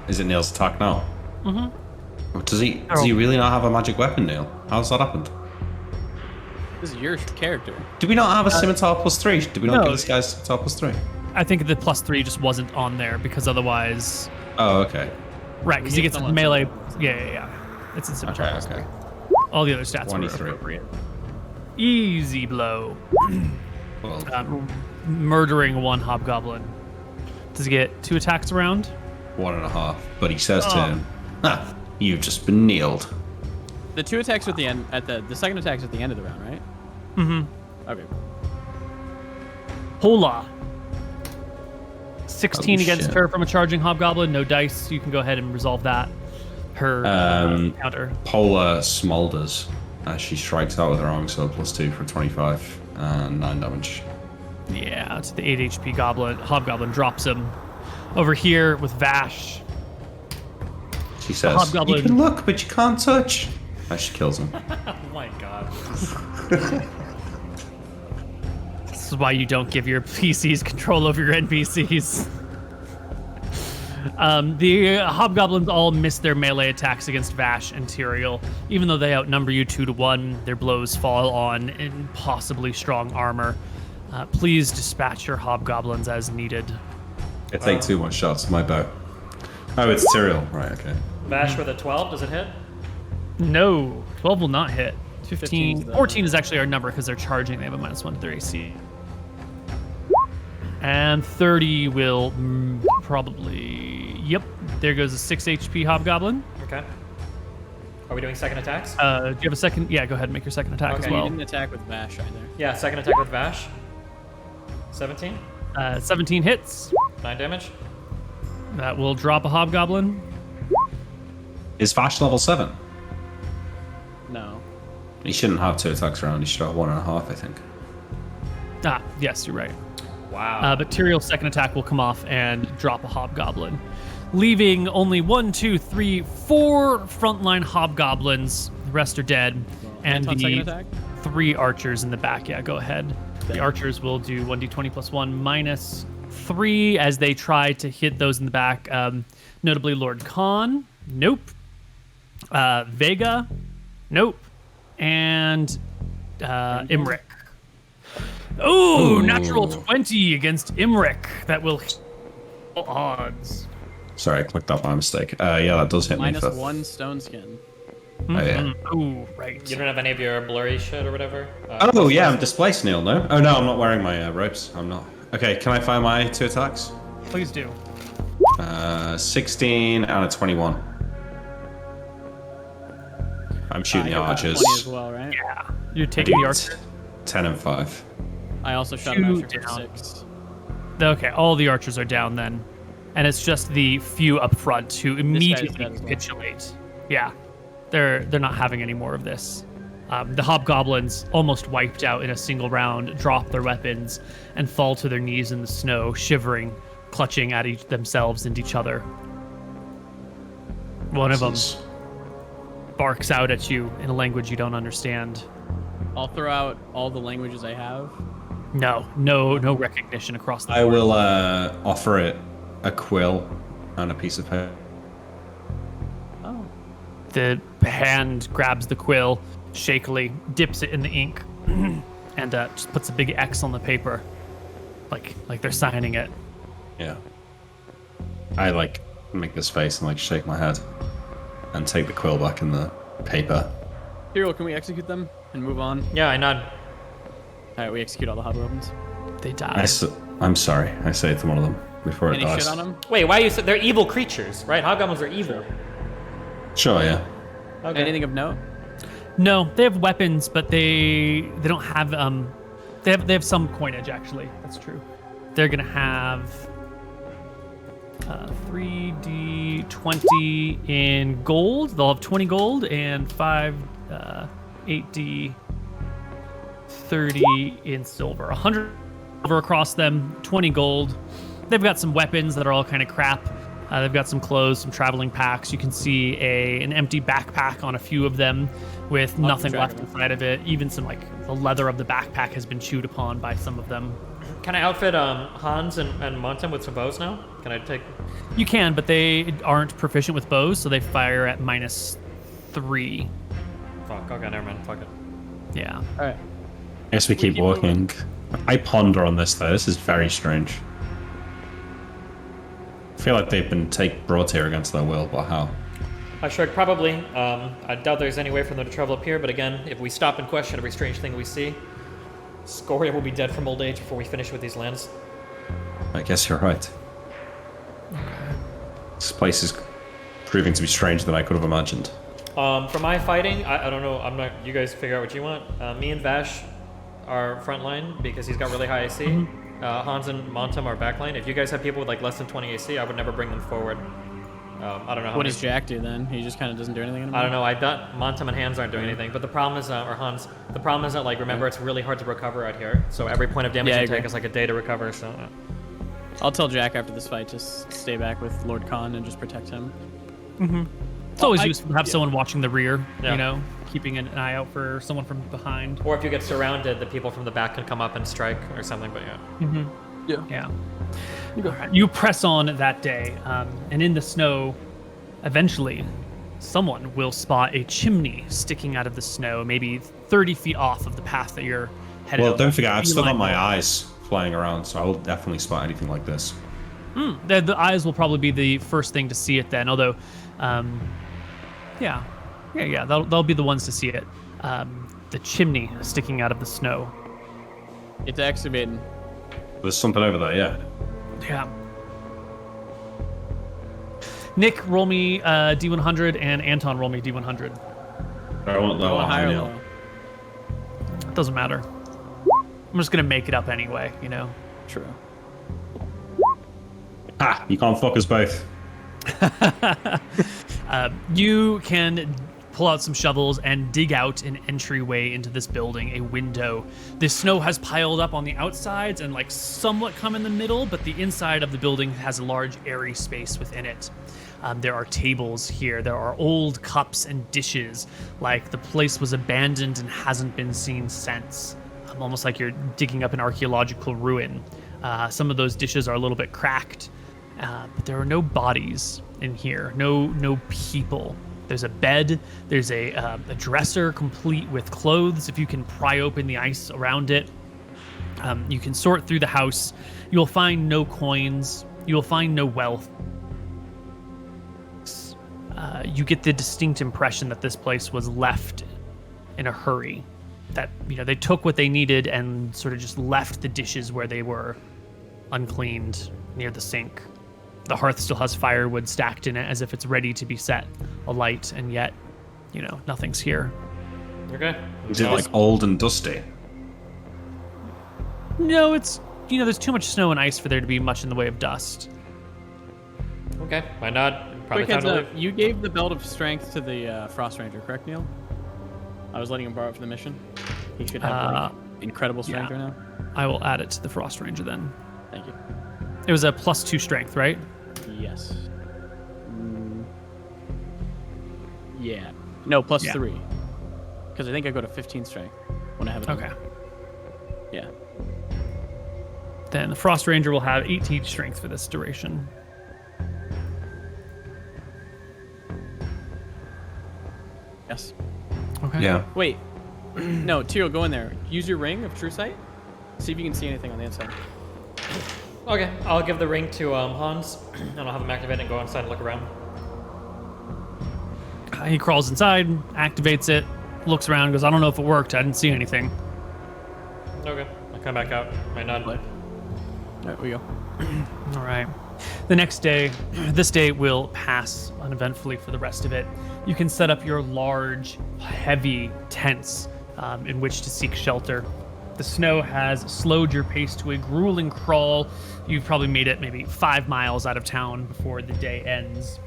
Is it Neil's attack now? Mm-hmm. Does he really not have a magic weapon, Neil? How's that happened? This is your character. Do we not have a scimitar +3? Did we not no. give this guy a scimitar +3? I think the +3 just wasn't on there because otherwise. Oh, okay. Right, because he need gets someone melee. Yeah. It's in scimitar. Okay. All the other stats 23. were appropriate. Easy blow. Well, Murdering 1 hobgoblin. Does he get 2 attacks around? 1.5. But he says to Oh. him, you've just been kneeled. The 2 attacks at the end, the second attack's at the end of the round, right? Mm-hmm. Okay. Hola. 16 Oh, against shit. her from a charging hobgoblin. No dice. You can go ahead and resolve that. Her counter. Polar smolders as she strikes out with her arm, so +2 for 25 and 9 damage. Yeah, it's the 8 HP hobgoblin drops him. Over here with Vash. She says, hobgoblin- you can look, but you can't touch. As she kills him. Oh my god. This is why you don't give your PCs control over your NPCs. The hobgoblins all miss their melee attacks against Vash and Tyrael. Even though they outnumber you 2 to 1, their blows fall on impossibly strong armor. Please dispatch your hobgoblins as needed. I take 2 more shots with my bow. Oh, it's Tyrael. Right, okay. Vash with a 12, does it hit? No, 12 will not hit. 15, 15 's 14 is actually our number because they're charging. They have a -1 to their AC. And 30 will probably. Yep, there goes a 6 HP hobgoblin. Okay. Are we doing second attacks? Do you have a second? Yeah, go ahead and make your second attack as Okay. You well. didn't attack with Vash either. Yeah, second attack with Vash. 17. 17 hits. 9 damage. That will drop a hobgoblin. Is Vash level 7? No. He shouldn't have 2 attacks around. He should have 1.5, I think. Ah, yes, you're right. Wow. But Tyrael's second attack will come off and drop a hobgoblin, leaving only 1, 2, 3, 4 frontline hobgoblins. The rest are dead, and Anton's second the attack? 3 archers in the back. Yeah, go ahead. The archers will do 1d20 plus 1 minus 3 as they try to hit those in the back. Notably, Lord Khan. Nope. Vega. Nope. And Imric. Oh, natural 20 against Imric. That will hit all odds. Sorry, I clicked that by mistake. Yeah, that does hit me. Minus For... 1 stone skin. Oh, yeah. Oh, right. You don't have any of your blurry shit or whatever? Oh, yeah, I'm displaced, Neil, no? Oh, no, I'm not wearing my ropes. I'm not. Okay, can I find my 2 attacks? Please do. 16 out of 21. I'm shooting the I got archers. 20 as well, right? Yeah. You're taking the archer. 10 and 5. I also shot an Shoot archer for down. 6. Okay, all the archers are down then. And it's just the few up front who immediately dead as well. capitulate. Yeah. They're not having any more of this. The hobgoblins, almost wiped out in a single round, drop their weapons and fall to their knees in the snow, shivering, clutching at themselves and each other. One of them barks out at you in a language you don't understand. I'll throw out all the languages I have. No recognition across the I board. will offer it a quill and a piece of paper. Oh. The hand grabs the quill, shakily dips it in the ink, and just puts a big X on the paper, like they're signing it. Yeah. I make this face and shake my head and take the quill back in the paper. Hero, can we execute them and move on? Yeah, I nod. Alright, we execute all the hobgoblins. They die. I'm sorry. I say it to one of them before it Any dies. shit on them? Wait, why you said they're evil creatures, right? Hobgoblins are evil. Sure, yeah. Okay. Anything of note? No, they have weapons, but they don't have they have some coinage actually. That's true. They're gonna have 3d20 in gold. They'll have 20 gold and 8d 30 in silver. 100 silver across them, 20 gold. They've got some weapons that are all kind of crap. They've got some clothes, some traveling packs. You can see an empty backpack on a few of them with nothing left inside of it. Even some the leather of the backpack has been chewed upon by some of them. Can I outfit Hans and Monten with some bows now? Can I take... You can, but they aren't proficient with bows, so they fire at -3. Fuck, okay, never mind. Fuck it. Yeah. Alright. I guess we keep walking. I ponder on this, though. This is very strange. I feel like they've been brought here against their will, but how? Shrek, probably. I doubt there's any way for them to travel up here, but again, if we stop and question every strange thing we see, Scoria will be dead from old age before we finish with these lands. I guess you're right. This place is proving to be stranger than I could have imagined. For my fighting, I don't know. I'm not. You guys figure out what you want. Me and Vash are front line because he's got really high AC. Hans and Montum are back line. If you guys have people with less than 20 AC, I would never bring them forward. I don't know how What many... does Jack do then? He just kind of doesn't do anything anymore? I don't know. I bet Montum and Hans aren't doing anything. But the problem is, or Hans, the problem is that remember, it's really hard to recover out here. So every point of damage Yeah, I you take agree. is a day to recover. So I'll tell Jack after this fight, just stay back with Lord Khan and just protect him. It's always useful to have someone watching the rear, Yeah. keeping an eye out for someone from behind. or if you get surrounded, the people from the back can come up and strike or something. But yeah. Yeah. You press on that day, and in the snow, eventually, someone will spot a chimney sticking out of the snow, maybe 30 feet off of the path that you're headed. Well, on. don't forget, I've still got Beeline my eyes flying around, so I will definitely spot anything like this. The eyes will probably be the first thing to see it then, although, they'll be the ones to see it. The chimney sticking out of the snow. It's excavating. There's something over there, yeah. Yeah. Nick, roll me D100, and Anton, roll me D100. I want low or high, higher or Neil. low? It doesn't matter. I'm just gonna make it up anyway, you know. True. Ah, you can't fuck us both. You can pull out some shovels and dig out an entryway into this building, a window. The snow has piled up on the outsides and like somewhat come in the middle, but the inside of the building has a large airy space within it. There are tables here. There are old cups and dishes, like the place was abandoned and hasn't been seen since. Almost like you're digging up an archaeological ruin. Some of those dishes are a little bit cracked, but there are no bodies in here. No people. There's a bed. There's a dresser complete with clothes. If you can pry open the ice around it, you can sort through the house. You'll find no coins. You will find no wealth. You get the distinct impression that this place was left in a hurry. That, you know, they took what they needed and sort of just left the dishes where they were, uncleaned, near the sink. The hearth still has firewood stacked in it as if it's ready to be set alight, and yet, you know, nothing's here. Okay. Is it like old and dusty? No, it's, you know, there's too much snow and ice for there to be much in the way of dust. Okay. Why not? Probably Quick time heads to up, leave. you gave the belt of strength to the Frost Ranger, correct, Neil? I was letting him borrow it for the mission. He should have like, incredible strength yeah. right now. I will add it to the Frost Ranger then. Thank you. It was a +2 strength, right? Yes. Yeah. No, plus Yeah. 3. Because I think I go to 15 strength when I have it. on. Okay. Yeah. Then the Frost Ranger will have 18 strength for this duration. Yes. Okay. Yeah. Wait. No, Tiro, go in there. Use your ring of true sight. See if you can see anything on the inside. Okay, I'll give the ring to Hans, and I'll have him activate it and go inside and look around. He crawls inside, activates it, looks around, goes, I don't know if it worked. I didn't see anything. Okay, I'll come back out. My nod. There we go. All right. The next day, this day will pass uneventfully for the rest of it. You can set up your large, heavy tents in which to seek shelter. The snow has slowed your pace to a grueling crawl. You've probably made it maybe 5 miles out of town before the day ends.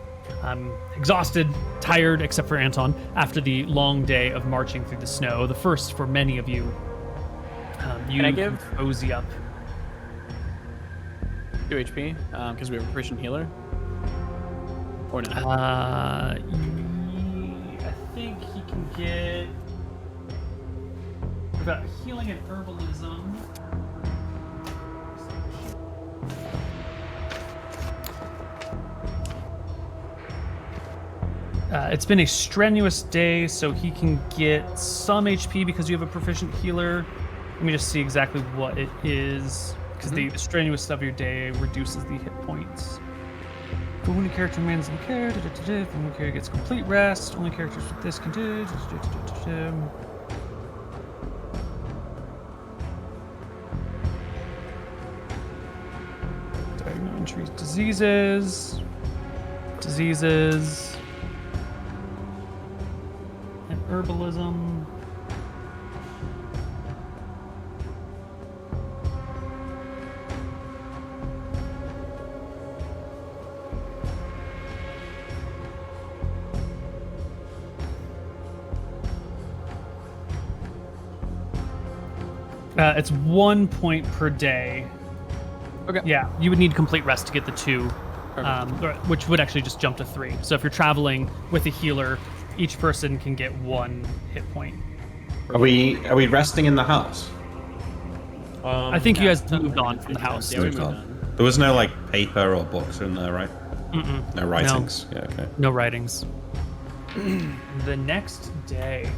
Exhausted, tired, except for Anton, after the long day of marching through the snow, the first for many of you. You Can I give- cozy up. 2 HP, because we have a proficient healer. Or not. I think he can get. We've got healing and herbalism. It's been a strenuous day, so he can get some HP because you have a proficient healer. Let me just see exactly what it is, because the strenuous of your day reduces the hit points. But when a character remains in care, when one character gets complete rest, only characters with this can do. Diagnose and treat diseases, and herbalism. It's 1 point per day. Okay. Yeah, you would need complete rest to get the 2, Perfect. which would actually just jump to 3. So if you're traveling with a healer, each person can get 1 hit point. Are we resting in the house? I think you guys moved on from the house. Yeah, we Moved moved on. on. There was no like paper or books in there, right? No writings. Yeah, okay. No writings. The next day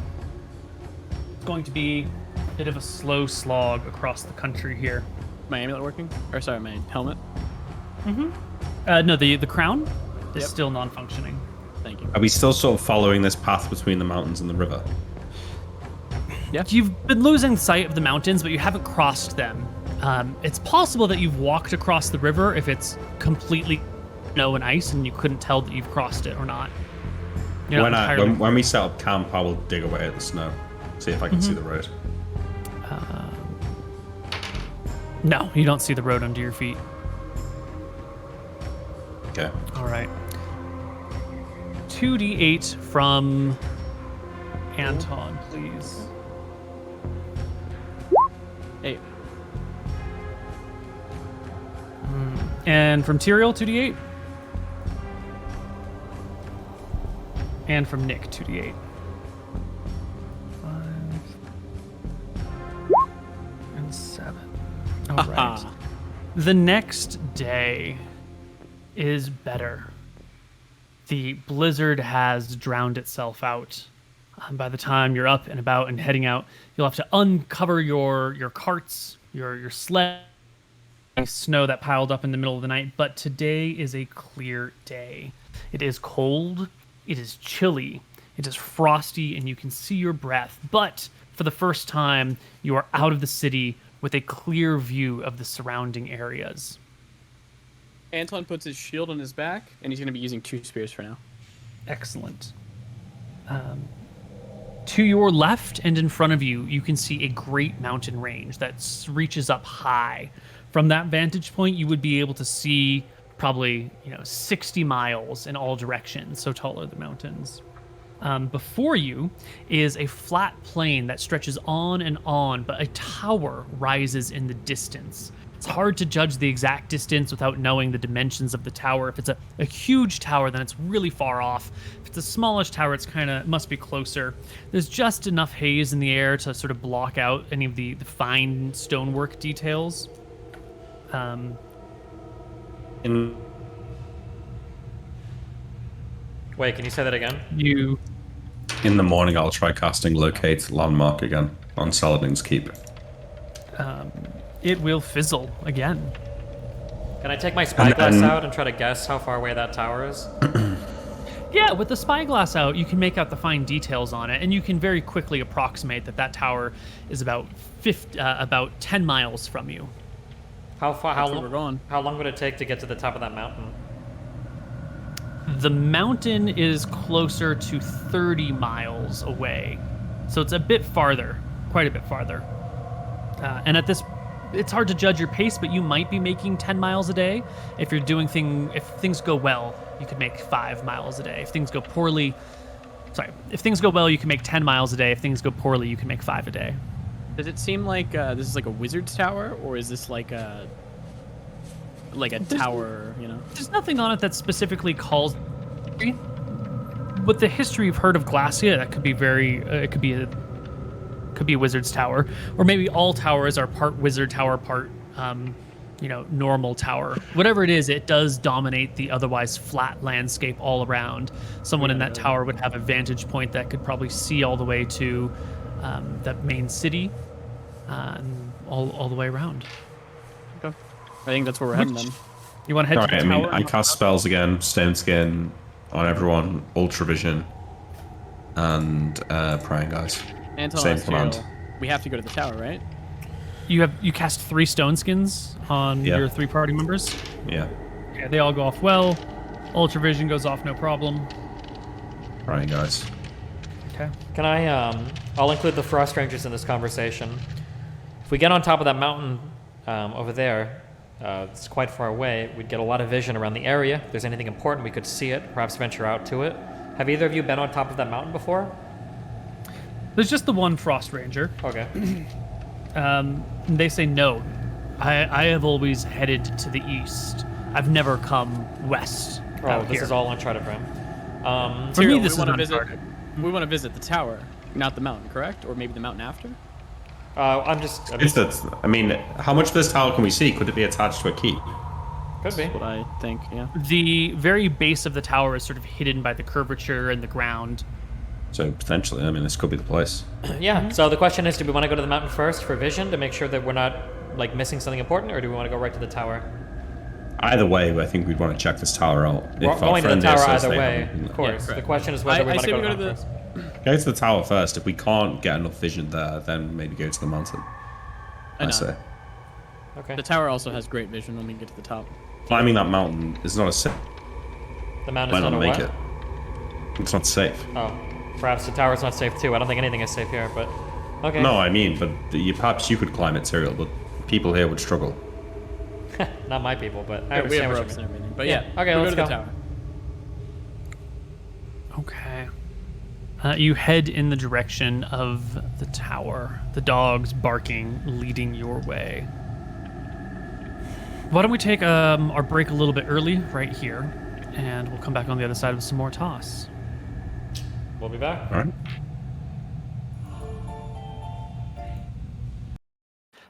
is going to be a bit of a slow slog across the country here. My amulet working? Or sorry, my helmet. No, the crown is Yep. still non-functioning. Thank you. Are we still sort of following this path between the mountains and the river? You've been losing sight of the mountains, but you haven't crossed them. It's possible that you've walked across the river if it's completely snow and ice and you couldn't tell that you've crossed it or not. You're not entirely When we set up camp, I will dig away at the snow, see if I can see the road. No, you don't see the road under your feet. Okay. All right. 2d8 from Anton, please. 8. And from Tyrael, 2d8. And from Nick, 2d8. 5 and 7. All right. The next day is better. The blizzard has drowned itself out. By the time you're up and about and heading out, you'll have to uncover your carts, your sled, snow that piled up in the middle of the night. But today is a clear day. It is cold, it is chilly, it is frosty, and you can see your breath. But for the first time, you are out of the city with a clear view of the surrounding areas. Anton puts his shield on his back, and he's going to be using 2 spears for now. Excellent. To your left and in front of you, you can see a great mountain range that reaches up high. From that vantage point, you would be able to see probably 60 miles in all directions, so tall are the mountains. Before you is a flat plain that stretches on, but a tower rises in the distance. It's hard to judge the exact distance without knowing the dimensions of the tower. If it's a huge tower, then it's really far off. If it's a smallish tower, it's must be closer. There's just enough haze in the air to sort of block out any of the fine stonework details. Wait, can you say that again? In the morning, I'll try casting Locate Landmark again on Saladin's Keep. It will fizzle again. Can I take my spyglass out and try to guess how far away that tower is? Yeah, with the spyglass out, you can make out the fine details on it, and you can very quickly approximate that tower is about 10 miles from you. How far? That's where we're going. How long would it take to get to the top of that mountain? The mountain is closer to 30 miles away, so it's a bit farther, quite a bit farther. And it's hard to judge your pace, but you might be making 10 miles a day. If things go well, you could make 5 miles a day. If things go well, you can make 10 miles a day. If things go poorly, you can make 5 a day. Does it seem like this is like a wizard's tower, or is this like a tower? There's nothing on it that specifically calls. With the history you've heard of Glacia, that could be it could be a wizard's tower, or maybe all towers are part wizard tower, part normal tower. Whatever it is, it does dominate the otherwise flat landscape all around. Someone in that tower would have a vantage point that could probably see all the way to that main city, and all the way around. Okay, I think that's where we're heading then. You want to head to the tower? I cast spells again, Stone Skin on everyone, Ultravision, and Prying Eyes. Anton, Same command. we have to go to the tower, right? You cast 3 stone skins on your 3 party members. Yeah. Yeah, they all go off well. Ultravision goes off no problem. Prying Eyes. Okay. Can I? I'll include the Frost Rangers in this conversation. If we get on top of that mountain over there, it's quite far away. We'd get a lot of vision around the area. If there's anything important, we could see it. Perhaps venture out to it. Have either of you been on top of that mountain before? There's just the one Frost Ranger. Okay. They say no. I have always headed to the east. I've never come west. This is all uncharted for him. For me, this is uncharted. We want to visit the tower, not the mountain, correct? Or maybe the mountain after? I'm just how much of this tower can we see? Could it be attached to a keep? Could be. That's what I think, yeah. The very base of the tower is sort of hidden by the curvature and the ground. So potentially, this could be the place. Yeah. So the question is, do we want to go to the mountain first for vision to make sure that we're not missing something important, or do we want to go right to the tower? Either way, I think we'd want to check this tower out. We're going to the tower either way, of course. Yeah, the question is whether we want to go to the mountain first. Go to the tower first. If we can't get enough vision there, then maybe go to the mountain. I say. Okay. The tower also has great vision when we get to the top. Climbing that mountain is not a sin. The mountain is not a make what? it. It's not safe. Oh, perhaps the tower's not safe too. I don't think anything is safe here, but okay. No, I mean, but perhaps you could climb it, Tyrael, but people here would struggle. Not my people, but I We understand have what ropes you and mean. everything. But Yeah, yeah, okay, we'll let's go to go. the tower. Okay. You head in the direction of the tower, the dogs barking, leading your way. Why don't we take our break a little bit early right here, and we'll come back on the other side with some more toss. We'll be back. All right.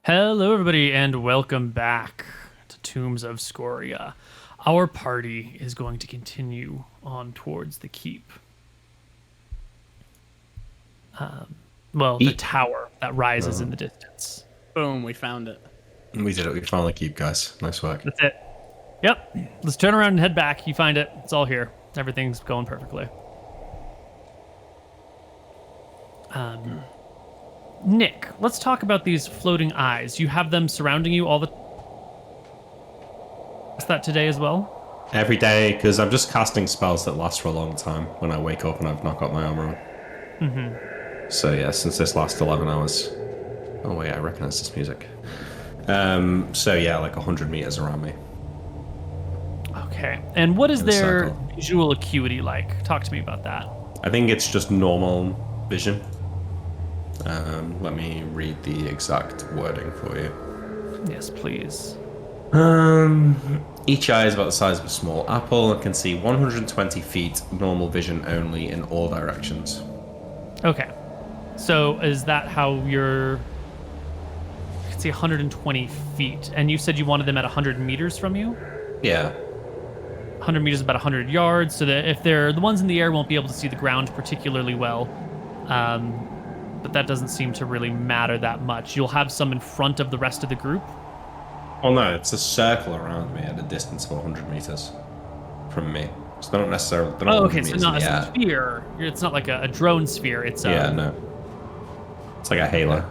Hello, everybody, and welcome back to Tombs of Scoria. Our party is going to continue on towards the keep. The tower that rises in the distance. Boom, we found it. We did it. We found the keep, guys. Nice work. That's it. Yep. Let's turn around and head back. You find it. It's all here. Everything's going perfectly. Nick, let's talk about these floating eyes. You have them surrounding you all the... Is that today as well? Every day, because I'm just casting spells that last for a long time when I wake up and I've not got my armor on. Mm-hmm. So yeah, since this last 11 hours. Oh wait, I recognize this music. So yeah, like 100 meters around me. Okay. And what is In a their circle. visual acuity like? Talk to me about that. I think it's just normal vision. Let me read the exact wording for you. Yes, please. Each eye is about the size of a small apple and can see 120 feet normal vision only in all directions. Okay. So is that how you're... I can see 120 feet. And you said you wanted them at 100 meters from you? Yeah. 100 meters is about 100 yards, so that if they're... The ones in the air won't be able to see the ground particularly well. But that doesn't seem to really matter that much. You'll have some in front of the rest of the group. Oh no, it's a circle around me at a distance of 100 meters from me. So they're not necessarily... They're not Oh, okay, 100 so meters not in the a air. sphere. It's not like a drone sphere. It's a, Yeah, no. It's like a halo.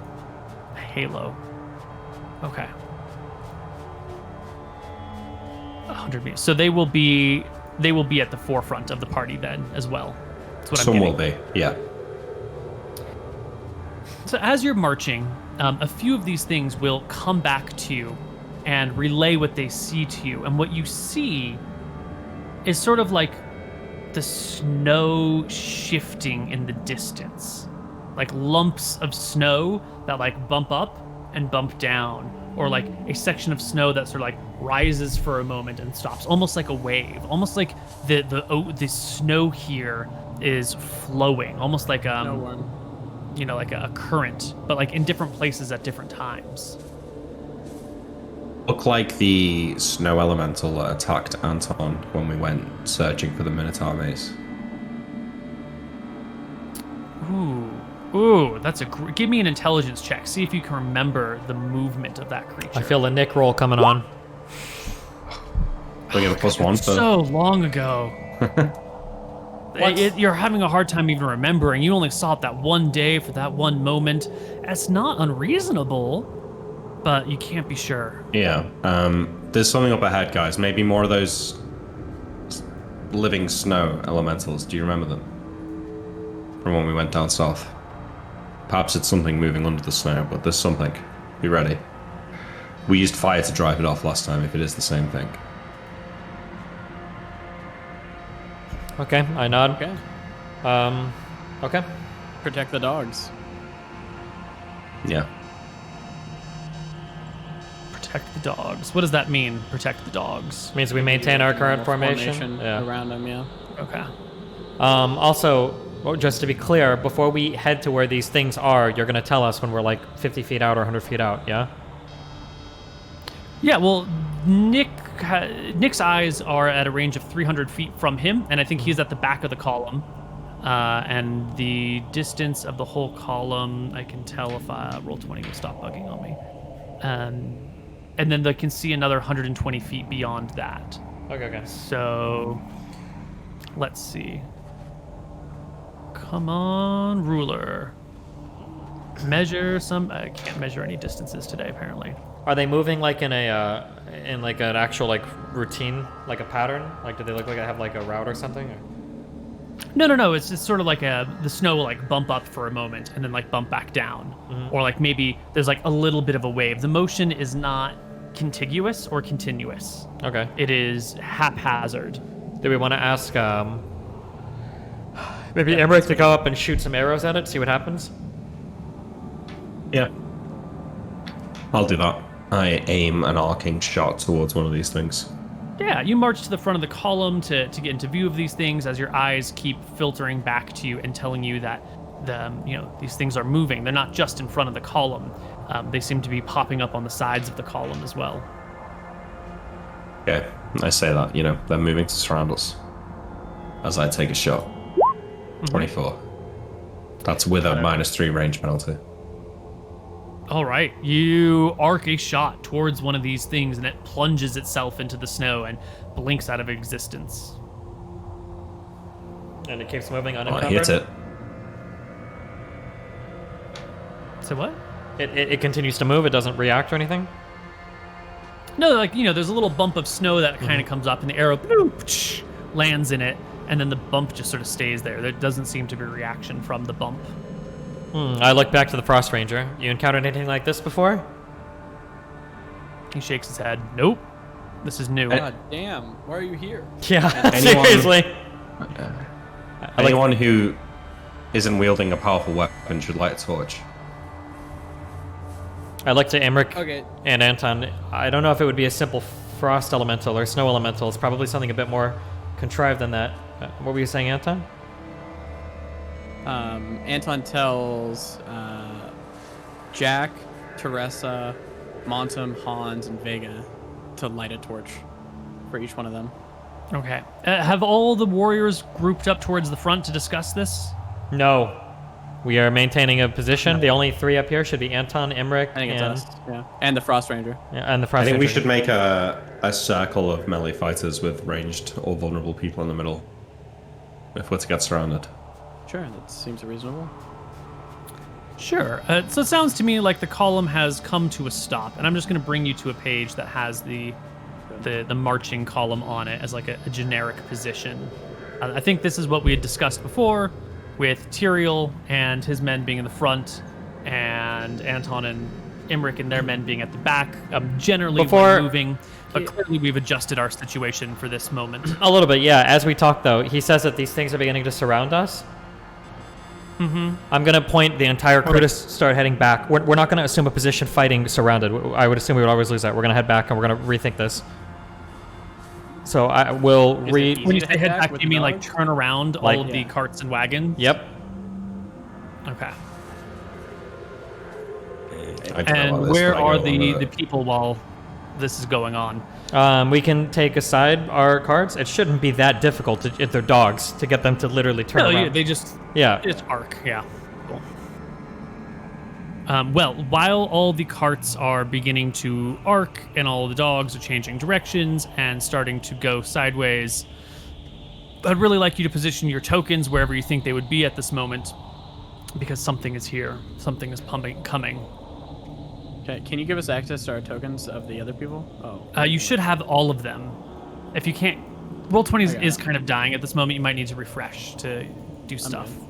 a halo. Okay. 100 meters. So they will be at the forefront of the party then as well. That's what Some I'm will getting. be, yeah. So as you're marching, a few of these things will come back to you and relay what they see to you. And what you see is sort of like the snow shifting in the distance. Like lumps of snow that like bump up and bump down. Or like a section of snow that sort of like rises for a moment and stops. Almost like a wave. Almost like the snow here is flowing. Almost like No one. like a current, but like in different places at different times. Look like the snow elemental that attacked Anton when we went searching for the Minotaur maze. Ooh, that's give me an intelligence check. See if you can remember the movement of that creature. I feel a Nick roll coming on. Do I get a +1 for... so long ago. You're having a hard time even remembering. You only saw it that one day for that one moment. That's not unreasonable, but you can't be sure. Yeah, there's something up ahead, guys. Maybe more of those living snow elementals. Do you remember them? From when we went down south. Perhaps it's something moving under the snow, but there's something. Be ready. We used fire to drive it off last time, if it is the same thing. Okay, I nod. Okay. Okay. Protect the dogs. Yeah. Protect the dogs. What does that mean, protect the dogs? Means we maintain our current formation. Yeah. Around them, yeah. Okay. Also, well, just to be clear, before we head to where these things are, you're going to tell us when we're like 50 feet out or 100 feet out, yeah? Yeah, well, Nick's eyes are at a range of 300 feet from him, and I think he's at the back of the column. And the distance of the whole column, I can tell if roll 20 will stop bugging on me. And then they can see another 120 feet beyond that. Okay. So, let's see. Come on, ruler. Measure some... I can't measure any distances today, apparently. Are they moving like in like an actual like routine, like a pattern? Like do they look like they have like a route or something? Or? No. It's just sort of like the snow will like bump up for a moment and then like bump back down, or like maybe there's like a little bit of a wave. The motion is not contiguous or continuous. Okay. It is haphazard. Do we want to ask maybe Emmerich to go up and shoot some arrows at it, see what happens? Yeah. I'll do that. I aim an arcing shot towards one of these things. Yeah, you march to the front of the column to get into view of these things as your eyes keep filtering back to you and telling you that these things are moving. They're not just in front of the column. They seem to be popping up on the sides of the column as well. Okay, I say that, they're moving to surround us. As I take a shot. 24. That's with a -3 range penalty. All right, you arc a shot towards one of these things and it plunges itself into the snow and blinks out of existence. And it keeps moving I unencumbered? hit it. So what? It continues to move, it doesn't react or anything? No, like, there's a little bump of snow that kind of comes up and the arrow bloop, lands in it, and then the bump just sort of stays there. There doesn't seem to be a reaction from the bump. I look back to the Frost Ranger. You encountered anything like this before? He shakes his head. Nope. This is new. God damn, why are you here? Yeah, Anyone- seriously. Anyone who isn't wielding a powerful weapon should light a torch. I'd like to Emmerich Okay. and Anton. I don't know if it would be a simple frost elemental or snow elemental. It's probably something a bit more contrived than that. What were you saying, Anton? Anton tells Jack, Teresa, Montum, Hans, and Vega to light a torch for each one of them. Okay. Have all the warriors grouped up towards the front to discuss this? No. We are maintaining a position. The only three up here should be Anton, Emmerich, I think it's and, us. Yeah. And the Frost Ranger. and the I Frost think we Ranger. should make a circle of melee fighters with ranged or vulnerable people in the middle. If we're to get surrounded. Sure, that seems reasonable. Sure. So it sounds to me like the column has come to a stop, and I'm just going to bring you to a page that has the marching column on it as like a generic position. I think this is what we had discussed before, with Tyrael and his men being in the front, and Anton and Emmerich and their men being at the back. Generally, Before- when moving, but clearly we've adjusted our situation for this moment. A little bit, yeah. As we talk, though, he says that these things are beginning to surround us. I'm going to point the entire crew to start heading back. We're not going to assume a position fighting surrounded. I would assume we would always lose that. We're going to head back and we're going to rethink this. So I will Is it read. easy When you to say head back, with you the mean like dogs? turn around Like- all of the carts and wagons? Yep. Okay. I don't know And about this, where but I are go the on people while this is going on? We can take aside our cards. It shouldn't be that difficult if they're dogs to get them to literally turn No, around. yeah, they just Yeah. it's arc, yeah. Cool. Well, while all the carts are beginning to arc and all the dogs are changing directions and starting to go sideways, I'd really like you to position your tokens wherever you think they would be at this moment, because something is here. Something is coming. Okay, can you give us access to our tokens of the other people? Oh. You should have all of them. If you can't, Roll20 Okay. is kind of dying at this moment. You might need to refresh to do stuff. good.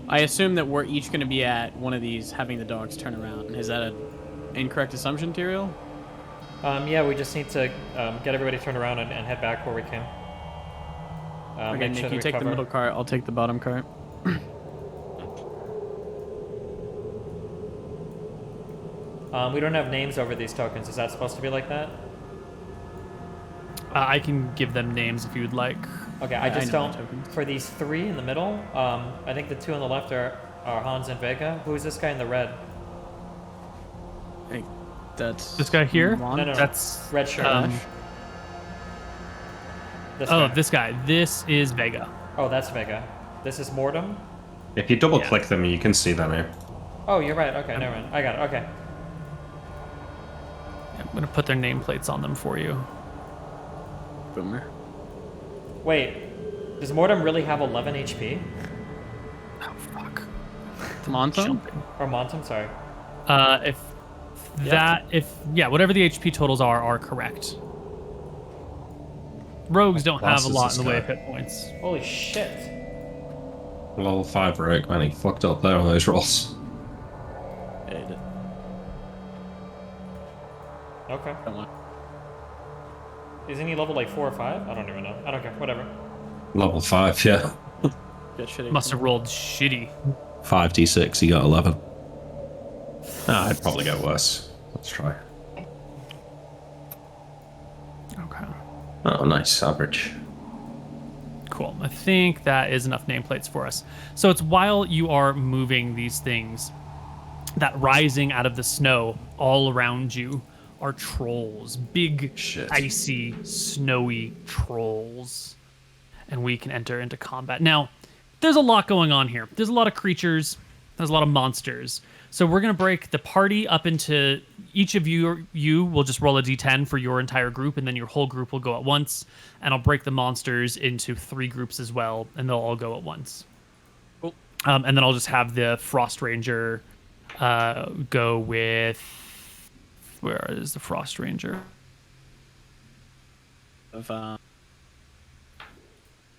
I assume that we're each going to be at one of these having the dogs turn around. Is that an incorrect assumption, Tyrael? Yeah, we just need to get everybody turned around and head back where we can. Okay, make Nick, sure that you we take the cover- middle cart. I'll take the bottom cart. We don't have names over these tokens. Is that supposed to be like that? I can give them names if you would like. Okay, Yeah, I I just know the don't. tokens. For these three in the middle, I think the two on the left are Hans and Vega. Who is this guy in the red? Hey, that's This guy here? Mon- No, no, no. That's Red shirt. This oh, guy. this guy. This is Vega. Oh, that's Vega. This is Mortem. If you double click them, you can see them here. Oh, you're right. Okay, never mind. I got it. Okay. I'm gonna put their nameplates on them for you. Boomer. Wait, does Mortem really have 11 HP? Oh fuck. Montum? Jumping. Or Montum, sorry. If whatever the HP totals are correct. Rogues don't class have a is lot this in the way guy? of hit points. Holy shit. Level 5 rogue, man, he fucked up there on those rolls. Yeah, he did. Okay. Don't want- Isn't he level like 4 or 5? I don't even know. I don't care. Whatever. Level 5, yeah. Get shitty. Must have rolled shitty. 5d6, he got 11. I'd probably go worse. Let's try. Okay. Oh, nice. Average. Cool. I think that is enough nameplates for us. So it's while you are moving these things that rising out of the snow all around you are trolls. Big, Shit. icy, snowy trolls. And we can enter into combat. Now, there's a lot going on here. There's a lot of creatures. There's a lot of monsters. So we're going to break the party up into each of you will just roll a d10 for your entire group, and then your whole group will go at once. And I'll break the monsters into 3 groups as well, and they'll all go at once. Cool. And then I'll just have the Frost Ranger go with... Where is the Frost Ranger? Of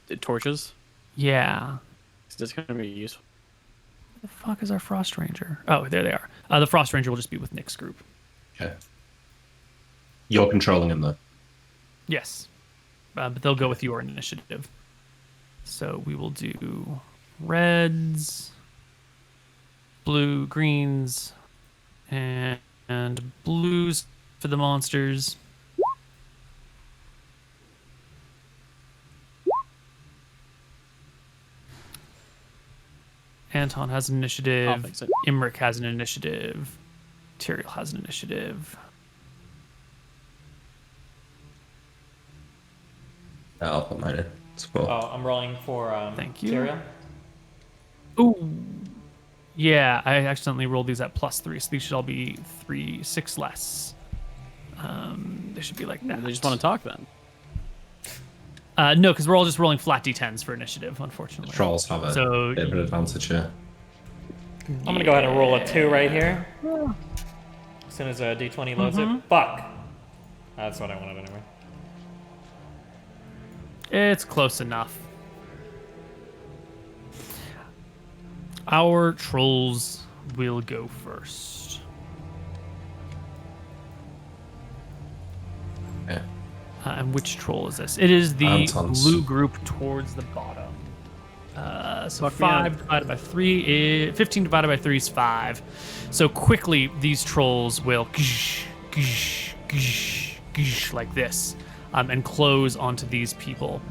the torches. Yeah. It's just gonna be useful. The fuck is our Frost Ranger? Oh, there they are. The Frost Ranger will just be with Nick's group. Okay. You're controlling him, though. Yes. But they'll go with your initiative. So we will do reds, blue, greens, and blues for the monsters. Anton has an initiative. I'll fix it. Imric has an initiative. Tyrael has an initiative. I'll put mine in. It's cool. Oh, I'm rolling for Thank you. Tyrael. Ooh. Yeah, I accidentally rolled these at +3, so these should all be 6 less. They should be like that. They just want to talk then. No, because we're all just rolling flat d10s for initiative, unfortunately. Trolls have a So- bit of an advantage here. I'm gonna go ahead and roll a 2 right here. As soon as a d20 loads it. Fuck. That's what I wanted anyway. It's close enough. Our trolls will go first. Yeah. And which troll is this? It is the Anton's. blue group towards the bottom. So Fuck me up. 5 divided by 3 is 15 divided by 3 is 5. So quickly these trolls will like this, and close onto these people.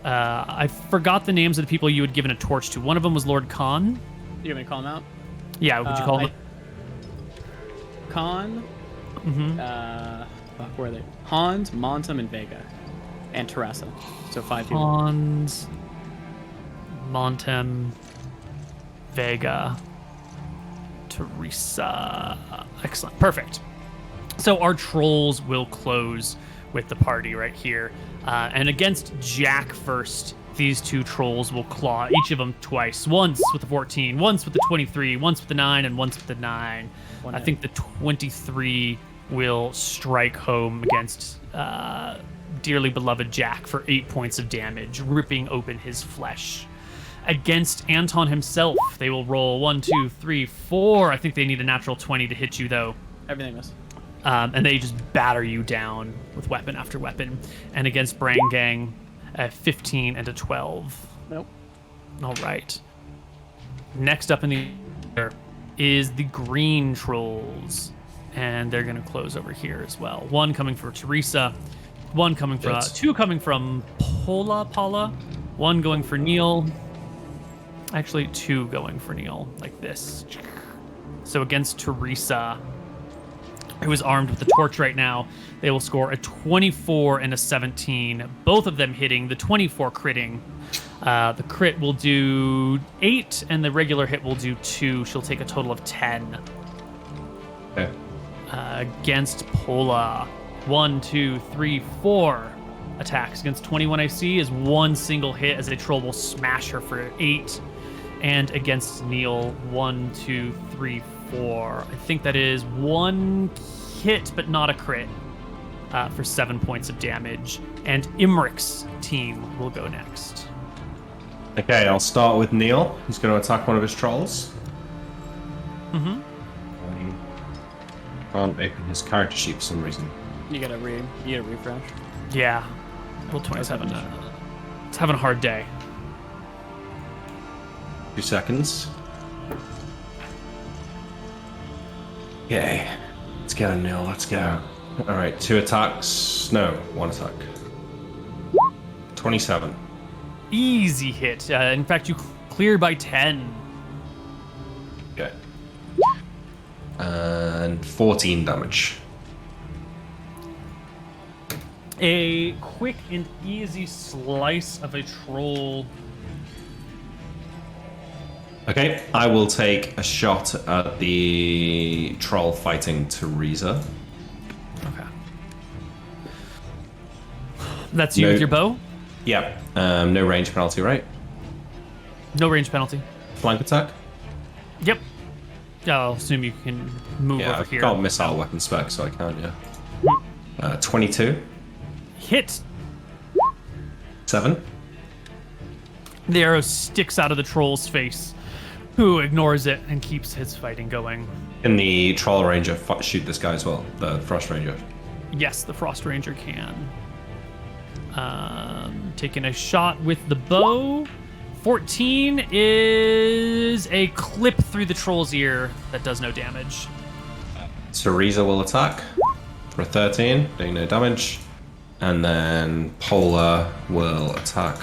I forgot the names of the people you had given a torch to. One of them was Lord Khan. You want me to call them out? Yeah, would you call him? Khan. Fuck, where are they? Hans, Montum, and Vega, and Teresa. So 5 people. Hans, Montem, Vega, Teresa. Excellent. Perfect. So our trolls will close with the party right here. And against Jack first, these 2 trolls will claw each of them twice. Once with the 14, once with the 23, once with the 9, and once with the 9. I think the 23 will strike home against dearly beloved Jack for 8 points of damage, ripping open his flesh. Against Anton himself, they will roll 1, 2, 3, 4. I think they need a natural 20 to hit you, though. Everything was. And they just batter you down with weapon after weapon. And against Brangang, a 15 and a 12. Nope. All right. Next up in the order is the green trolls. And they're going to close over here as well. 1 coming for Teresa. 1 coming for... 2 coming from Paula. 1 going for Neil. Actually, 2 going for Neil, like this. So against Teresa, who is armed with the torch right now, they will score a 24 and a 17. Both of them hitting, the 24 critting. The crit will do 8, and the regular hit will do 2. She'll take a total of 10. Okay. Against Pola, 1, 2, 3, 4 attacks. Against 21 AC is 1 single hit as a troll will smash her for 8. And against Neil, 1, 2, 3, 4. I think that is 1 hit, but not a crit. for 7 points of damage. And Imric's team will go next. Okay, I'll start with Neil. He's going to attack one of his trolls. Mm-hmm. Can't open his character sheet for some reason. You gotta refresh. Yeah. Roll 27. It's having a hard day. 2 seconds. Okay. Let's go, Neil. Let's go. Alright, 2 attacks. No, 1 attack. 27. Easy hit. In fact, you cleared by 10. Okay. And 14 damage. A quick and easy slice of a troll. Okay, I will take a shot at the troll fighting Teresa. Okay. That's you No. with your bow? Yep. No range penalty, right? No range penalty. Flank attack? Yep. I'll assume you can move Yeah, over I've here. got missile weapon spec, so I can't, yeah. 22. Hit. 7. The arrow sticks out of the troll's face, who ignores it and keeps his fighting going. Can the troll ranger shoot this guy as well? The frost ranger? Yes, the Frost Ranger can. Taking a shot with the bow. 14 is a clip through the troll's ear that does no damage. Teresa will attack for 13, doing no damage. And then Polar will attack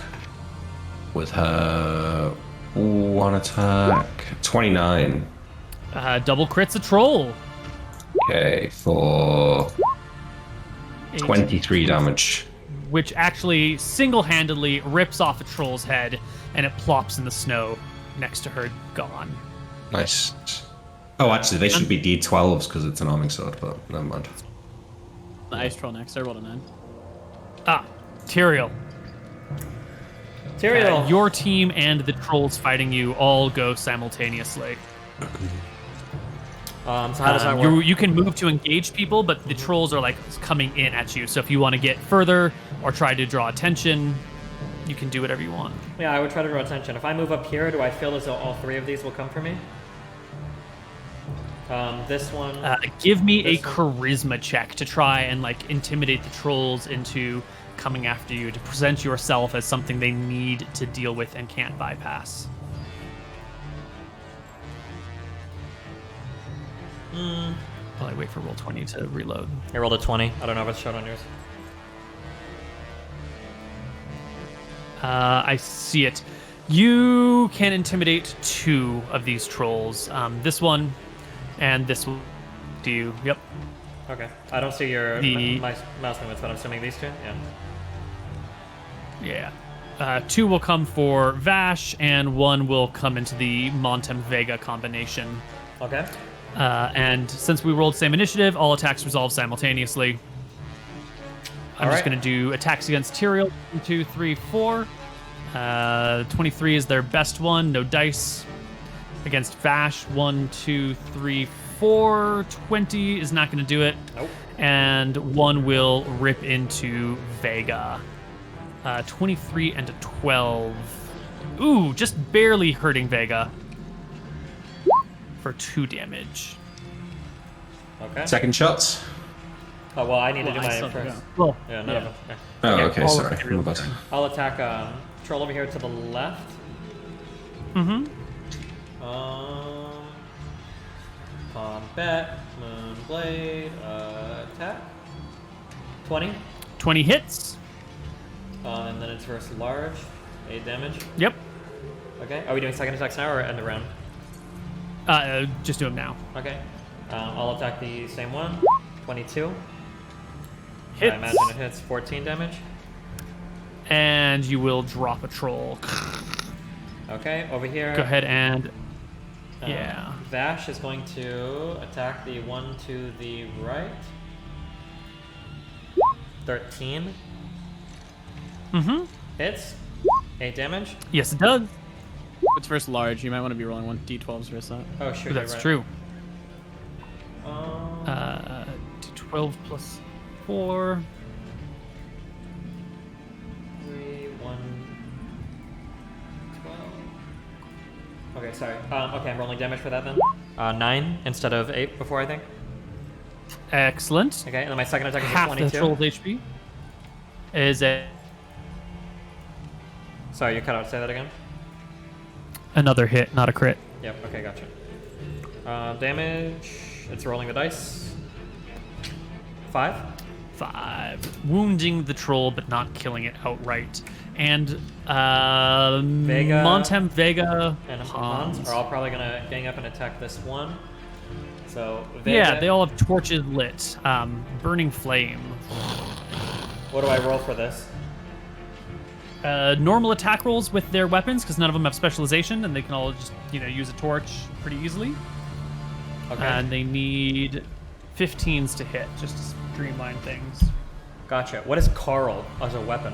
with her 1 attack. 29. Double crits a troll. Okay, for 23 damage. Which actually single-handedly rips off a troll's head and it plops in the snow next to her, gone. Nice. Oh, actually, they should be D12s because it's an arming sword, but never mind. The ice troll next. I rolled a 9. Ah, Tyrael. Tyrael. Your team and the trolls fighting you all go simultaneously. So how does that work? You can move to engage people, but the trolls are like coming in at you. So if you want to get further or try to draw attention, you can do whatever you want. Yeah, I would try to draw attention. If I move up here, do I feel as though all 3 of these will come for me? This one. Give me a This one. charisma check to try and like intimidate the trolls into coming after you, to present yourself as something they need to deal with and can't bypass. While I wait for roll 20 to reload. I rolled a 20. I don't know if it's showed on yours. I see it. You can intimidate 2 of these trolls. This one and this one. Do you? Yep. Okay. I don't see your The- my mouse movements, but I'm assuming these 2? Yeah. Yeah. 2 will come for Vash, and 1 will come into the Montem Vega combination. Okay. And since we rolled same initiative, all attacks resolve simultaneously. I'm just Alright. going to do attacks against Tyrael. 1, 2, 3, 4. 23 is their best one. No dice. Against Vash, 1, 2, 3, 4. 20 is not going to do it. Nope. And 1 will rip into Vega. 23 and a 12. Ooh, just barely hurting Vega for 2 damage. Okay. Second shots? Oh, well, I need to do Well, I my still first. go. Well, Yeah, none of them. Okay. Oh, Yeah, okay, all sorry. of My bad. I'll attack troll over here to the left. mm-hmm. Combat, Moonblade, attack. 20. 20 hits. And then it's versus large. 8 damage. Yep. Okay. Are we doing second attacks now or end the round? Just do them now. Okay. I'll attack the same one. 22. Hits. I imagine it hits 14 damage. And you will drop a troll. Okay, over here. Go ahead and um, yeah. Vash is going to attack the one to the right. 13 Mm-hmm. hits. 8 damage. Yes, it does. It's versus large. You might want to be rolling 1d12s versus that. Oh, sure. That's you're right. true. Um, 12 plus 4. 3, 1, 12. Okay, sorry. Okay, I'm rolling damage for that then. 9 instead of 8 before, I think. Excellent. Okay, and then my second attack is a Half the 22. troll's HP is Sorry, you cut out. Say that again. another hit, not a crit. Yep, okay, gotcha. Damage, it's rolling the dice. 5. 5. Wounding the troll, but not killing it outright. And Vega Montem, Vega, And Hans. Hans are all probably gonna gang up and attack this one. So, Vega, Yeah, they all have torches lit. Burning flame. what do I roll for this? Normal attack rolls with their weapons, because none of them have specialization, and they can all just, use a torch pretty easily. Okay. And they need 15s to hit, just to streamline things. Gotcha. What is Carl as a weapon?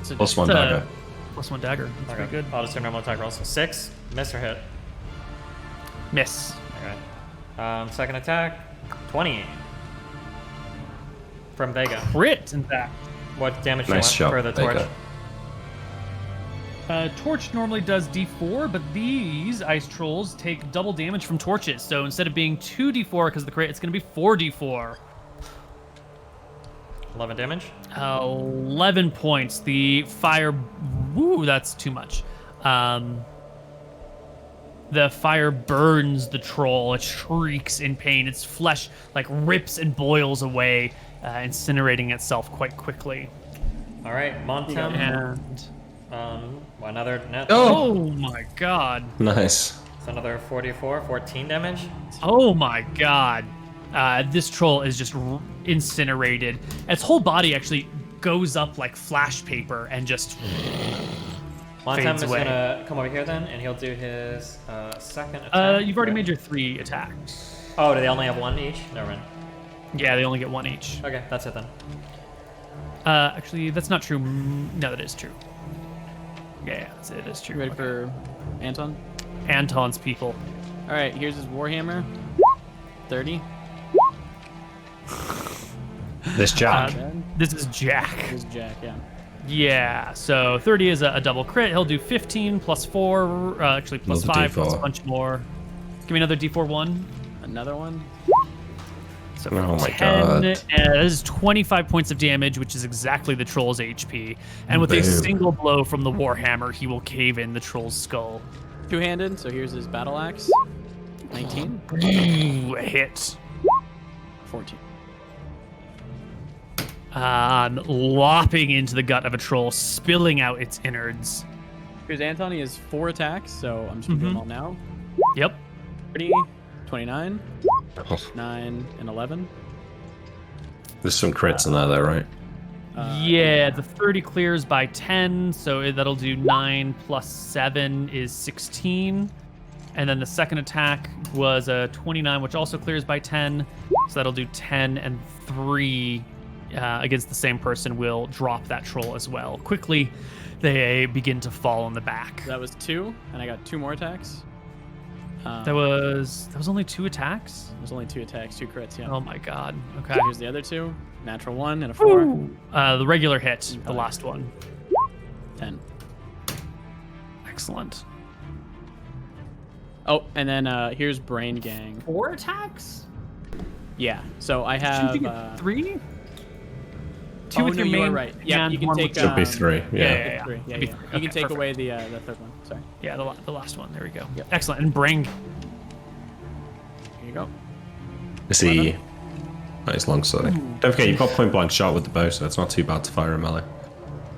So Plus 1 just, dagger. +1 dagger. That's pretty good. I'll just do normal attack rolls. 6, miss or hit. Miss. Okay. Second attack, 20. From Vega. Crit, in fact. What damage Nice do you shot, want for the torch? Vega. Torch normally does D4, but these ice trolls take double damage from torches. So instead of being 2d4 because of the crit, it's going to be 4d4. 11 damage. 11 points. The fire... Woo, that's too much. The fire burns the troll. It shrieks in pain. Its flesh rips and boils away, incinerating itself quite quickly. All right, Montem. And... Another net. Oh my god. Nice. It's another 44, 14 damage. Oh my god. This troll is just incinerated. Its whole body actually goes up like flash paper and just Montem fades is away. gonna come over here then, and he'll do his second attack. You've already Okay. made your 3 attacks. Oh, do they only have 1 each? Never mind. Yeah, they only get 1 each. Okay, that's it then. Actually, that's not true. No, that is true. Yeah, it is true. You ready Okay. for Anton? Anton's people. All right, here's his warhammer. 30. This Jack. This is Jack. Here's Jack, yeah. Yeah, so 30 is a double crit. He'll do 15 plus 4, actually plus Another 5 plus a D4. bunch more. Give me another D4 1. Another one. So Oh my 10, God. that is 25 points of damage, which is exactly the troll's HP. And with a Boom. single blow from the warhammer, he will cave in the troll's skull. Two-handed, so here's his battle axe. 19. Ooh, a hit. 14. Lopping into the gut of a troll, spilling out its innards. Here's Anton. He has 4 attacks, so I'm just gonna do them all now. Yep. 30, 29, Oh, 9, and 11. there's some crits in there, though, right? Yeah, the 30 clears by 10, so that'll do 9 plus 7 is 16. And then the second attack was a 29, which also clears by 10. So that'll do 10 and 3 against the same person will drop that troll as well. Quickly, they begin to fall on the back. That was 2, and I got 2 more attacks. That was only 2 attacks? There's only 2 attacks, 2 crits, yeah. Oh my god. Okay. So here's the other 2. Natural 1 and a 4. Ooh. The regular hit, the last one. 10. Excellent. Oh, and then here's Brain Gang. 4 attacks? Yeah, so I Shouldn't you have... get 3? 2 Oh, with no, your you are main right. Yeah, hand, you can one take... with Should be 3. Yeah. yeah. 3. Yeah, It'd be yeah. 3. You can Okay, take away the third one. Sorry. Yeah, the last one. There we go. Yep. Excellent. And bring. Here you go. Is he... Nice long sword. Don't forget, you've got point blank shot with the bow, so it's not too bad to fire a melee.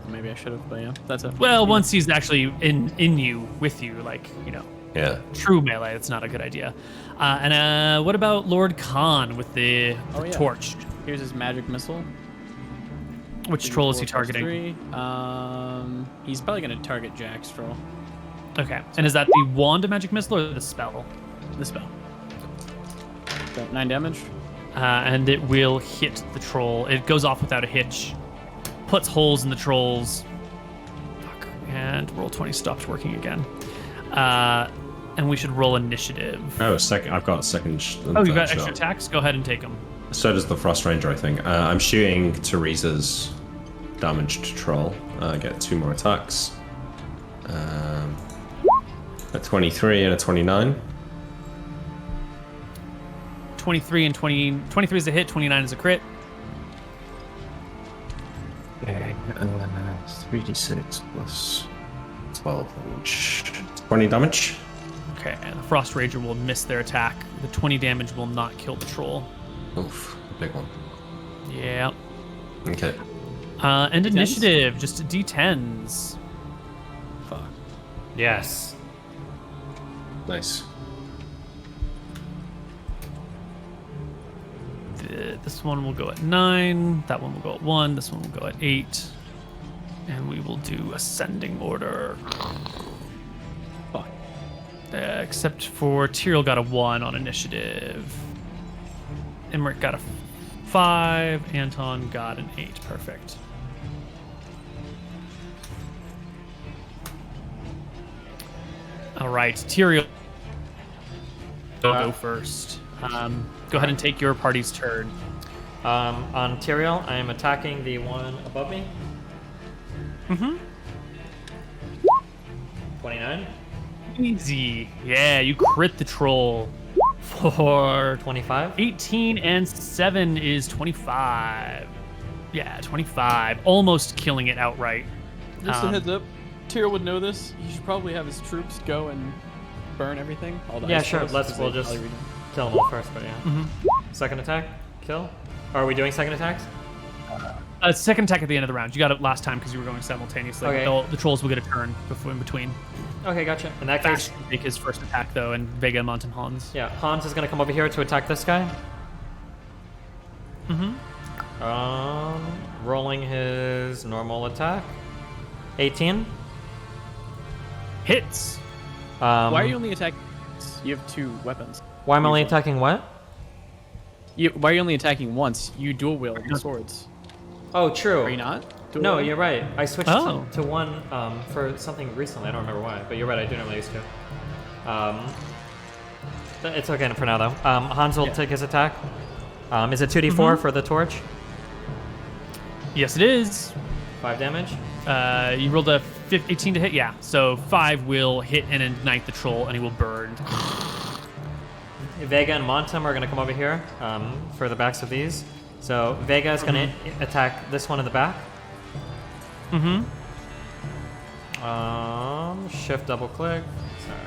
Maybe I should have, but yeah, that's it. Well, once he's actually in you, with you, Yeah. true melee, it's not a good idea. And what about Lord Khan with the Oh, yeah. torch? Here's his magic missile. Which troll is he 4 plus targeting? 3. He's probably gonna target Jack's troll. Okay. And is that the wand of magic missile or the spell? The spell. So 9 damage. And it will hit the troll. It goes off without a hitch. Puts holes in the trolls. Fuck. And roll 20 stopped working again. And we should roll initiative. Oh, second. I've got second. Oh, you got extra attacks? Go ahead and take them. So does the Frost Ranger, I think. I'm shooting Teresa's damaged troll. Get 2 more attacks. A 23 and a 29. 23 and 20. 23 is a hit. 29 is a crit. Okay. 3d6 plus 12 damage. 20 damage. Okay, and the Frost Ranger will miss their attack. The 20 damage will not kill the troll. Oof, big one. Yeah. Okay. And initiative, just D10s. Fuck. Yes. Nice. This one will go at 9. That one will go at 1. This one will go at 8. And we will do ascending order. Fuck. Except for Tyrael got a 1 on initiative. Emmerich got a 5. Anton got an 8. Perfect. All right, Tyrael, go first. Go ahead and take your party's turn. On Tyrael, I am attacking the one above me. Mm-hmm. 29. Easy. Yeah, you crit the troll for 25. 18 and 7 is 25. Yeah, 25. Almost killing it outright. Just a heads up, Tyrael would know this. He should probably have his troops go and burn everything. All the Yeah, ice sure. forests, We'll 'cause they just probably read them. kill them all first, but yeah. Mm-hmm. Second attack, kill. Are we doing second attacks? Second attack at the end of the round. You got it last time because you were going simultaneously. Okay. The trolls will get a turn before in between. Okay, gotcha. In that Vash case, will make his first attack though, and Vega, Mont, and Hans. yeah, Hans is gonna come over here to attack this guy. Mm-hmm. Rolling his normal attack. 18. Hits. Why Why are you only attacking? You have 2 weapons. Why am I only attacking what? Why are you only attacking once? You dual wield swords. Oh, true. Are you not? Dual No, wielding? you're right. I switched Oh. to one for something recently. I don't remember why, but you're right. I do normally used to. But it's okay for now though. Hans will Yeah. take his attack. Is it 2d4 for the torch? Yes, it is. 5 damage. You rolled a 18 to hit. Yeah, so 5 will hit and ignite the troll, and he will burn. Vega and Montum are going to come over here for the backs of these. So Vega is going to attack this one in the back. Mm-hmm. Shift double click. Sorry.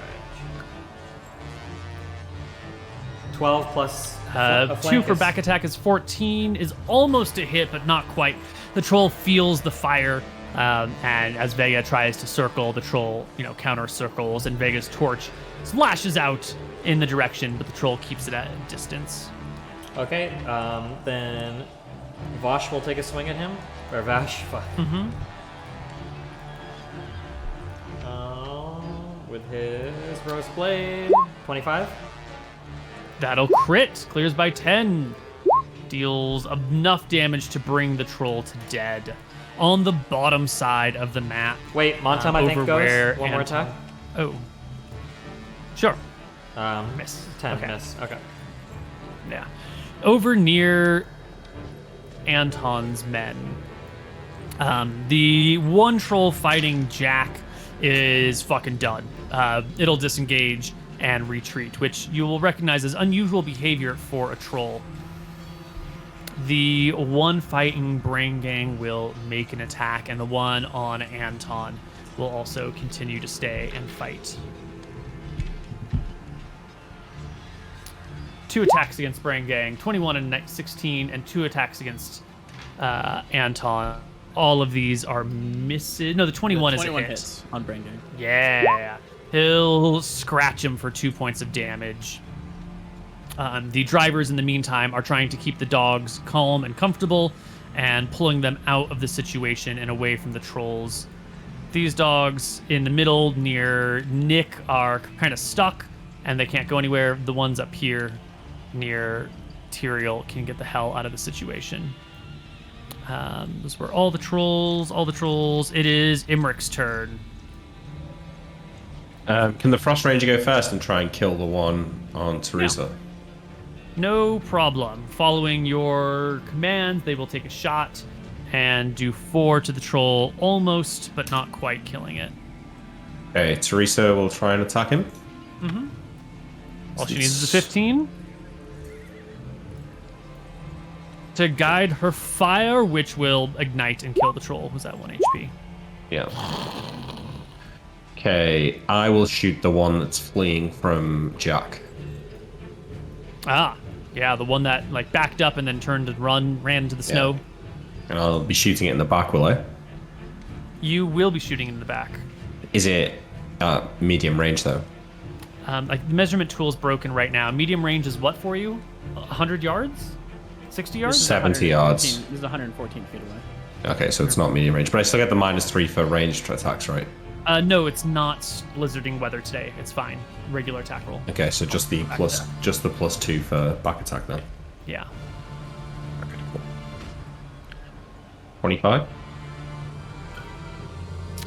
12 plus 2 for back attack is 14, is almost a hit, but not quite. The troll feels the fire, and as Vega tries to circle, the troll, counter circles, and Vega's torch splashes out in the direction, but the troll keeps it at a distance. Okay, then Vosh will take a swing at him. Or Vash, fuck. Mm-hmm. With his Rose Blade. 25. That'll crit. Clears by 10. Deals enough damage to bring the troll to dead. On the bottom side of the map. Wait, Montum, I think, over goes. where One more attack. Oh. Sure. Miss. 10, Okay. miss. Okay. Yeah. Over near Anton's men. The one troll fighting Jack is fucking done. It'll disengage and retreat, which you will recognize as unusual behavior for a troll. The one fighting Brain Gang will make an attack, and the one on Anton will also continue to stay and fight. 2 attacks against Brain Gang, 21 and 16, and 2 attacks against Anton. All of these are misses. No, the 21 is a 21 hit. hits on Brain Gang. Yeah. He'll scratch him for 2 points of damage. The drivers, in the meantime, are trying to keep the dogs calm and comfortable and pulling them out of the situation and away from the trolls. These dogs in the middle near Nick are kind of stuck and they can't go anywhere. The ones up here near Tyrael can get the hell out of the situation. Those were all the trolls. It is Imrich's turn. Can the Frost Ranger go first and try and kill the one on Teresa? No problem. Following your commands, they will take a shot and do 4 to the troll, almost but not quite killing it. Okay, Teresa will try and attack him. All she needs is a 15 to guide her fire, which will ignite and kill the troll, who's at 1 HP. Yeah. Okay, I will shoot the one that's fleeing from Jack. Ah, yeah, the one that like backed up and then turned and ran into the snow. And I'll be shooting it in the back, will I? You will be shooting in the back. Is it medium range, though? Like the measurement tool's broken right now. Medium range is what for you? 100 yards? 60 yards? 70 yards. This is 114 feet away. Okay, so it's not medium range, but I still get the -3 for ranged attacks, right? No, it's not blizzarding weather today. It's fine. Regular attack roll. Okay, so just the +2 for back attack then. Yeah. 25.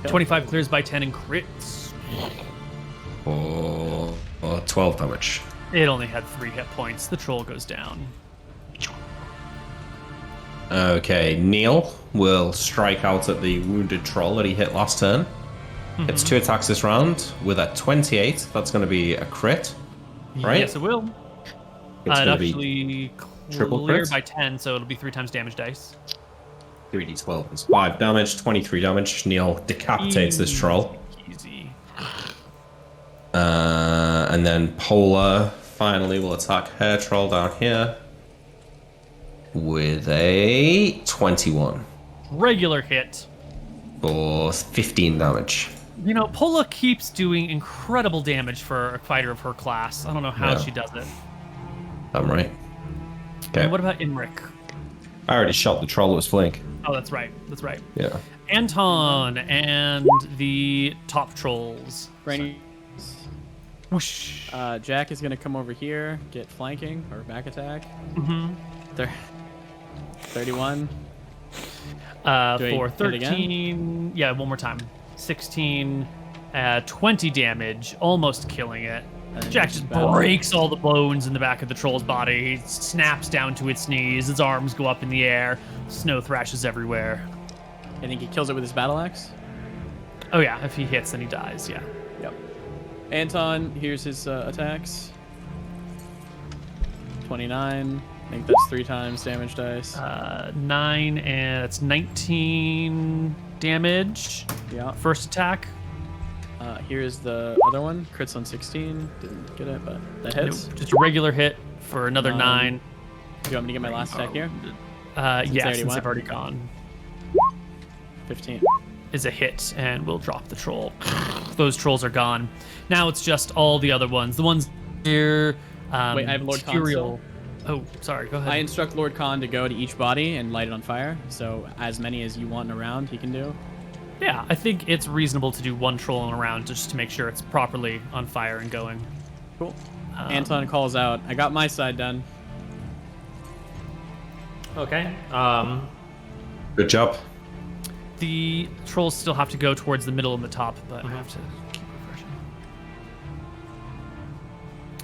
25 clears by 10 and crits. Or 12 damage. It only had 3 hit points. The troll goes down. Okay, Neil will strike out at the wounded troll that he hit last turn. It's 2 attacks this round with a 28. That's going to be a crit, right? Yes, it will. It's It going to be actually triple clear crits? by 10, so it'll be 3 times damage dice. 3d12 is 5 damage, 23 damage. Neil decapitates this troll. Easy. And then Polar finally will attack her troll down here with a 21 Regular hit. for 15 damage. You know, Pola keeps doing incredible damage for a fighter of her class. I don't know how Yeah. she does it. I'm right. Okay. And what about Imric? I already shot the troll that was fleeing. Oh, that's right. That's right. Yeah. Anton and the top trolls. Rainy. Whoosh. Jack is gonna come over here, get flanking or back attack. Mm-hmm. There. 31. For hit again? 13. Yeah, one more time. 16. 20 damage, almost killing it. And Jack just breaks all the bones in the back of the troll's body. He snaps down to its knees. Its arms go up in the air. Snow thrashes everywhere. I think he kills it with his battle axe. Oh yeah, if he hits, then he dies. Yeah. Yep. Anton, here's his attacks. 29. I think that's 3 times damage dice. 9 and it's 19 damage. Yeah. First attack. Here's the other one. Crits on 16. Didn't get it, but that hits. Nope, just a regular hit for another 9. Do you want me to get my last attack here? Yeah, they already since went? they've already gone. 15. Is a hit, and we'll drop the troll. Those trolls are gone. Now it's just all the other ones. The ones here. Wait, I have Lord Khan Scoria. Oh, sorry. Go ahead. I instruct Lord Khan to go to each body and light it on fire. So as many as you want in a round, he can do. Yeah, I think it's reasonable to do one troll in a round just to make sure it's properly on fire and going. Cool. Anton calls out, I got my side done. Okay. Good job. The trolls still have to go towards the middle and the top, but I have to keep refreshing.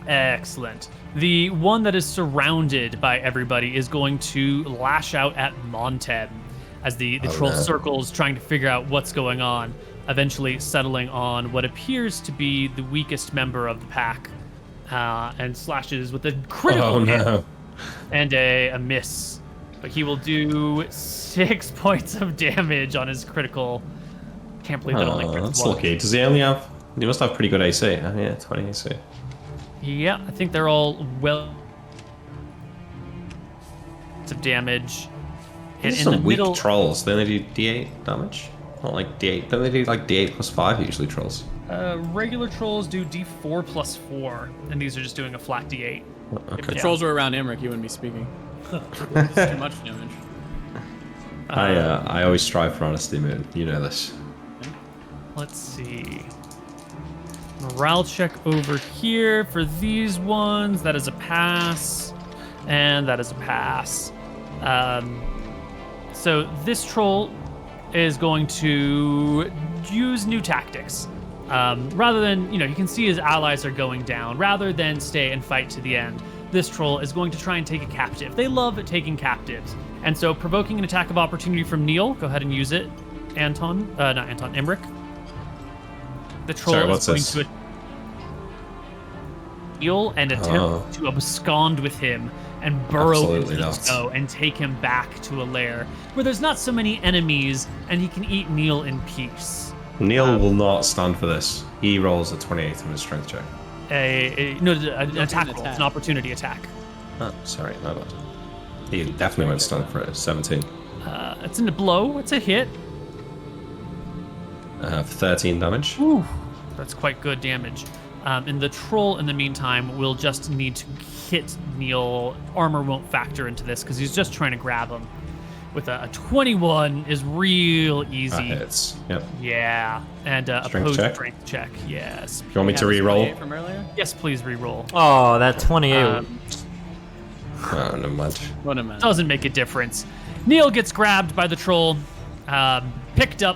Excellent. The one that is surrounded by everybody is going to lash out at Monteb as the troll circles, trying to figure out what's going on, eventually settling on what appears to be the weakest member of the pack, and slashes with a critical hit and a miss. But he will do 6 points of damage on his critical. Can't believe that only crits That's once. lucky. Does he only have... He must have pretty good AC. Yeah, 20 AC. Yeah, I think they're all well of damage. And These in are the some weak middle, trolls. They only do D8 damage. Not like D8. Don't they do like D8 plus 5 usually, trolls? regular trolls do D4 plus 4, and these are just doing a flat D8. If the Okay. trolls were around Emmerich, you wouldn't be speaking. It's too much damage. I always strive for honesty, Moon. You know this. Let's see. Morale check over here for these ones. That is a pass, and that is a pass. So this troll is going to use new tactics. Rather than, you can see his allies are going down. Rather than stay and fight to the end, this troll is going to try and take a captive. They love taking captives. And so provoking an attack of opportunity from Neil, go ahead and use it, Anton. Not Anton, Emmerich. The troll Sorry, is what's going this? to Neil and attempt to abscond with him and burrow Absolutely into the not. snow and take him back to a lair where there's not so many enemies and he can eat Neil in peace. Neil will not stand for this. He rolls a 28 on his strength check. An attack roll. It's attack. an opportunity attack. Oh, sorry, my bad. He definitely won't stand for it. 17. It's a blow. It's a hit. 13 damage. Ooh, that's quite good damage. And the troll, in the meantime, will just need to hit Neil. Armor won't factor into this because he's just trying to grab him. With a 21 is real That easy. hits. Yep. Yeah, and Strength opposed check? strength check. Yes. You want me to re-roll? From earlier? Yes, please re-roll. Oh, that 28. Oh, never mind. What a man. Doesn't make a difference. Neil gets grabbed by the troll, picked up,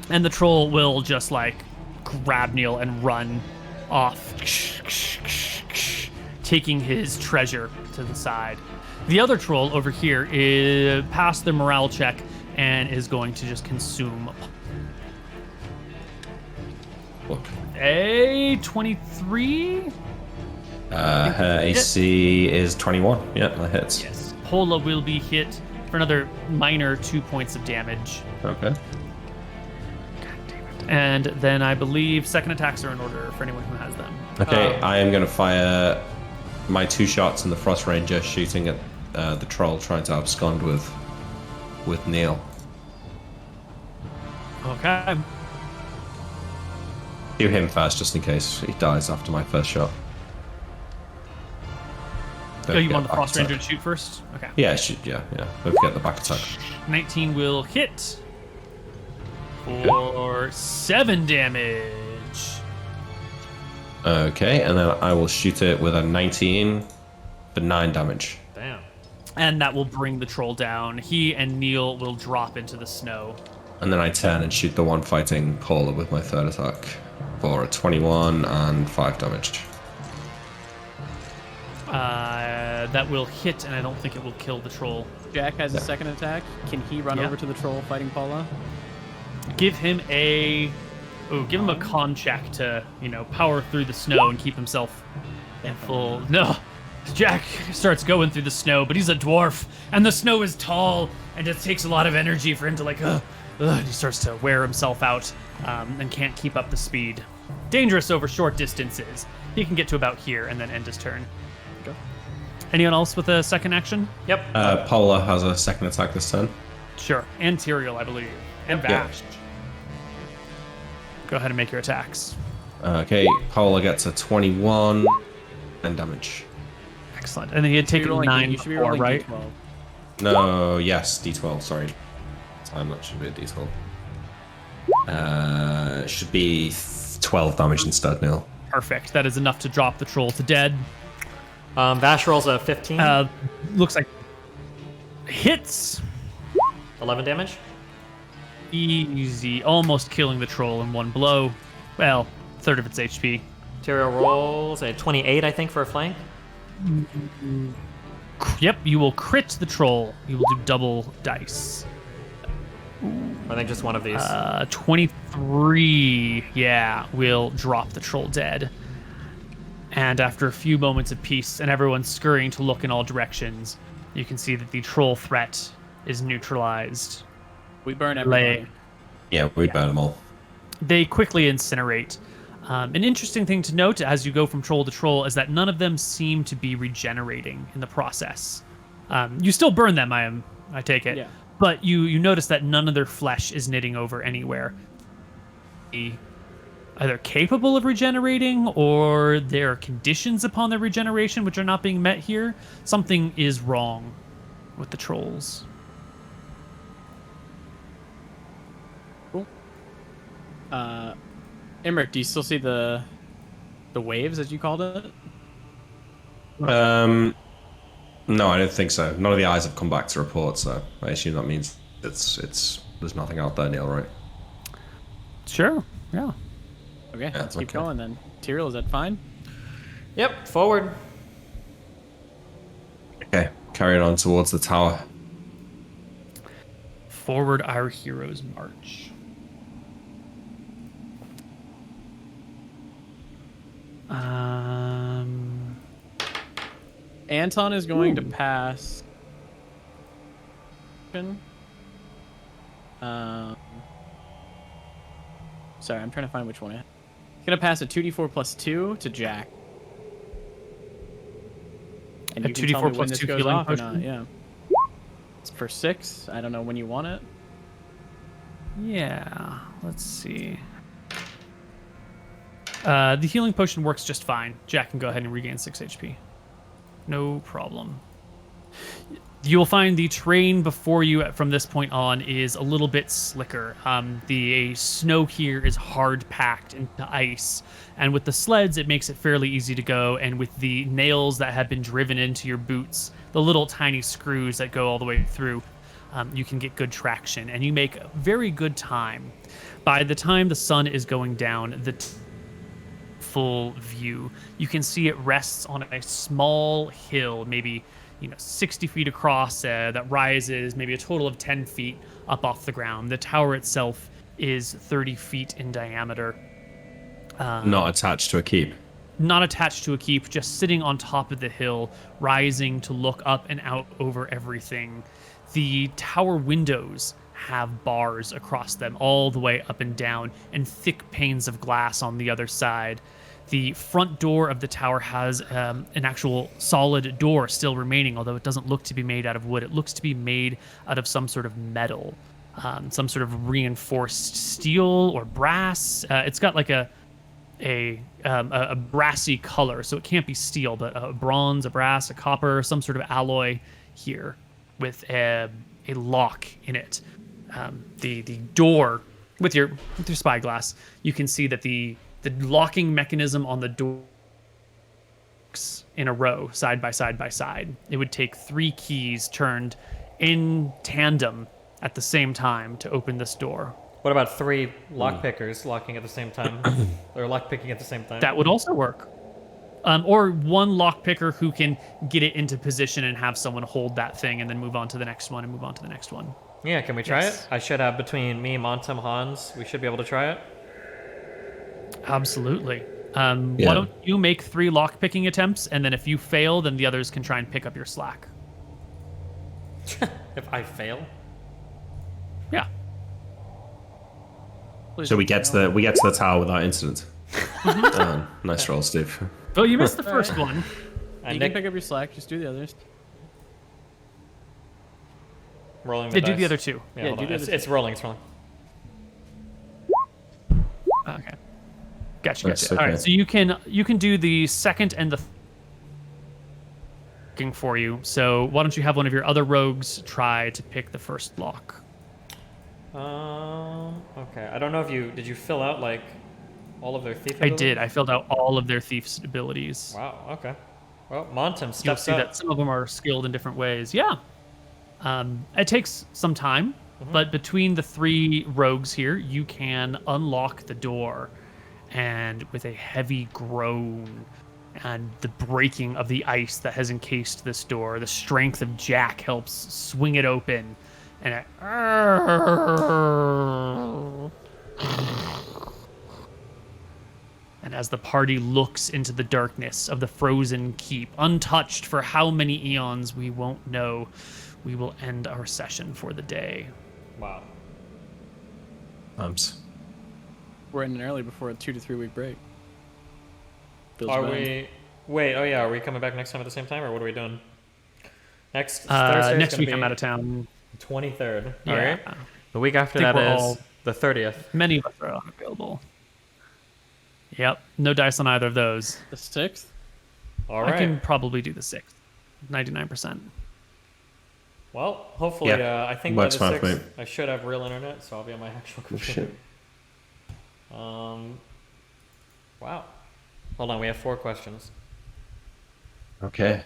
and the troll will just like grab Neil and run off, taking his treasure to the side. The other troll over here is passed the morale check and is going to just consume Look. a 23. Her AC is 21. Yep, that hits. Yes. Pola will be hit for another minor 2 points of damage. Okay. And then I believe second attacks are in order for anyone who has them. Okay, I am going to fire my 2 shots in the Frost Ranger, shooting at the troll trying to abscond with Neil. Okay. Do him first, just in case he dies after my first shot. Oh, you Don't want the forget Frost back Ranger attack. to shoot first? Okay. Yeah, yeah. Don't forget the back attack. 19 will hit for 7 damage. Okay, and then I will shoot it with a 19 for 9 damage. Damn. And that will bring the troll down. He and Neil will drop into the snow. And then I turn and shoot the one fighting Paula with my third attack for a 21 and 5 damage. That will hit, and I don't think it will kill the troll. Jack has a second attack. Can he run Yeah. over to the troll fighting Paula? Give him a con check to, power through the snow and keep himself in full. No, Jack starts going through the snow, but he's a dwarf, and the snow is tall, and it takes a lot of energy for him to he starts to wear himself out, and can't keep up the speed. Dangerous over short distances. He can get to about here and then end his turn. Go. Anyone else with a second action? Yep. Paula has a second attack this turn. Sure. And Tyrael, I believe. And Yeah. Vash. Go ahead and make your attacks. Okay, Paula gets a 21 and damage. Excellent. And then he had taken 9 You should be before, rolling right? D12. No, yes, D12, sorry. Time that should be a D12. Should be 12 damage instead, Neil. Perfect. That is enough to drop the troll to dead. Vash rolls a 15. Looks like hits. 11 damage. Easy. Almost killing the troll in one blow. Well, third of its HP. Tyrael rolls a 28, I think, for a flank. Yep, you will crit the troll. You will do double dice. I think just one of these. 23, yeah, will drop the troll dead. And after a few moments of peace and everyone scurrying to look in all directions, you can see that the troll threat is neutralized. We burn everything. Yeah, we burn them all. They quickly incinerate. An interesting thing to note as you go from troll to troll is that none of them seem to be regenerating in the process. You still burn them, I take it. Yeah. But you notice that none of their flesh is knitting over anywhere. Either capable of regenerating or there are conditions upon their regeneration which are not being met here. Something is wrong with the trolls. Cool. Emmerich, do you still see the waves, as you called it? No, I don't think so. None of the eyes have come back to report, so I assume that means there's nothing out there, Neil, right? Sure, yeah. Okay, that's keep okay. going then. Tyrael, is that fine? Yep, forward. carrying on towards the tower. Forward our heroes march. Anton is going to pass. Sorry, I'm trying to find which one. He's gonna pass a 2d4 plus 2 to Jack. And A you can tell 2d4 me when plus this 2 goes healing off or not. potion? Yeah. It's for 6. I don't know when you want it. Yeah, let's see. The healing potion works just fine. Jack can go ahead and regain 6 HP. No problem. You will find the terrain before you from this point on is a little bit slicker. The snow here is hard packed into ice, and with the sleds, it makes it fairly easy to go. And with the nails that have been driven into your boots, the little tiny screws that go all the way through, you can get good traction, and you make very good time. By the time the sun is going down, the full view, you can see it rests on a small hill, maybe 60 feet across, that rises maybe a total of 10 feet up off the ground. The tower itself is 30 feet in diameter. Not attached to a keep. Not attached to a keep, just sitting on top of the hill, rising to look up and out over everything. The tower windows have bars across them all the way up and down, and thick panes of glass on the other side. The front door of the tower has an actual solid door still remaining, although it doesn't look to be made out of wood. It looks to be made out of some sort of metal, some sort of reinforced steel or brass. It's got like a brassy color, so it can't be steel, but a bronze, a brass, a copper, some sort of alloy here with a lock in it. The door with your spyglass, you can see that the locking mechanism on the door in a row, side by side by side. It would take 3 keys turned in tandem at the same time to open this door. What about 3 lockpickers locking at the same time? Or lockpicking at the same time? That would also work. Or 1 lockpicker who can get it into position and have someone hold that thing and then move on to the next one and move on to the next one. Yeah, can we try Yes. it? I should have between me, Montum, Hans. We should be able to try it. Absolutely. Yeah. Why don't you make 3 lockpicking attempts, and then if you fail, then the others can try and pick up your slack. If I fail? Yeah. So we get to the tower without incident. Nice roll, Steve. Well, you missed the first one. You can pick up your slack. Just do the others. Rolling the They dice. do the other 2. Yeah, Yeah, hold do on. the It's, other it's rolling, it's rolling. Okay. Gotcha. Yes, All okay. right. So you can do the second and the looking for you. So why don't you have one of your other rogues try to pick the first lock? Okay. I don't know if did you fill out like all of their thief I abilities? did. I filled out all of their thief's abilities. Wow, okay. Well, Montum You'll steps see up. that some of them are skilled in different ways. Yeah. It takes some time, but between the 3 rogues here, you can unlock the door, and with a heavy groan and the breaking of the ice that has encased this door, the strength of Jack helps swing it open, and and as the party looks into the darkness of the frozen keep, untouched for how many eons we won't know, we will end our session for the day. Wow. We're ending early before a 2 to 3 week break. Feels Are bad. we... Wait, oh yeah, are we coming back next time at the same time, or what are we doing? Next Thursday Next week I'm out of town. 23rd. Yeah. Alright. The week after Think that we're is all- the 30th. Many of us are unavailable. Yep, no dice on either of those. The 6th? Alright. I can probably do the 6th. 99%. Well, hopefully, Yeah, I think by works the fine for 6th, me. I should have real internet, so I'll be on my actual Oh, computer. shit. Wow. Hold on, we have 4 questions. Okay.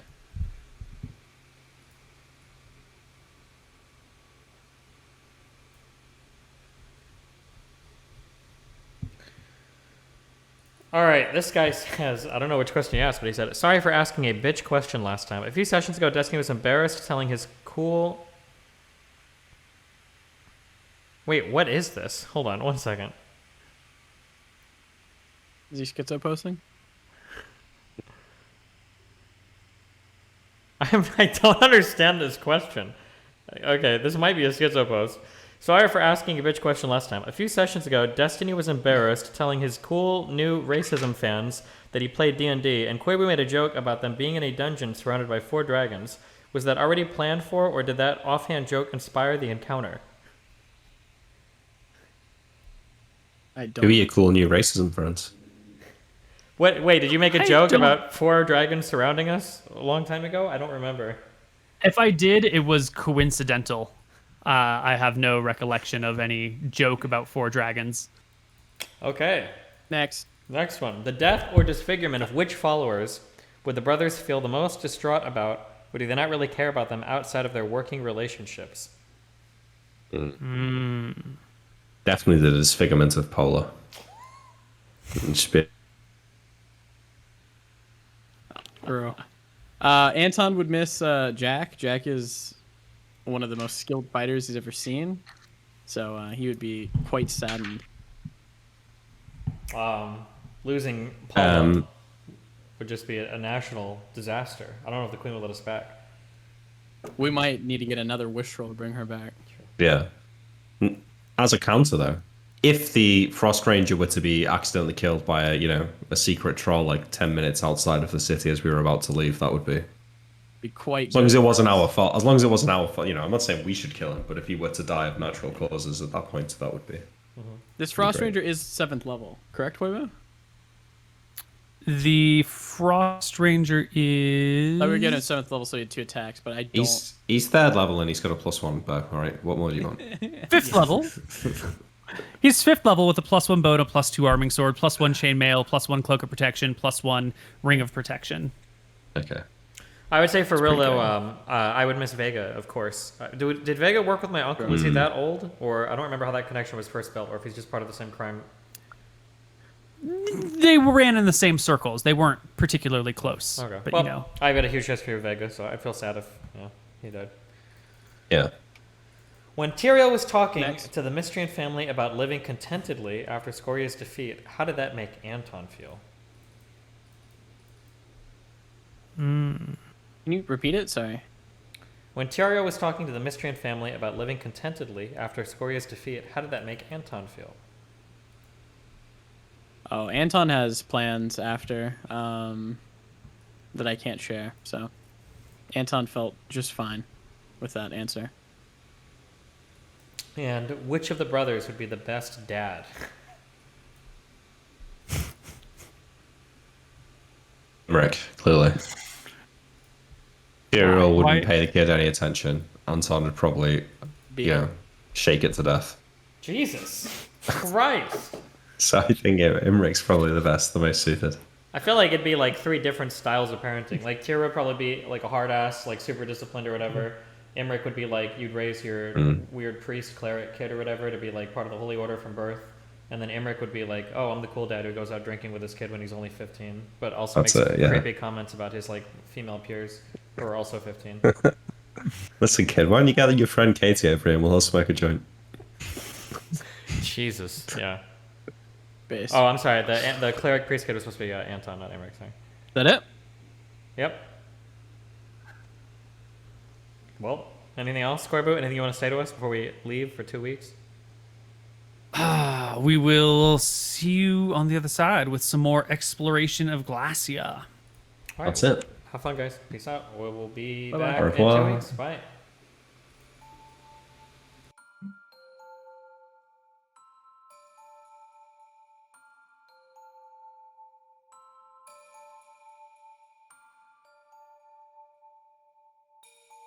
All All right, this guy says, I don't know which question he asked, but he said, sorry for asking a bitch question last time. A few sessions ago, Destiny was embarrassed telling his cool... Wait, what is this? Hold on, 1 second. Is he schizo posting? I don't understand this question. Okay, this might be a schizo post. Sorry for asking a bitch question last time. A few sessions ago, Destiny was embarrassed telling his cool new racism fans that he played D&D, and Koibu made a joke about them being in a dungeon surrounded by 4 dragons. Was that already planned for, or did that offhand joke inspire the encounter? I Who don't. are your cool new racism friends? What? Wait, did you make a joke don't- about 4 dragons surrounding us a long time ago? I don't remember. If I did, it was coincidental. I have no recollection of any joke about 4 dragons. Okay. Next. Next one. The death or disfigurement of which followers would the brothers feel the most distraught about, or do they not really care about them outside of their working relationships? Definitely the disfigurement of Polar. Bro. Anton would miss Jack. Jack is one of the most skilled fighters he's ever seen. So he would be quite saddened. Losing Paula Um, would just be a national disaster. I don't know if the Queen will let us back. We might need to get another wish roll to bring her back. Yeah. As a counter, though, if the Frost Ranger were to be accidentally killed by a secret troll like 10 minutes outside of the city as we were about to leave, that would be. Be quite. As long as it wasn't our fault. As long as it wasn't our fault. I'm not saying we should kill him, but if he were to die of natural causes at that point, that would be. This Frost great. Ranger is 7th level, correct, Koibu? The Frost Ranger is. I would get him 7th level, so he had 2 attacks, but I don't. He's 3rd level and he's got a +1 bow. All right, what more do you want? 5th level. He's 5th level with a +1 bow and a +2 arming sword, +1 chainmail, +1 cloak of protection, +1 ring of protection. Okay. I would say for real pretty though, I would miss Vega, of course. Did Vega work with my uncle? Was he that old? Or I don't remember how that connection was first built, or if he's just part of the same crime. They ran in the same circles. They weren't particularly close. Okay. But Well, I've got a huge history with Vega, so I'd feel sad if he died. Yeah. When Tyrael was talking Next. to the Mystrian family about living contentedly after Scoria's defeat, how did that make Anton feel? Can you repeat it? Sorry. When Tyrael was talking to the Mystrian family about living contentedly after Scoria's defeat, how did that make Anton feel? Oh, Anton has plans after that I can't share. So Anton felt just fine with that answer. And which of the brothers would be the best dad? Rick, clearly. Tyrael wouldn't Why- pay the kid any attention. Anton would probably, shake it to death. Jesus Christ. So I think Imrik's probably the best, the most suited. I feel like it'd be like 3 different styles of parenting. Like Tyra would probably be like a hard ass, like super disciplined or whatever. Imrik would be like you'd raise your weird priest cleric kid or whatever to be like part of the holy order from birth. And then Imrik would be like, oh, I'm the cool dad who goes out drinking with his kid when he's only 15, but also That's makes it, yeah. creepy comments about his like female peers who are also 15. Listen, kid, why don't you gather your friend Katie over here and we'll all smoke a joint? Jesus, yeah. Base. Oh, I'm sorry. The cleric priest kid was supposed to be Anton, not Imrik. Sorry. Is that it? Yep. Well, anything else, Koibu? Anything you want to say to us before we leave for 2 weeks? We will see you on the other side with some more exploration of Glacia. All right. That's it. Have fun, guys. Peace out. We will be Bye-bye. back Au in 2 revoir. weeks. Bye.